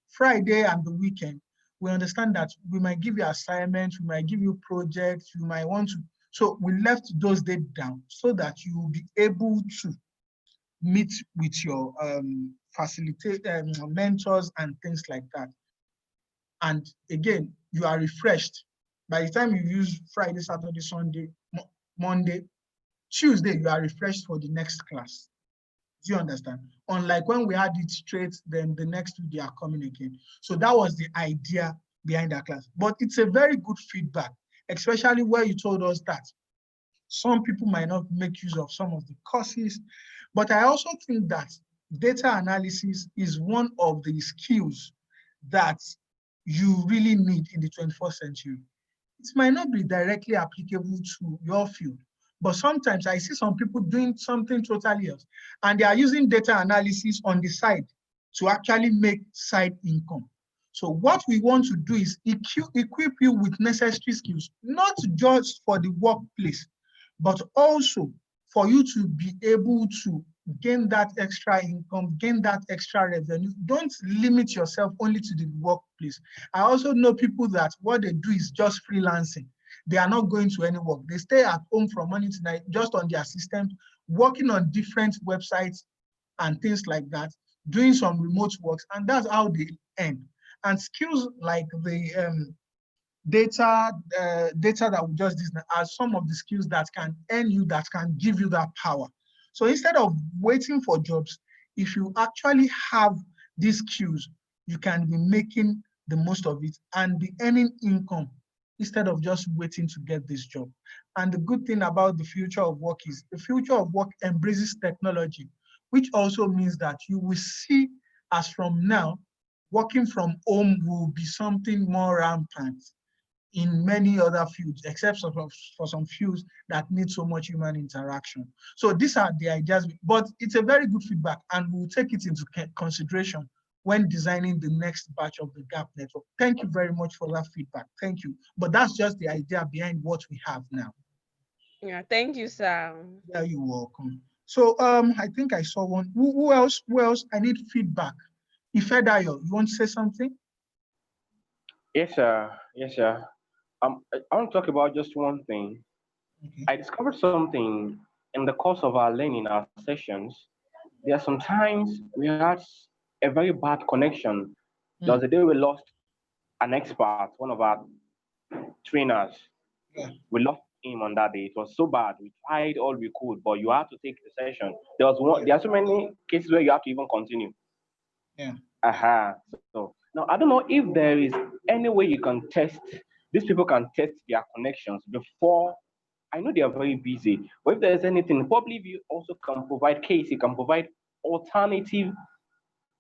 Friday and the weekend, we understand that we might give you assignments, we might give you projects, you might want to. So we left those dates down so that you will be able to meet with your mentors and things like that. And again, you are refreshed. By the time you use Friday, Saturday, Sunday, Monday, Tuesday, you are refreshed for the next class. Do you understand? Unlike when we had it straight, then the next week they are coming again. So that was the idea behind that class. But it's a very good feedback, especially where you told us that some people might not make use of some of the courses. But I also think that data analysis is one of the skills that you really need in the 21st century. It might not be directly applicable to your field, but sometimes I see some people doing something totally else, and they are using data analysis on the side to actually make side income. So what we want to do is equip you with necessary skills, not just for the workplace, but also for you to be able to gain that extra income, gain that extra revenue. Don't limit yourself only to the workplace. I also know people that what they do is just freelancing. They are not going to any work. They stay at home from morning to night, just on their system, working on different websites and things like that, doing some remote works, and that's how they earn. And skills like the data that we just did are some of the skills that can earn you, that can give you that power. So instead of waiting for jobs, if you actually have these skills, you can be making the most of it and be earning income instead of just waiting to get this job. And the good thing about the future of work is the future of work embraces technology, which also means that you will see, as from now, working from home will be something more rampant in many other fields, except for some fields that need so much human interaction. So these are the ideas, but it's a very good feedback, and we'll take it into consideration when designing the next batch of the GAP network. Thank you very much for that feedback. Thank you. But that's just the idea behind what we have now. Yeah, thank you, sir. Yeah, you're welcome. So I think I saw one. Who else? Who else? I need feedback. Ifedayo, you want to say something? Yes, sir. Yes, sir. I want to talk about just one thing. Okay. I discovered something in the course of our learning, our sessions. There are some times we had a very bad connection. There was a day we lost an expert, one of our trainers. Yeah. We lost him on that day. It was so bad. We tried all we could, but you have to take the session. There was one. There are so many cases where you have to even continue. Yeah. So now I don't know if there is any way you can test. These people can test their connections before. I know they are very busy, but if there's anything, probably if you also can provide case, you can provide alternative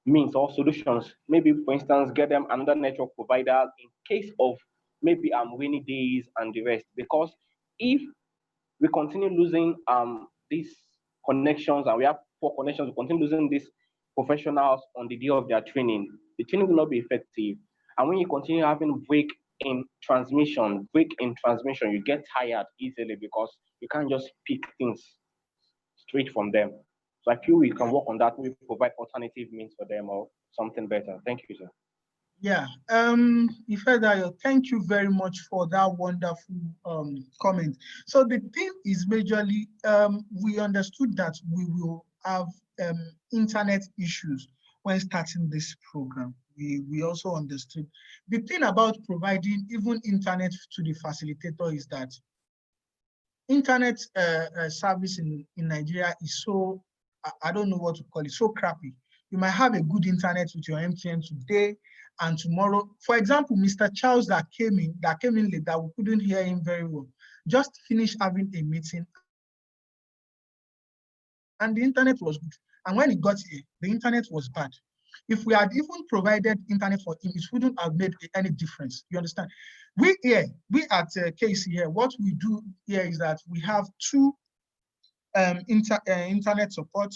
means or solutions. Maybe, for instance, get them another network provider in case of maybe rainy days and the rest. Because if we continue losing these connections and we have poor connections, we continue losing these professionals on the day of their training, the training will not be effective. And when you continue having break in transmission, you get tired easily because you can't just pick things straight from them. So I feel we can work on that. We provide alternative means for them or something better. Thank you, sir. Yeah, Ifedayo, thank you very much for that wonderful comment. So the thing is majorly, we understood that we will have internet issues when starting this program. We also understood. The thing about providing even internet to the facilitator is that internet service in Nigeria is so, I don't know what to call it, so crappy. You might have a good internet with your MTN today and tomorrow. For example, Mr. Charles that came in late, that we couldn't hear him very well, just finished having a meeting and the internet was good. And when he got here, the internet was bad. If we had even provided internet for him, it wouldn't have made any difference. You understand? We at KC here, what we do here is that we have two internet support,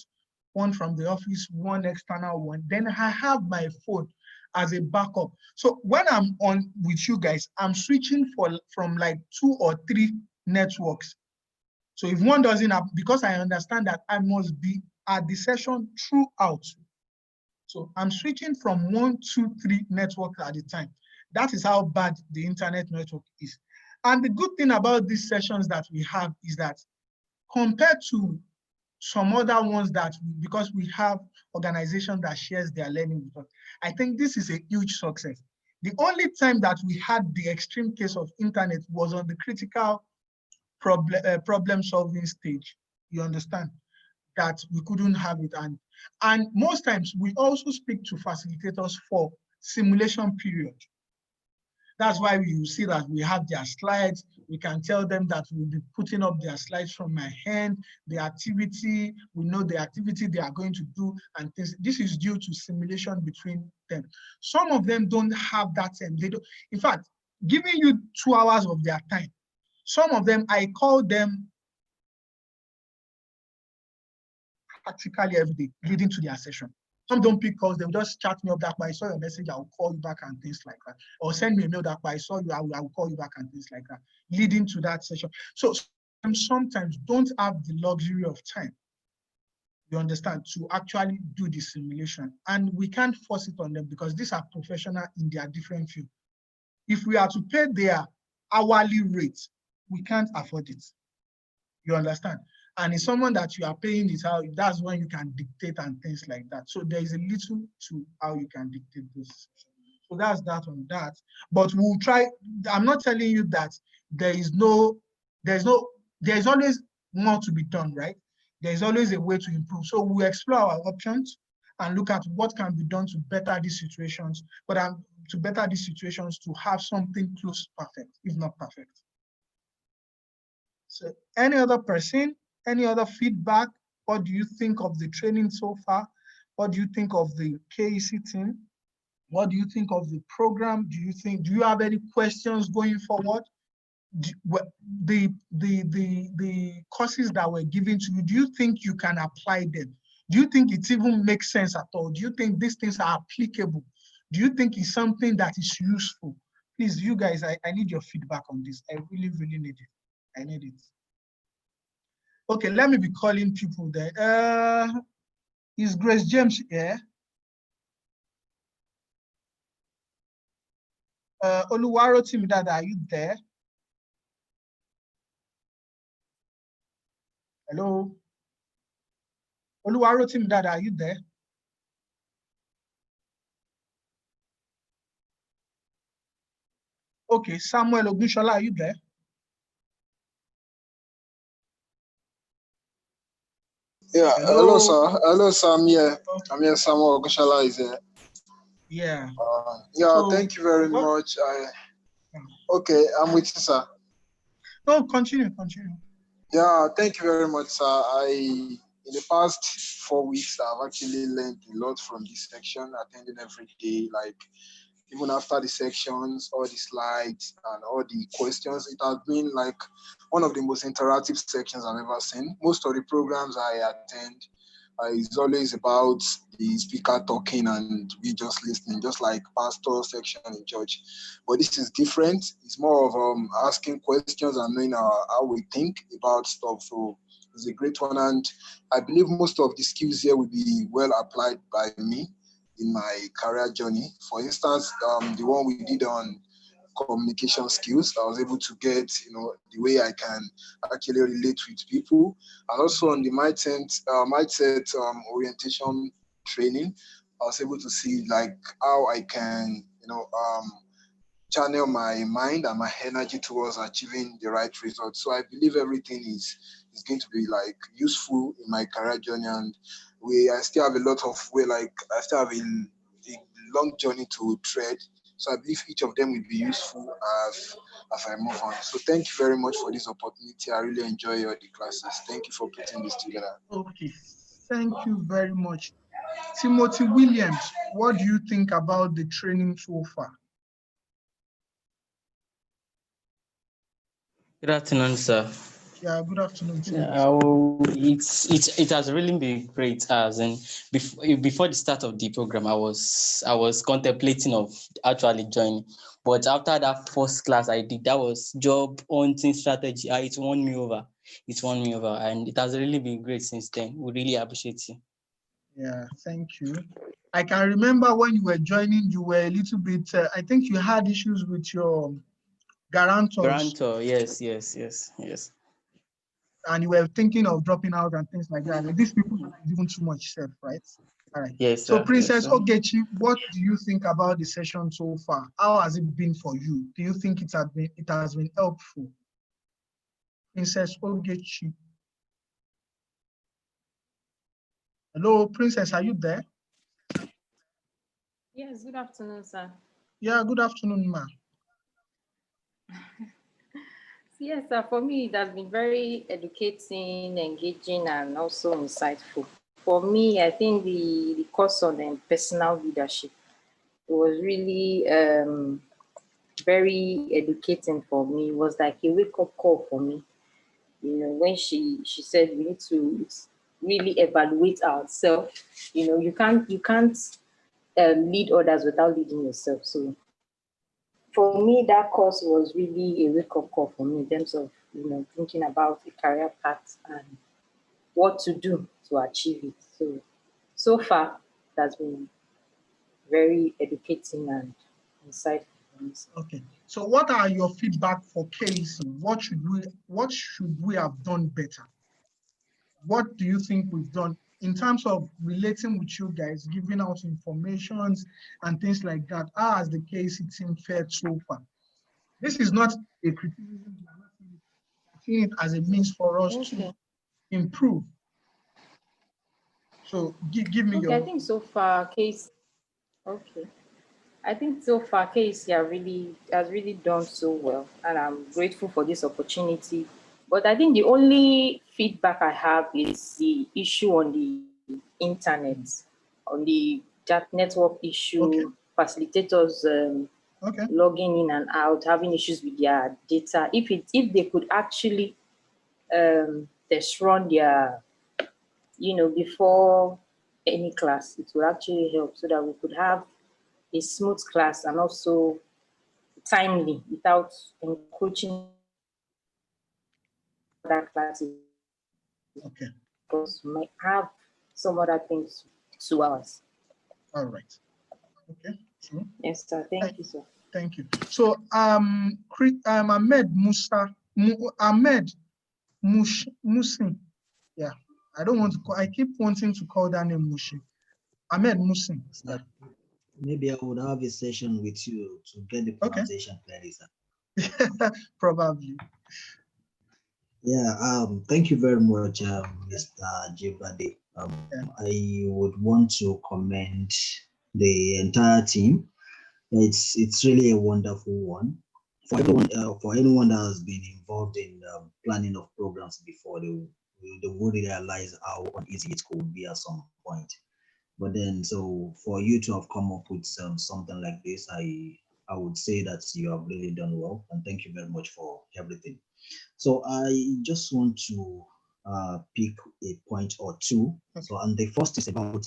one from the office, one external one. Then I have my phone as a backup. So when I'm on with you guys, I'm switching from like 2 or 3 networks. So if one doesn't have, because I understand that I must be at the session throughout. So I'm switching from 1, 2, 3 networks at a time. That is how bad the internet network is. And the good thing about these sessions that we have is that compared to some other ones that, because we have organizations that shares their learning with us, I think this is a huge success. The only time that we had the extreme case of internet was on the critical problem solving stage. You understand that we couldn't have it, and most times we also speak to facilitators for simulation period. That's why you see that we have their slides. We can tell them that we'll be putting up their slides from my hand, the activity, we know the activity they are going to do, and things. This is due to simulation between them. Some of them don't have that time. They don't, in fact, giving you 2 hours of their time. Some of them, I call them practically every day leading to their session. Some don't pick calls, they'll just chat me up that way. I saw your message, I'll call you back and things like that. Or send me a mail that way, I saw you, I will call you back and things like that, leading to that session. So sometimes don't have the luxury of time, you understand, to actually do the simulation. And we can't force it on them because these are professionals in their different field. If we are to pay their hourly rate, we can't afford it. You understand? And it's someone that you are paying it out, that's when you can dictate and things like that. So there is a little to how you can dictate this. So that's that on that. But we'll try, I'm not telling you that there's always more to be done, right? There's always a way to improve. So we'll explore our options and look at what can be done to better these situations, but to better these situations to have something close to perfect, if not perfect. So any other person, any other feedback? What do you think of the training so far? What do you think of the KEC team? What do you think of the program? Do you have any questions going forward? The courses that were given to you, do you think you can apply them? Do you think it even makes sense at all? Do you think these things are applicable? Do you think it's something that is useful? Please, you guys, I need your feedback on this. I really, really need it. I need it. Okay, let me be calling people there. Is Grace James here? Oluwaro Timidada, are you there? Hello? Oluwaro Timidada, are you there? Okay, Samuel Ogushola, are you there? Yeah, hello sir. Hello, sir. I'm here. Okay. I'm here. Samuel Ogushola is here. Yeah. Yeah, so, thank you very much. Okay, I'm with you, sir. No, continue. Yeah, thank you very much, sir. In the past 4 weeks, I've actually learned a lot from this section, attending every day, like even after the sections, all the slides and all the questions. It has been like one of the most interactive sections I've ever seen. Most of the programs I attend is always about the speaker talking and we just listening, just like pastor section in church. But this is different. It's more of asking questions and knowing how we think about stuff. So it's a great one. And I believe most of the skills here will be well applied by me. in my career journey. For instance, the one we did on communication skills, I was able to get, the way I can actually relate with people. And also on the mindset orientation training, I was able to see like how I can, channel my mind and my energy towards achieving the right result. So I believe everything is going to be like useful in my career journey, and I still have a lot of I still have a long journey to tread. So I believe each of them will be useful as I move on. So thank you very much for this opportunity. I really enjoy the classes. Thank you for putting this together. Okay, thank you very much. Timothy Williams, what do you think about the training so far? Good afternoon, sir. Yeah, good afternoon. It has really been great. As in before the start of the program, I was contemplating of actually joining, but after that first class I did, that was job hunting strategy. It won me over. It won me over, and it has really been great since then. We really appreciate you. Yeah, thank you. I can remember when you were joining, you were a little bit. I think you had issues with your guarantors. Guarantor, yes. And you were thinking of dropping out and things like that. Like, these people are even too much self, right? All right. Yes, so sir. Princess Yes, sir. Ogechi, what do you think about the session so far? How has it been for you? Do you think it has been helpful? Princess Ogechi. Hello, Princess, are you there? Yes, good afternoon, sir. Yeah, good afternoon, ma. Yes, sir, for me, it has been very educating, engaging, and also insightful. For me, I think the course on personal leadership was really very educating for me. It was like a wake-up call for me. When she said we need to really evaluate ourselves. You can't lead others without leading yourself. So for me, that course was really a wake-up call for me in terms of thinking about a career path and what to do to achieve it. So far, it has been very educating and insightful. Okay. So what are your feedback for Casey? What should we have done better? What do you think we've done in terms of relating with you guys, giving out information and things like that? How has the Casey team fared so far? This is not a criticism. I see it as a means for us to improve. So give me your. I think so far, Casey. Okay. I think so far, Casey has really done so well, and I'm grateful for this opportunity. But I think the only feedback I have is the issue on the internet, on that network issue, facilitators logging in and out, having issues with their data. If they could actually test run their, before any class, it would actually help so that we could have a smooth class and also timely without encroaching other classes. Okay. Because we might have some other things 2 hours. All right. Okay. Sure. Yes, sir. Thank you, sir. Thank you. So Ahmed Musin. Yeah. I don't want to call, I keep wanting to call that name Mushi. Ahmed Musin. Yeah. Maybe I would have a session with you to get the pronunciation clearly, sir. Probably. Yeah, thank you very much, Mr. Jibade. I would want to commend the entire team. It's really a wonderful one. For anyone that has been involved in planning of programs before, they would realize how uneasy it could be at some point. But then, so for you to have come up with something like this, I would say that you have really done well, and thank you very much for everything. So I just want to pick a point or two. So, and the first is about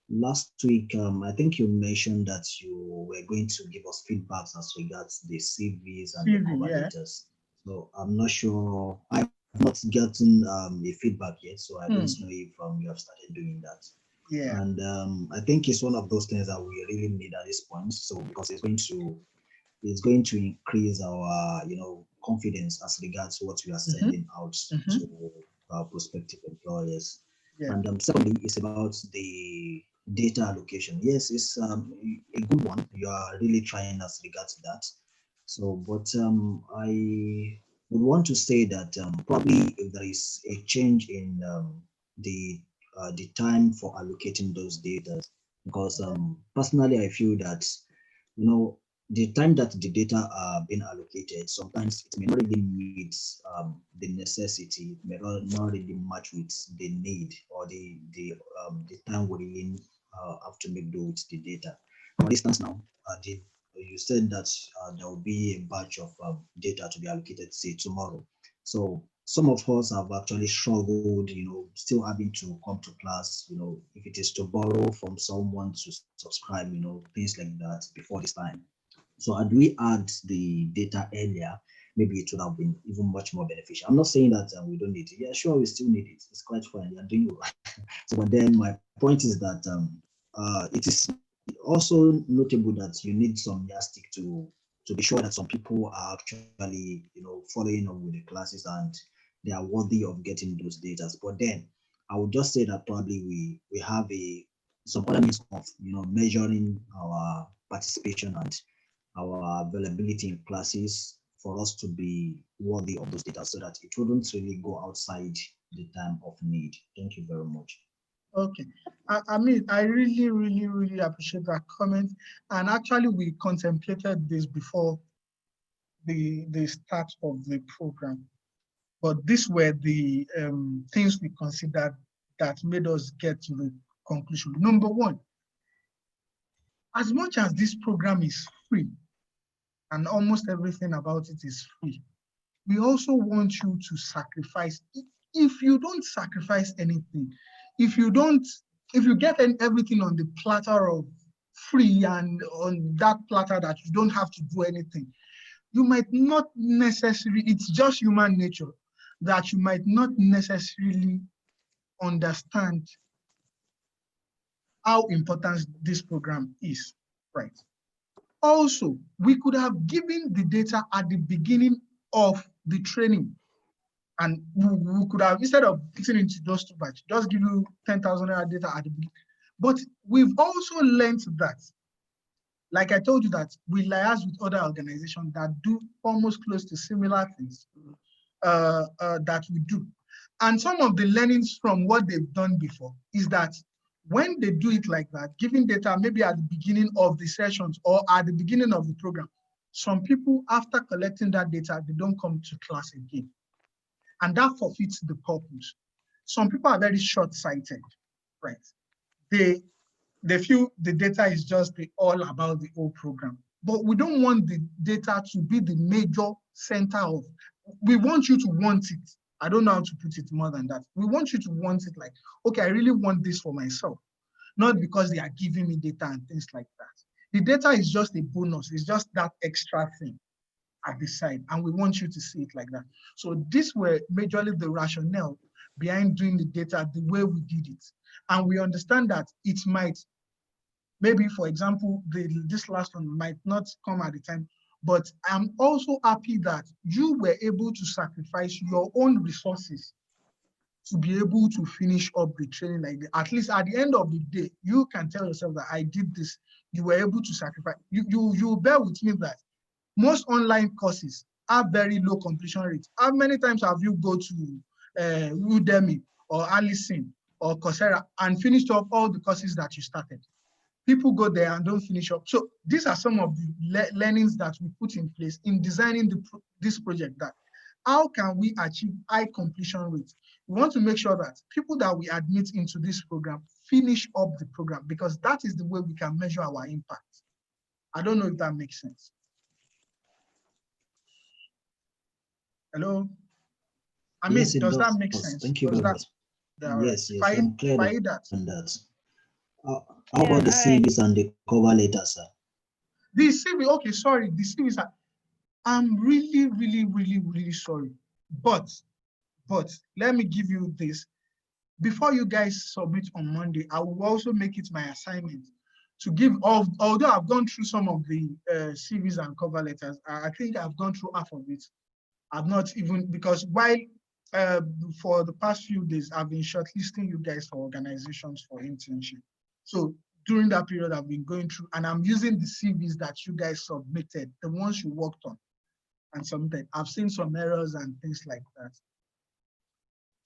last week. I think you mentioned that you were going to give us feedbacks as regards the CVs and the cover letters. So I'm not sure. I've not gotten a feedback yet, so I don't know if you have started doing that. Yeah. And I think it's one of those things that we really need at this point. So because it's going to increase our confidence as regards what we are sending out to our prospective employers. Yeah. And secondly, it's about the data allocation. Yes, it's a good one. You are really trying as regards that. So, but I would want to say that probably if there is a change in the time for allocating those data, because personally I feel that the time that the data are being allocated, sometimes it may not really meet the necessity, it may not really match with the need or the time we really have to make do with the data. For instance, now you said that there will be a batch of data to be allocated, say tomorrow. So some of us have actually struggled, still having to come to class, if it is to borrow from someone to subscribe, things like that before this time. So had we add the data earlier, maybe it would have been even much more beneficial. I'm not saying that we don't need it. Yeah, sure, we still need it. It's quite fine. You're doing it right. So, but then my point is that it is also notable that you need some yardstick to be sure that some people are actually, following up with the classes and they are worthy of getting those data. But then I would just say that probably we have some other means of, measuring our participation and our availability in classes for us to be worthy of those data so that it wouldn't really go outside the time of need. Thank you very much. Okay. I mean, I really, really, really appreciate that comment. And actually, we contemplated this before the start of the program. But these were the things we considered that made us get to the conclusion. Number one, as much as this program is free, and almost everything about it is free, we also want you to sacrifice. If you don't sacrifice anything, if you get everything on the platter of free and on that platter that you don't have to do anything, you might not necessarily, it's just human nature that you might not necessarily understand how important this program is, right? Also, we could have given the data at the beginning of the training, and we could have, instead of putting it into those two batches, just give you 10,000 data at the beginning. But we've also learned that, like I told you, that we liaise with other organizations that do almost close to similar things that we do. And some of the learnings from what they've done before is that when they do it like that, giving data maybe at the beginning of the sessions or at the beginning of the program, some people, after collecting that data, they don't come to class again. And that forfeits the purpose. Some people are very short-sighted, right? They feel the data is just all about the whole program. But we don't want the data to be the major center of, we want you to want it. I don't know how to put it more than that. We want you to want it like, okay, I really want this for myself, not because they are giving me data and things like that. The data is just a bonus. It's just that extra thing at the side, and we want you to see it like that. So these were majorly the rationale behind doing the data the way we did it. And we understand that it might, maybe, for example, this last one might not come at the time, but I'm also happy that you were able to sacrifice your own resources to be able to finish up the training like that. At least at the end of the day, you can tell yourself that I did this. You were able to sacrifice. You bear with me that most online courses have very low completion rates. How many times have you go to Udemy or Allison or Coursera and finished up all the courses that you started? People go there and don't finish up. So these are some of the learnings that we put in place in designing this project. That how can we achieve high completion rates? We want to make sure that people that we admit into this program finish up the program, because that is the way we can measure our impact. I don't know if that makes sense. Hello? I mean, Yes, it does that does. make sense? Thank you very much. Yes, I'm clear on that. How about the CVs and the cover letter, sir? The CV, okay, sorry, the CVs are, I'm really, really, really, really sorry. But let me give you this. before you guys submit on Monday, I will also make it my assignment to give, although I've gone through some of the CVs and cover letters, I think I've gone through half of it. I've not even, because while for the past few days, I've been shortlisting you guys for organizations for internship. So during that period, I've been going through, and I'm using the CVs that you guys submitted, the ones you worked on and submitted. I've seen some errors and things like that.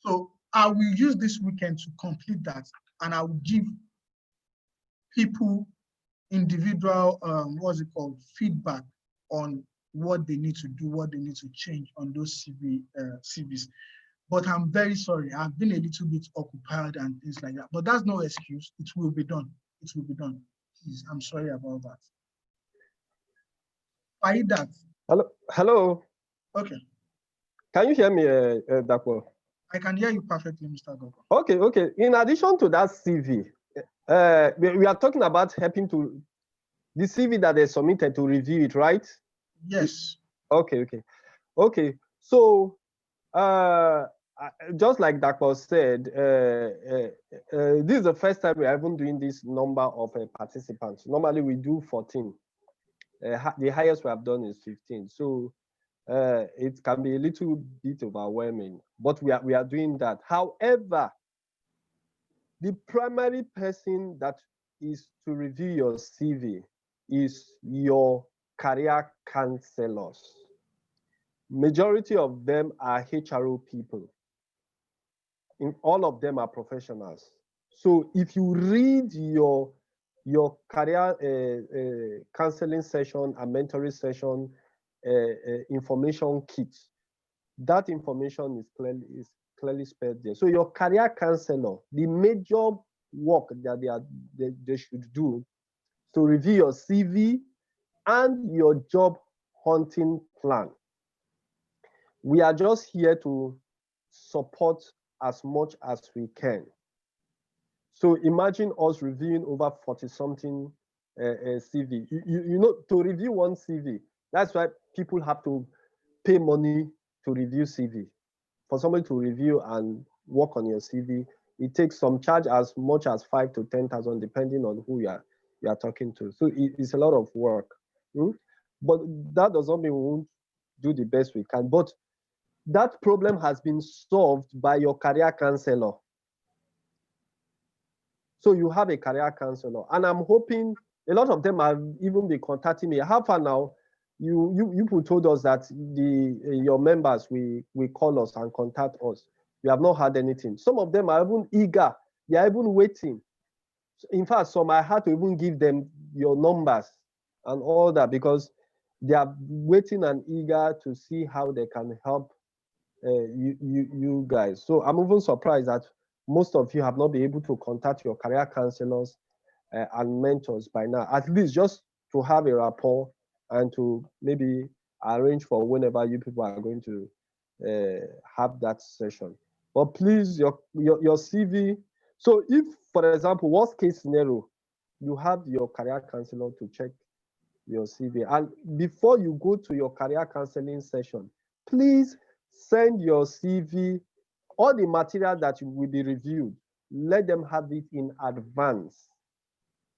So I will use this weekend to complete that, and I will give people individual, what's it called, feedback on what they need to do, what they need to change on those CVs. But I'm very sorry, I've been a little bit occupied and things like that. But that's no excuse. It will be done. It will be done. Please, I'm sorry about that. That. Hello. Hello. Okay. Can you hear me, Dapo? I can hear you perfectly, Mr. Gogo. Okay, okay. In addition to that CV, we are talking about helping to the CV that they submitted to review it, right? Yes. Okay, okay. Okay. So just like Dapo said, this is the first time we are even doing this number of participants. Normally we do 14. The highest we have done is 15. So it can be a little bit overwhelming, but we are doing that. However, the primary person that is to review your CV is your career counselors. Majority of them are HRO people. All of them are professionals. So if you read your career counseling session and mentoring session information kit, that information is clearly spelled there. So your career counselor, the major work that they should do to review your CV and your job hunting plan. We are just here to support as much as we can. So imagine us reviewing over 40-something CV. You know, to review one CV, that's why people have to pay money to review CV. For somebody to review and work on your CV, it takes some charge as much as 5,000 to 10,000, depending on who you are talking to. So it's a lot of work. But that does not mean we won't do the best we can. But that problem has been solved by your career counselor. So you have a career counselor, and I'm hoping a lot of them have even been contacting me. How far now? You people told us that your members will call us and contact us. We have not had anything. Some of them are even eager. They are even waiting. In fact, some I had to even give them your numbers and all that because they are waiting and eager to see how they can help you guys. So I'm even surprised that most of you have not been able to contact your career counselors and mentors by now, at least just to have a rapport and to maybe arrange for whenever you people are going to have that session. But please, your CV. So if, for example, worst case scenario, you have your career counselor to check your CV. And before you go to your career counseling session, please send your CV, all the material that will be reviewed, let them have it in advance.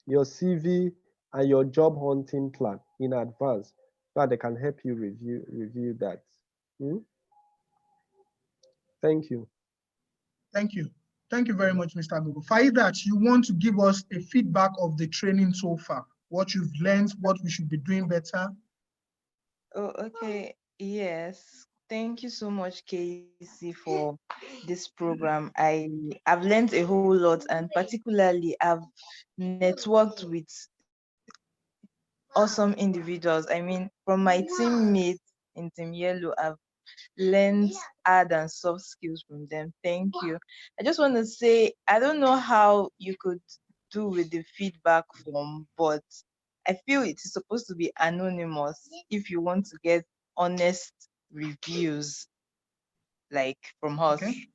Your CV and your job hunting plan in advance, so that they can help you review that. Thank you. Thank you. Thank you very much, Mr. Gogo. That you want to give us a feedback of the training so far, what you've learned, what we should be doing better. Oh, okay. Yes. Thank you so much, Casey, for this program. I've learned a whole lot, and particularly I've networked with awesome individuals. I mean, from my teammates in Team Yellow, I've learned hard and soft skills from them. Thank you. I just want to say, I don't know how you could do with the feedback form, but I feel it is supposed to be anonymous if you want to get honest reviews, like from us. Okay.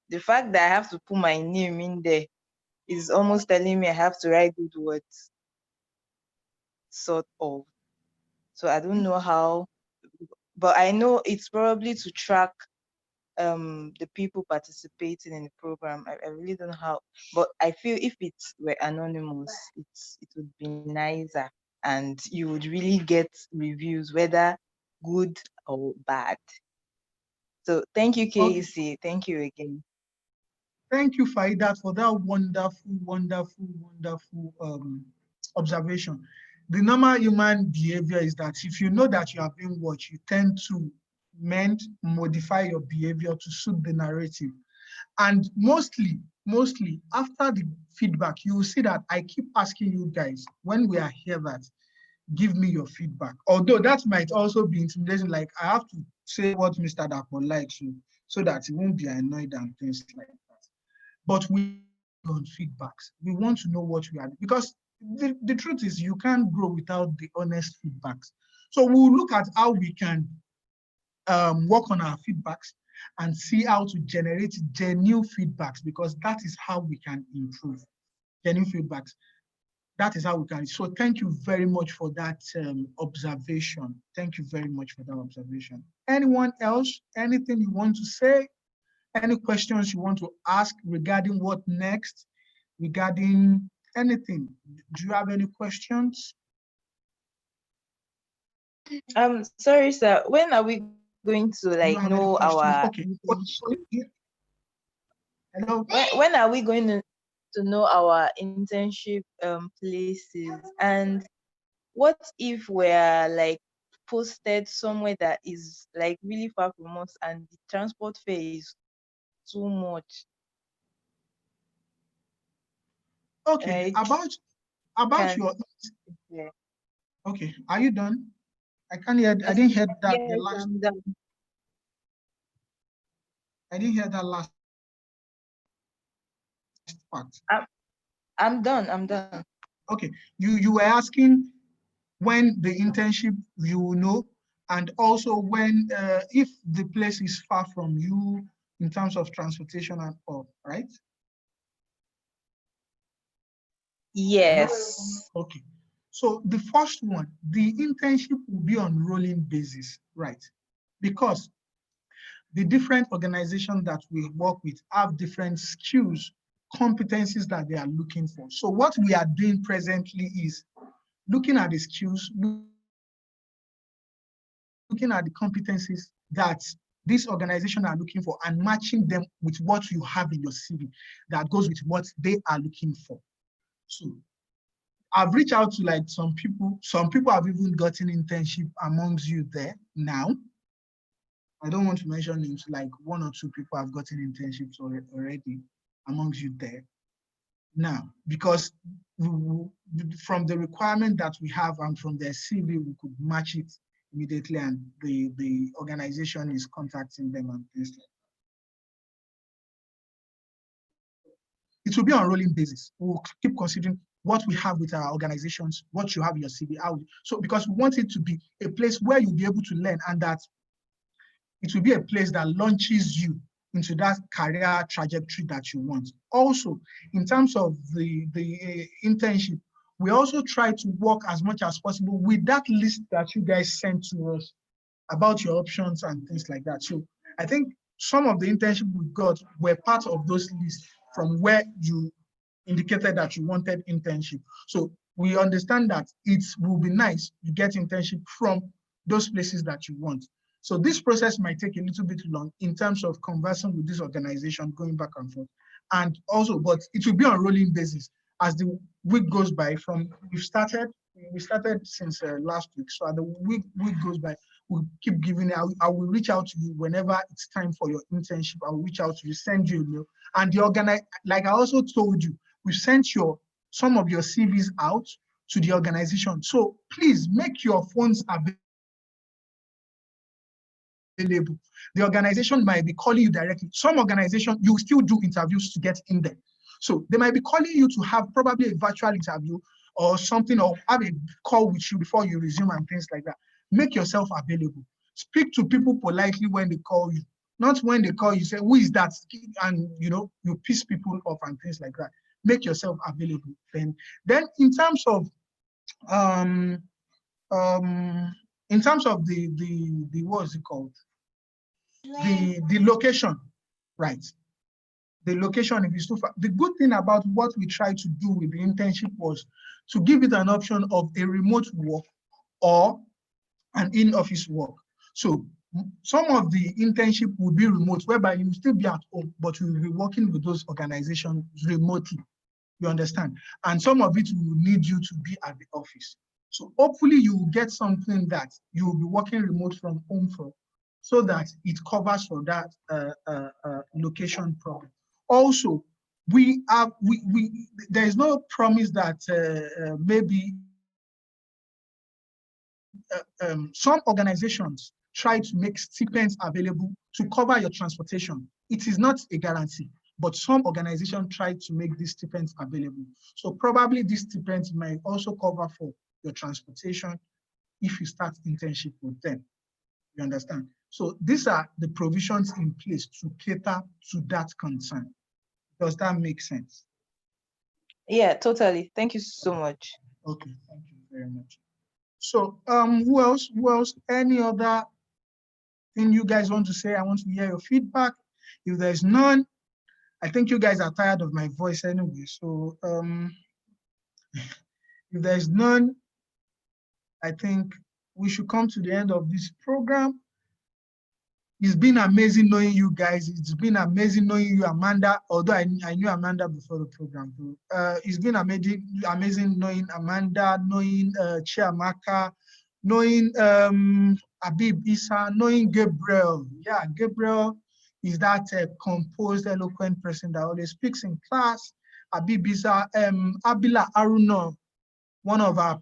The fact that I have to put my name in there is almost telling me I have to write good words, sort of. So I don't know how, but I know it's probably to track the people participating in the program. I really don't know how, but I feel if it were anonymous, it would be nicer, and you would really get reviews, whether good or bad. So thank you, Okay. KEC. Thank you again. Thank you, Faida, for that wonderful observation. The normal human behavior is that if you know that you are being watched, you tend to modify your behavior to suit the narrative. And mostly after the feedback, you will see that I keep asking you guys when we are here that give me your feedback. Although that might also be intimidating, like I have to say what Mr. Dapo likes you so that he won't be annoyed and things like that. But we on feedbacks. We want to know what we are, because the truth is you can't grow without the honest feedbacks. So we'll look at how we can work on our feedbacks and see how to generate genuine feedbacks, because that is how we can improve. Genuine feedbacks. That is how we can. So thank you very much for that observation. Thank you very much for that observation. Anyone else? Anything you want to say? Any questions you want to ask regarding what next? Regarding anything? Do you have any questions? Sorry, sir. When are we going to like know our? Okay. Hello. When are we going to know our internship places? And what if we're like posted somewhere that is like really far from us and the transport fare is too much? Okay, like, about your okay, are you done? I can't hear. I didn't hear that. Yes, The last. I'm done. I didn't hear that last part. I'm done. I'm done. Okay, you were asking when the internship you will know, and also when if the place is far from you in terms of transportation and all, right? Yes. Okay. So the first one, the internship will be on rolling basis, right? Because the different organizations that we work with have different skills, competencies that they are looking for. So what we are doing presently is looking at the skills, looking at the competencies that this organization are looking for and matching them with what you have in your CV that goes with what they are looking for. So I've reached out to like some people have even gotten internship amongst you there now. I don't want to mention names, like 1 or 2 people have gotten internships already amongst you there now, because from the requirement that we have and from their CV, we could match it immediately, and the organization is contacting them and things like that. It will be on a rolling basis. We'll keep considering what we have with our organizations, what you have in your CV. So because we want it to be a place where you'll be able to learn, and that it will be a place that launches you into that career trajectory that you want. Also, in terms of the internship, we also try to work as much as possible with that list that you guys sent to us about your options and things like that. So I think some of the internship we got were part of those lists from where you indicated that you wanted internship. So we understand that it will be nice to get internship from those places that you want. So this process might take a little bit long in terms of conversing with this organization, going back and forth. And also, but it will be on a rolling basis as the week goes by. We started since last week. So as the week goes by, we'll keep giving it. I will reach out to you whenever it's time for your internship. I will reach out to you, send you a mail. And the like I also told you, we sent some of your CVs out to the organization. So please make your phones available. The organization might be calling you directly. Some organizations, you still do interviews to get in there. So they might be calling you to have probably a virtual interview or something, or have a call with you before you resume and things like that. Make yourself available. Speak to people politely when they call you. Not when they call you, say, who is that? And you piss people off and things like that. Make yourself available. Then in terms of the what is it called? the location, right? The location, if it's too far. The good thing about what we tried to do with the internship was to give it an option of a remote work or an in-office work. So some of the internship will be remote, whereby you will still be at home, but you will be working with those organizations remotely. You understand? And some of it will need you to be at the office. So hopefully you will get something that you will be working remote from home for, so that it covers for that location problem. Also, there is no promise that maybe some organizations try to make stipends available to cover your transportation. It is not a guarantee, but some organizations try to make these stipends available. So probably these stipends might also cover for your transportation if you start internship with them. You understand? So these are the provisions in place to cater to that concern. Does that make sense? Yeah, totally. Thank you so much. Okay, thank you very much. So who else? Any other thing you guys want to say? I want to hear your feedback. If there's none, I think you guys are tired of my voice anyway. So if there's none, I think we should come to the end of this program. It's been amazing knowing you guys. It's been amazing knowing you, Amanda, although I knew Amanda before the program. It's been amazing knowing Amanda, knowing Chiamaka, knowing Abib Isa, knowing Gabriel. Yeah, Gabriel is that composed, eloquent person that always speaks in class. Abib Isa, Abila Aruno, one of our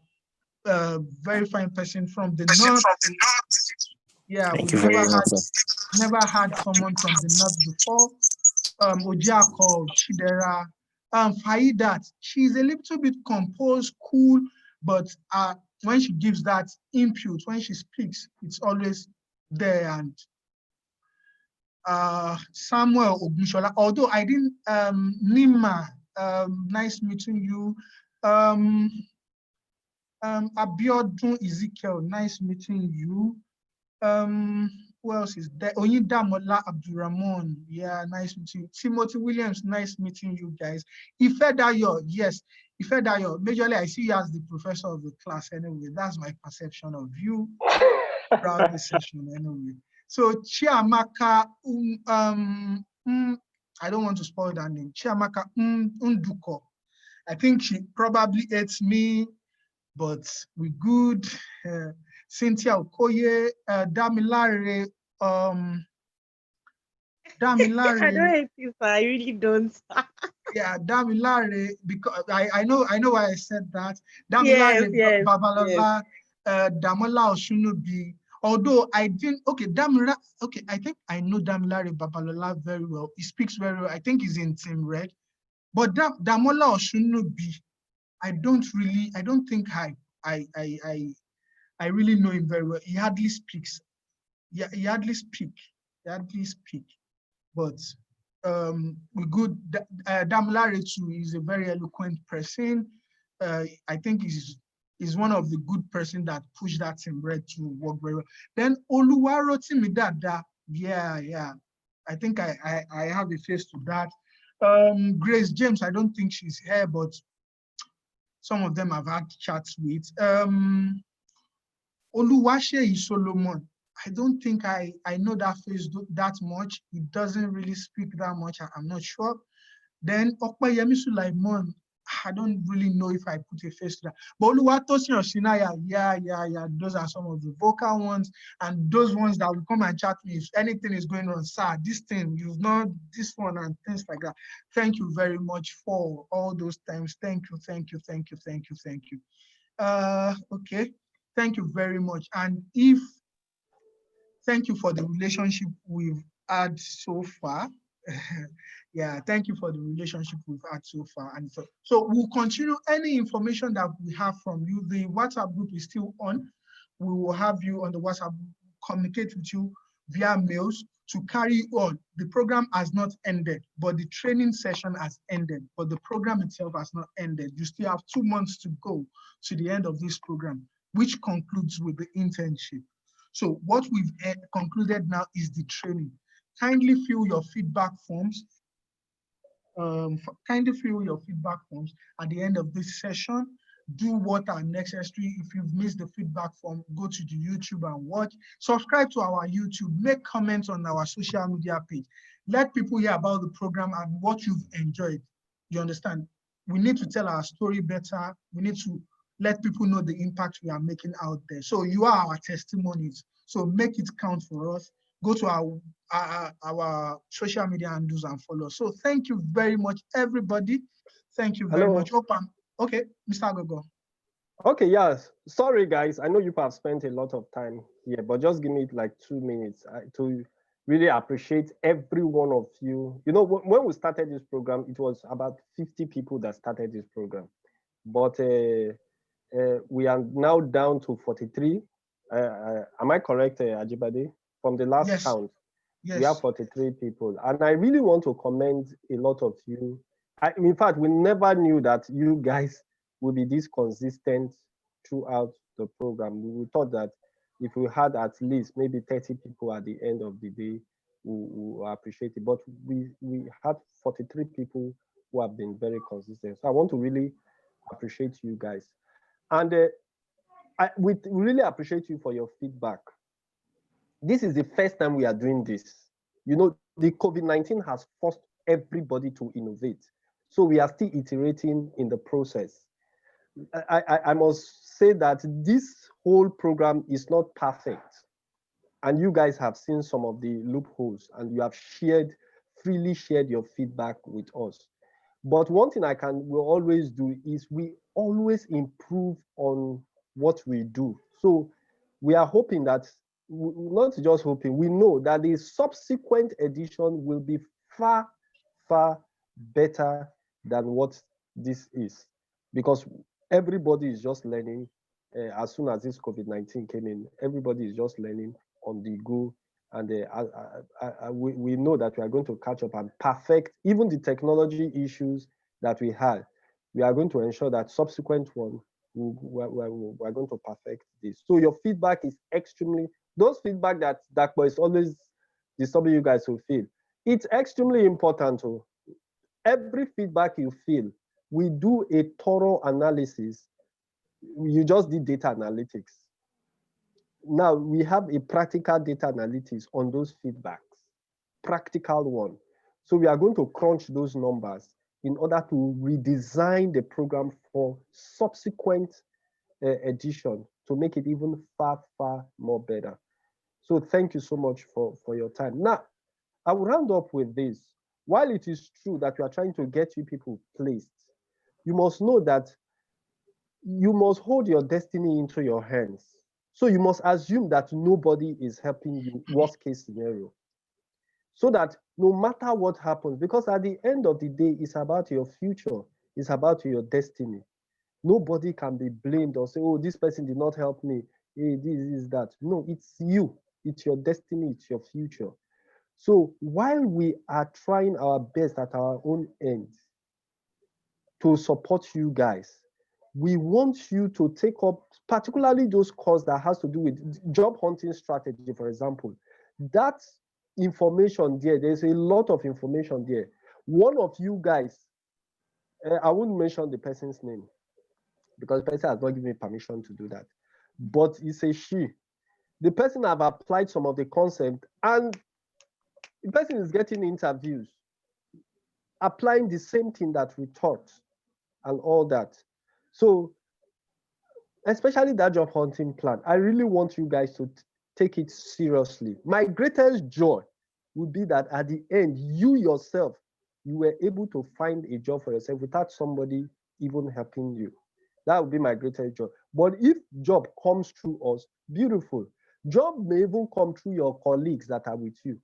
very fine person from the north. Yeah, Thank we've you very much, sir. never had someone from the north before. Ojiako, Chidera, Faidat. She's a little bit composed, cool, but when she gives that input, when she speaks, it's always there. And Samuel Ogunshola, although I didn't, Nima, nice meeting you. Abiodun Ezekiel, nice meeting you. Who else is there? Oyindamola Abdurrahman, yeah, nice meeting you. Timothy Williams, nice meeting you guys. Ifedayo, yes, Ifedayo, majorly I see you as the professor of the class anyway. That's my perception of you throughout the session anyway. So Chiamaka, I don't want to spoil that name. Chiamaka Unduko. I think she probably hates me, but we good. Cynthia Okoye, Damilare, Damilare. I don't hate you, sir. I really don't. Yeah, Damilare, because I know why I said that. Damilare, Yes, Babalola, Damola Oshunubi. Although I didn't, okay, I think I know Damilare Babalola very well. He speaks very well. I think he's in Team Red. But Damola Oshunubi, I don't think I really know him very well. He hardly speaks. Yeah, he hardly speak. But we good. Damilare too is a very eloquent person. I think he's one of the good person that pushed that Team Red to work very well. Then Oluwarotimi Dada, yeah. I think I have a face to that. Grace James, I don't think she's here, but some of them I've had chats with. Oluwase Solomon, I don't think I know that face that much. He doesn't really speak that much. I'm not sure. Then Okpayemi Sulaiman, I don't really know if I put a face to that. But Oluwatosin Oshinaya, yeah. Those are some of the vocal ones, and those ones that will come and chat me if anything is going on. Sir, this thing, you've not this one, and things like that. Thank you very much for all those times. Thank you. Okay. Thank you very much. And thank you for the relationship we've had so far. Yeah, thank you for the relationship we've had so far. And so we'll continue any information that we have from you. The WhatsApp group is still on. We will have you on the WhatsApp, communicate with you via mails to carry on. The program has not ended, but the training session has ended, but the program itself has not ended. You still have 2 months to go to the end of this program, which concludes with the internship. So what we've concluded now is the training. Kindly fill your feedback forms. Kindly fill your feedback forms at the end of this session. Do what are necessary. If you've missed the feedback form, go to the YouTube and watch. Subscribe to our YouTube. Make comments on our social media page. Let people hear about the program and what you've enjoyed. You understand? We need to tell our story better. We need to let people know the impact we are making out there. So you are our testimonies. So make it count for us. Go to our social media handles and follow. So thank you very much, everybody. Thank you very much. Okay, Mr. Agogo. Okay, yes. Sorry, guys. I know you have spent a lot of time here, but just give me like 2 minutes to really appreciate every one of you. You know, when we started this program, it was about 50 people that started this program. But we are now down to 43. Am I correct, Ajibade? From the last count, we have 43 people. And I really want to commend a lot of you. In fact, we never knew that you guys would be this consistent throughout the program. We thought that if we had at least maybe 30 people at the end of the day, we appreciate it. But we had 43 people who have been very consistent. So I want to really appreciate you guys. And we really appreciate you for your feedback. This is the first time we are doing this. You know, the COVID-19 has forced everybody to innovate. So we are still iterating in the process. I must say that this whole program is not perfect. And you guys have seen some of the loopholes and you have freely shared your feedback with us. But one thing we'll always do is we always improve on what we do. So we are hoping that, not just hoping, we know that the subsequent edition will be far, far better than what this is. Because everybody is just learning. As soon as this COVID-19 came in, everybody is just learning on the go. And we know that we are going to catch up and perfect even the technology issues that we had. We are going to ensure that subsequent one, we're going to perfect this. So your feedback is those feedback that is always disturbing you guys to feel. It's extremely important. Every feedback you feel, we do a thorough analysis. You just did data analytics. Now we have a practical data analytics on those feedbacks, practical one. So we are going to crunch those numbers in order to redesign the program for subsequent edition to make it even far, far more better. So thank you so much for your time. Now, I will round up with this. While it is true that we are trying to get you people placed, you must know that you must hold your destiny into your hands. So you must assume that nobody is helping you, worst case scenario. So that no matter what happens, because at the end of the day, it's about your future, it's about your destiny. Nobody can be blamed or say, oh, this person did not help me, hey, this is that. No, it's you, it's your destiny, it's your future. So while we are trying our best at our own end to support you guys, we want you to take up particularly those courses that has to do with job hunting strategy, for example. That information there's a lot of information there. One of you guys, I won't mention the person's name because the person has not given me permission to do that, but it's a she. The person have applied some of the concept and the person is getting interviews, applying the same thing that we taught and all that. So especially that job hunting plan, I really want you guys to take it seriously. My greatest joy would be that at the end, you yourself, you were able to find a job for yourself without somebody even helping you. That would be my greatest joy. But if job comes through us, beautiful. Job may even come through your colleagues that are with you.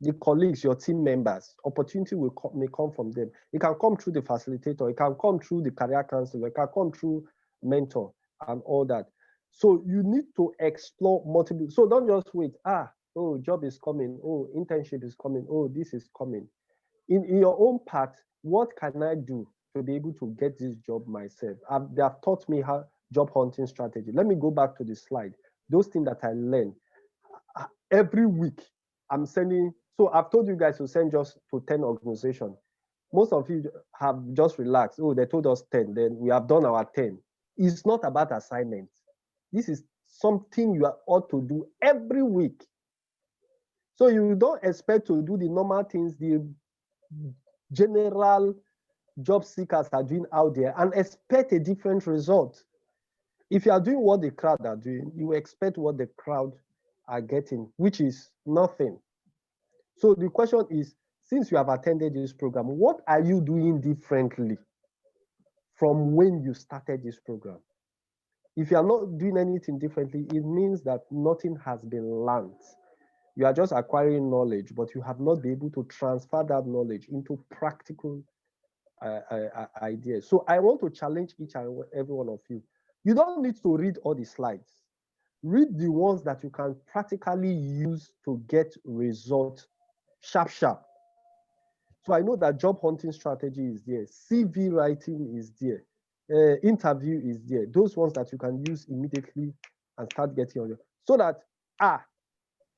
The colleagues, your team members, opportunity may come from them. It can come through the facilitator, it can come through the career counselor, it can come through mentor and all that. So you need to explore multiple. So don't just wait. Oh, job is coming. Oh, internship is coming. Oh, this is coming. In your own part, what can I do to be able to get this job myself? They have taught me how job hunting strategy. Let me go back to the slide. those things that I learn, every week I'm sending. So I've told you guys to send just to 10 organizations. Most of you have just relaxed. Oh, they told us 10, then we have done our 10. It's not about assignments. This is something you ought to do every week. So you don't expect to do the normal things the general job seekers are doing out there and expect a different result. If you are doing what the crowd are doing, you expect what the crowd are getting, which is nothing. So the question is, since you have attended this program, what are you doing differently from when you started this program? If you are not doing anything differently, it means that nothing has been learned. You are just acquiring knowledge, but you have not been able to transfer that knowledge into practical ideas. So I want to challenge each and every one of you. You don't need to read all the slides. Read the ones that you can practically use to get results sharp. So I know that job hunting strategy is there, CV writing is there, interview is there. Those ones that you can use immediately and start getting on your, so that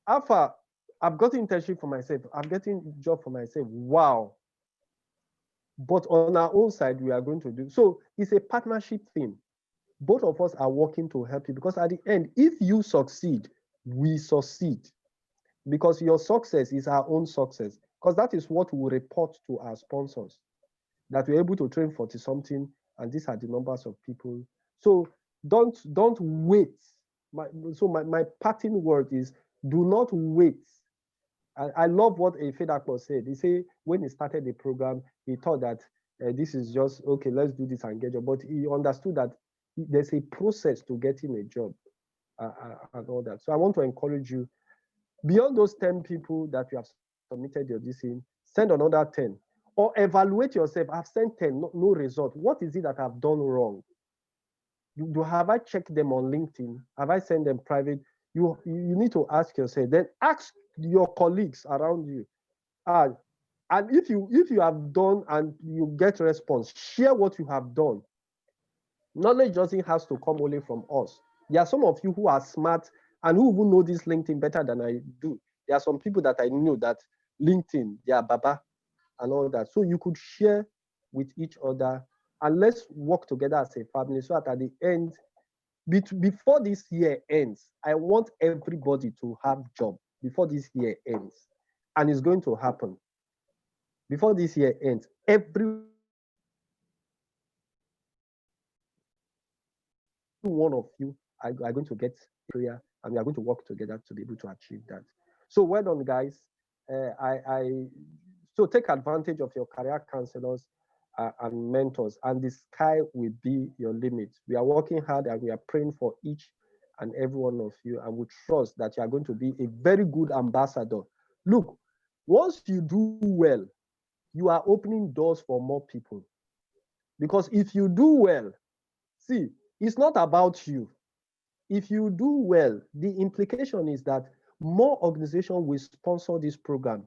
after I've got internship for myself, I'm getting job for myself. Wow. But on our own side, we are going to do so. It's a partnership thing. Both of us are working to help you, because at the end, if you succeed, we succeed, because your success is our own success, because that is what we report to our sponsors, that we're able to train 40 something, and these are the numbers of people. So don't wait. My parting word is, do not wait. I love what a Fedakpo said. He said when he started the program, he thought that this is just, okay, let's do this and get a job. But he understood that there's a process to getting a job and all that. So I want to encourage you, beyond those 10 people that you have submitted your this in, send another 10. Or evaluate yourself. I've sent 10, no result. What is it that I've done wrong? Have I checked them on LinkedIn? Have I sent them private? You need to ask yourself. Then ask your colleagues around you. And if you have done and you get response, share what you have done. Knowledge doesn't have to come only from us. There are some of you who are smart and who even know this LinkedIn better than I do. There are some people that I know that LinkedIn, they are baba and all that. So you could share with each other, and let's work together as a family, so that at the end, before this year ends, I want everybody to have job before this year ends. And it's going to happen. Before this year ends, every one of you are going to get prayer, and we are going to work together to be able to achieve that. So well done, guys. So take advantage of your career counselors and mentors, and the sky will be your limit. We are working hard and we are praying for each and every one of you, and we trust that you are going to be a very good ambassador. Look, once you do well, you are opening doors for more people. Because if you do well, see, it's not about you. If you do well, the implication is that more organizations will sponsor this program,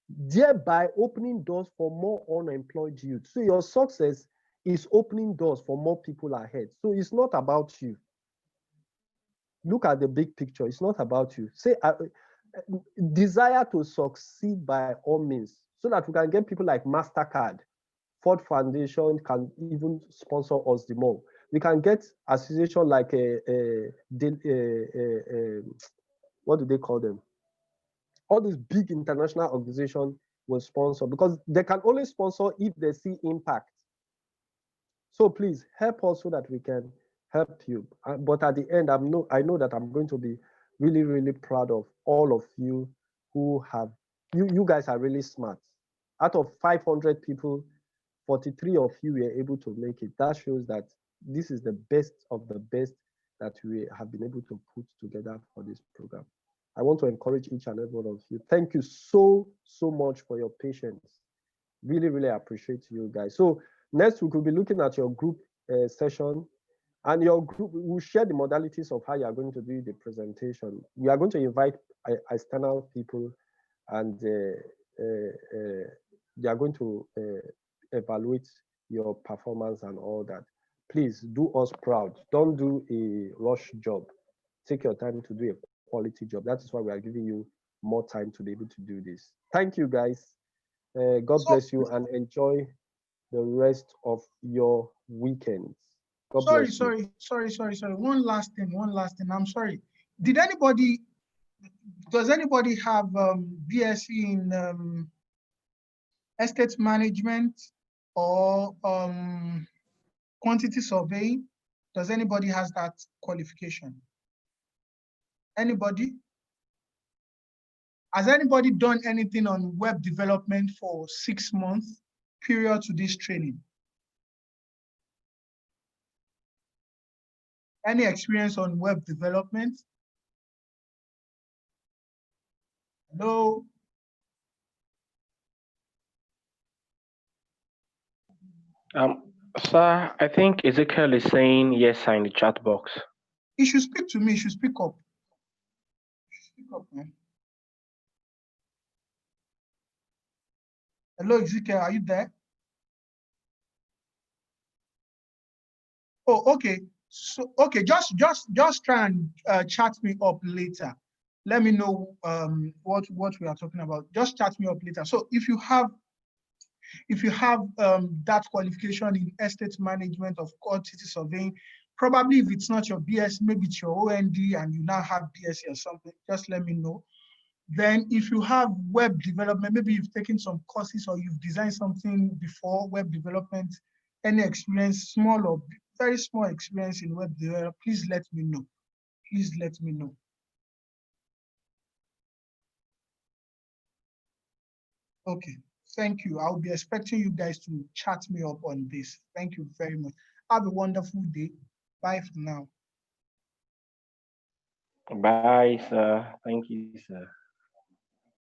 thereby opening doors for more unemployed youth. So your success is opening doors for more people ahead. So it's not about you. Look at the big picture. It's not about you. Say, desire to succeed by all means, so that we can get people like MasterCard. Ford Foundation can even sponsor us the more. We can get association like what do they call them? All these big international organizations will sponsor, because they can only sponsor if they see impact. So please help us so that we can help you. But at the end, I know that I'm going to be really, really proud of all of you who have, you guys are really smart. Out of 500 people, 43 of you were able to make it. That shows that this is the best of the best that we have been able to put together for this program. I want to encourage each and every one of you. Thank you so much for your patience. Really, really appreciate you guys. So next, we could be looking at your group session, and your group will share the modalities of how you are going to do the presentation. We are going to invite external people, and they are going to evaluate your performance and all that. Please do us proud. Don't do a rush job. take your time to do a quality job. That is why we are giving you more time to be able to do this. Thank you, guys. God bless you and enjoy the rest of your weekends. God bless you. Sorry. One last thing. I'm sorry. Does anybody have BSc in estate management or quantity surveying? Does anybody has that qualification? Anybody? Has anybody done anything on web development for 6 months period to this training? Any experience on web development? Hello? Sir, I think Ezekiel is saying yes sir in the chat box. He should speak to me. He should speak up. Speak up, man. Hello, Ezekiel, are you there? Oh, okay. So, okay, just try and chat me up later. Let me know what we are talking about. Just chat me up later. So if you have that qualification in estate management of quantity surveying, probably if it's not your BS, maybe it's your OND and you now have BSc or something, just let me know. Then if you have web development, maybe you've taken some courses or you've designed something before, web development, any experience, small or very small experience in web development, please let me know. Please let me know. Okay, thank you. I'll be expecting you guys to chat me up on this. Thank you very much. Have a wonderful day. Bye for now. Bye, sir. Thank you, sir.